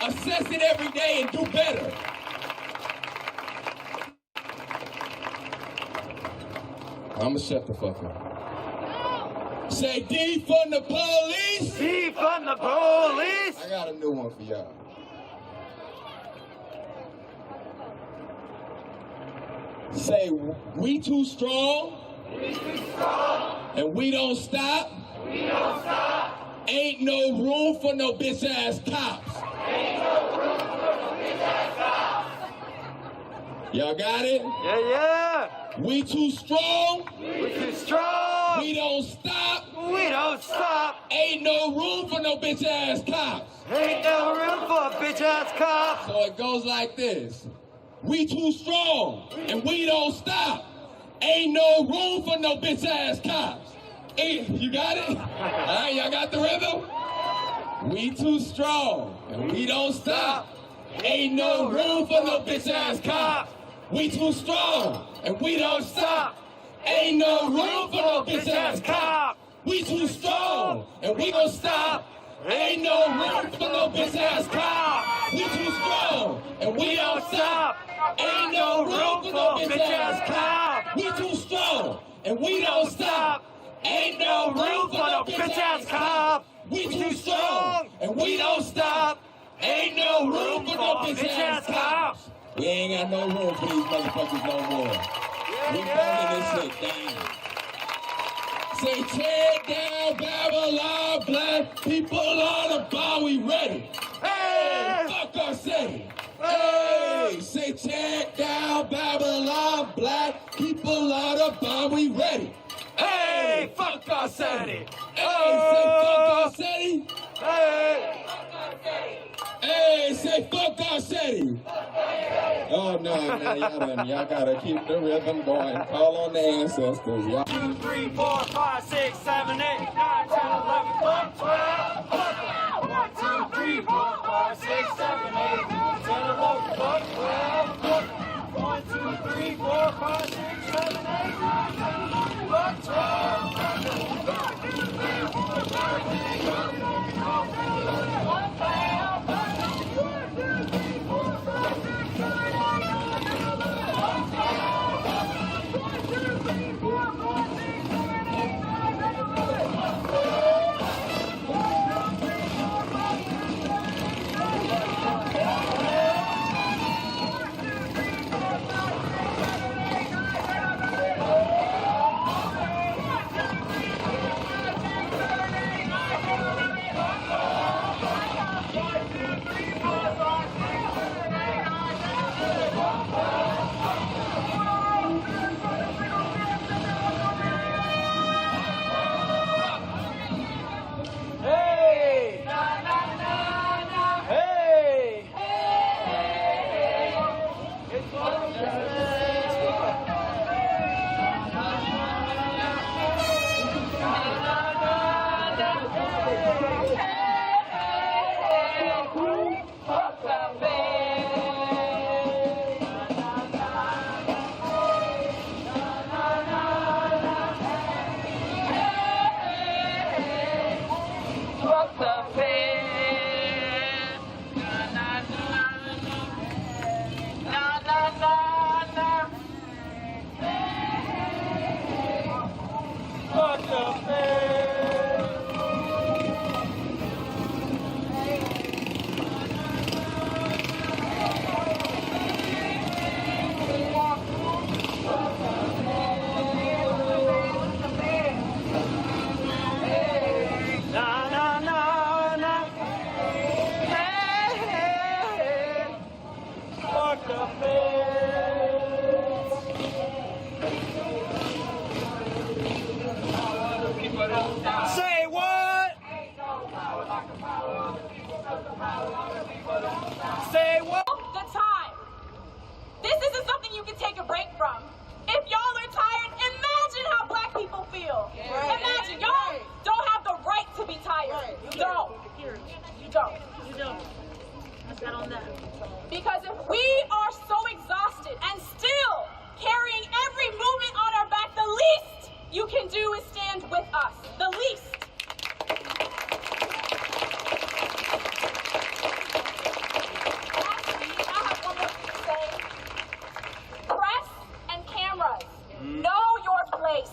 Assess it every day and do better. I'ma shut the fuck up. Say defund the police! Defund the police! I got a new one for y'all. Say, we too strong. We too strong. And we don't stop. We don't stop. Ain't no room for no bitch ass cops. Ain't no room for no bitch ass cops. Y'all got it? Yeah. We too strong. We too strong. We don't stop. We don't stop. Ain't no room for no bitch ass cops. Ain't no room for a bitch ass cop. So it goes like this. We too strong and we don't stop. Ain't no room for no bitch ass cops. You got it? All right, y'all got the rhythm? We too strong and we don't stop. Ain't no room for no bitch ass cops. We too strong and we don't stop. Ain't no room for no bitch ass cops. We too strong and we don't stop. Ain't no room for no bitch ass cops. We too strong and we don't stop. Ain't no room for no bitch ass cops. We too strong and we don't stop. Ain't no room for no bitch ass cops. We too strong and we don't stop. Ain't no room for no bitch ass cops. We ain't got no room for these motherfuckers no more. We burning this shit down. Say tear down Babylon, black people on the bar, we ready. Hey, fuck our city. Hey, say tear down Babylon, black people on the bar, we ready. Hey, fuck our city. Hey, say fuck our city. Hey. Hey, say fuck our city. Oh no, y'all gotta keep the rhythm going. Call on the ancestors, y'all. 2, 3, 4, 5, 6, 7, 8, 9, 10, 11, 12. 1, 2, 3, 4, 5, 6, 7, 8, 10, 11, 12. 1, 2, 3, 4, 5, 6, 7, 8, 9, 10, 11, 12. Say what? Say what? The time. This isn't something you can take a break from. If y'all are tired, imagine how black people feel. Imagine. Y'all don't have the right to be tired. You don't. You don't. You don't. Let's get on that. Because if we are so exhausted and still carrying every movement on our back, the least you can do is stand with us. The least. Lastly, I have one more thing to say. Press and cameras, know your place.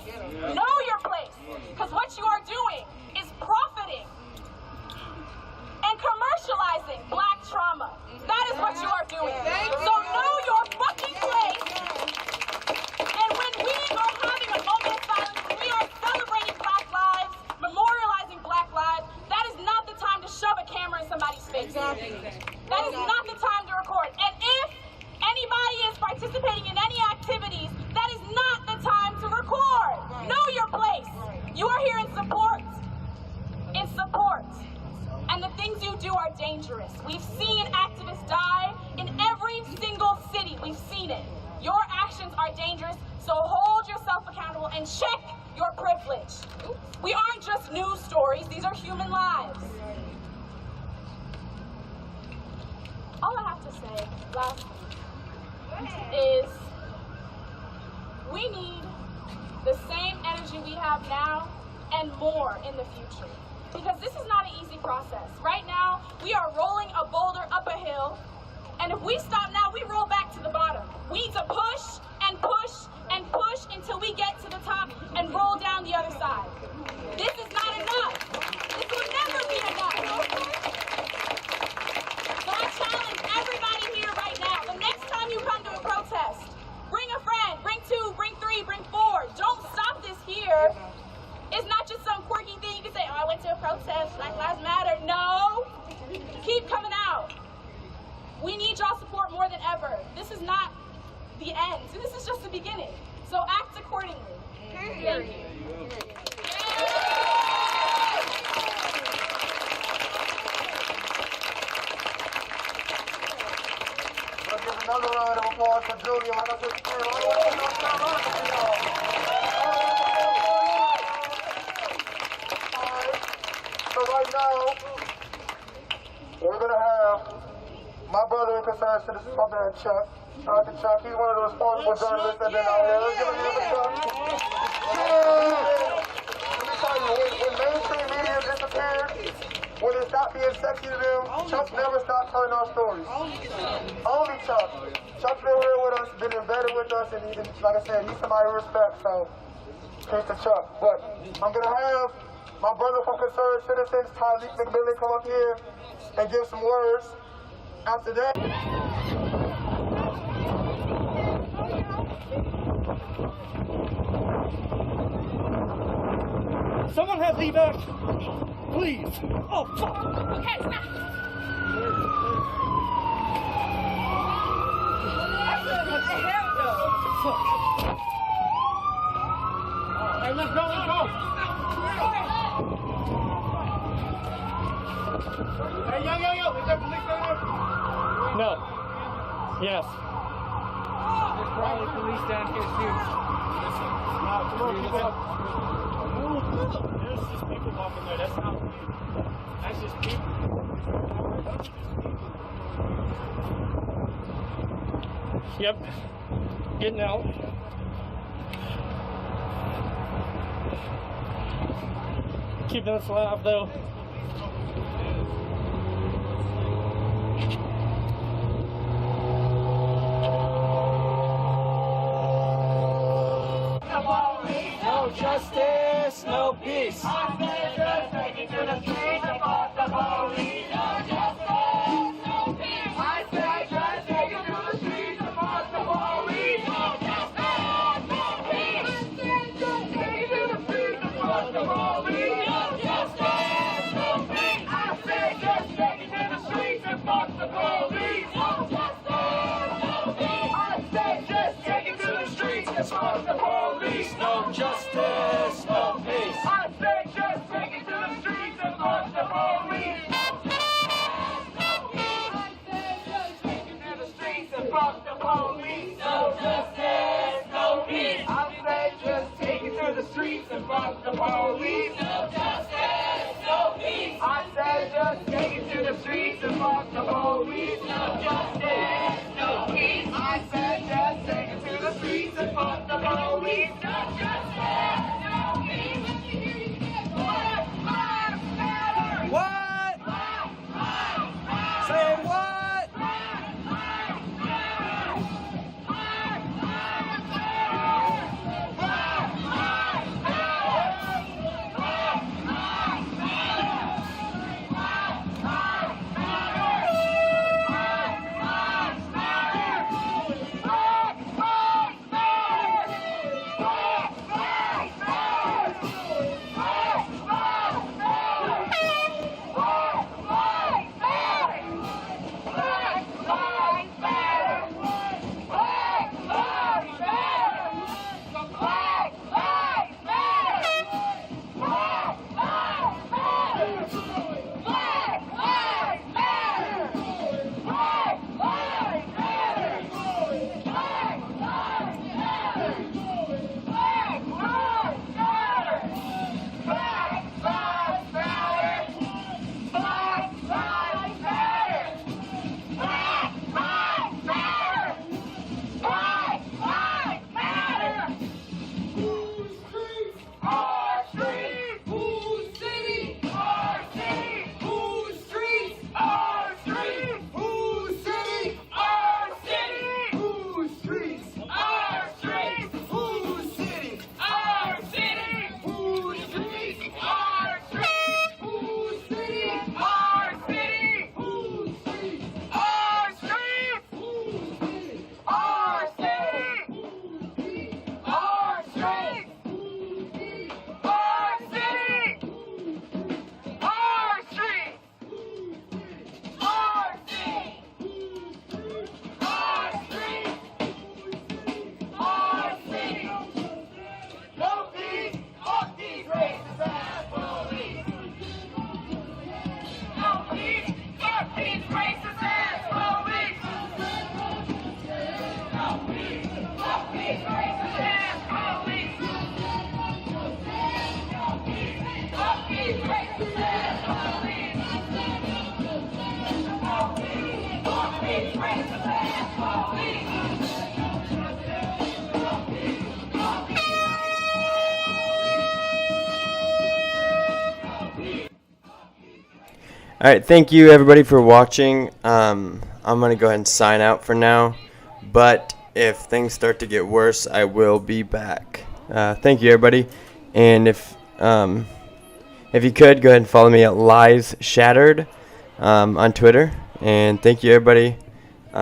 Know your place. Because what you are doing is profiting and commercializing black trauma. That is what you are doing. So know your fucking place. And when we are having a moment of silence, when we are celebrating black lives, memorializing black lives, that is not the time to shove a camera in somebody's face. That is not the time to record. And if anybody is participating in any activities, that is not the time to record. Know your place. You are here in support. In support. And the things you do are dangerous. We've seen activists die in every single city. We've seen it. Your actions are dangerous, so hold yourself accountable and check your privilege. We aren't just news stories, these are human lives. All I have to say, lastly, is we need the same energy we have now and more in the future. Because this is not an easy process. Right now, we are rolling a boulder up a hill, and if we stop now, we roll back to the bottom. We need to push and push and push until we get to the top and roll down the other side. This is not enough. This will never be enough. So I challenge everybody here right now, the next time you come to a protest, bring a friend, bring 2, bring 3, bring 4. Don't stop this here. It's not just some quirky thing you can say, oh, I went to a protest, Black Lives Matter. No, keep coming out. We need y'all support more than ever. This is not the end. This is just the beginning. So act accordingly. Thank you. Let's give another round of applause for Julia. Like I said, so right now, we're going to have my brother in concerned citizen, my man Chuck. Shout out to Chuck. He's one of the responsible journalists that have been out here. Let's give a hand for Chuck. Let me tell you, when mainstream media disappeared, when it stopped being sexy to them, Chuck never stopped telling our stories. Only Chuck. Chuck's been here with us, been embedded with us, and he's, like I said, he's somebody we respect, so peace to Chuck. But I'm going to have my brother from Concerned Citizens, Tyreek McMillan, come up here and give some words. After that, someone has evac, please. Oh, fuck. Okay, stop. Fuck. Hey, let's go, let's go. Hey, yo, is there police down there? No. Yes. There's probably police down here too. Come on, keep up. There's just people walking there. That's not. That's just people. Yep. Getting out. Keeping us alive though. No justice, no peace. I said just take it to the streets and fuck the police. No justice, no peace. I said just take it to the streets and fuck the police. No justice, no peace. I said just take it to the streets and fuck the police. No justice, no peace. I said just take it to the streets and fuck the police. No justice, no peace. police. No justice, no peace. I say just take it to the streets and fuck the police. No justice, no peace. I say just take it to the streets and fuck the police. No justice, no peace. I said just take it to the streets and fuck the police. No justice, no peace. Black lives matter. What? Say what? All right, thank you everybody for watching. I'm gonna go ahead and sign out for now, but if things start to get worse, I will be back. Thank you everybody, and if you could go ahead and follow me at Lies Shattered on Twitter, and thank you everybody.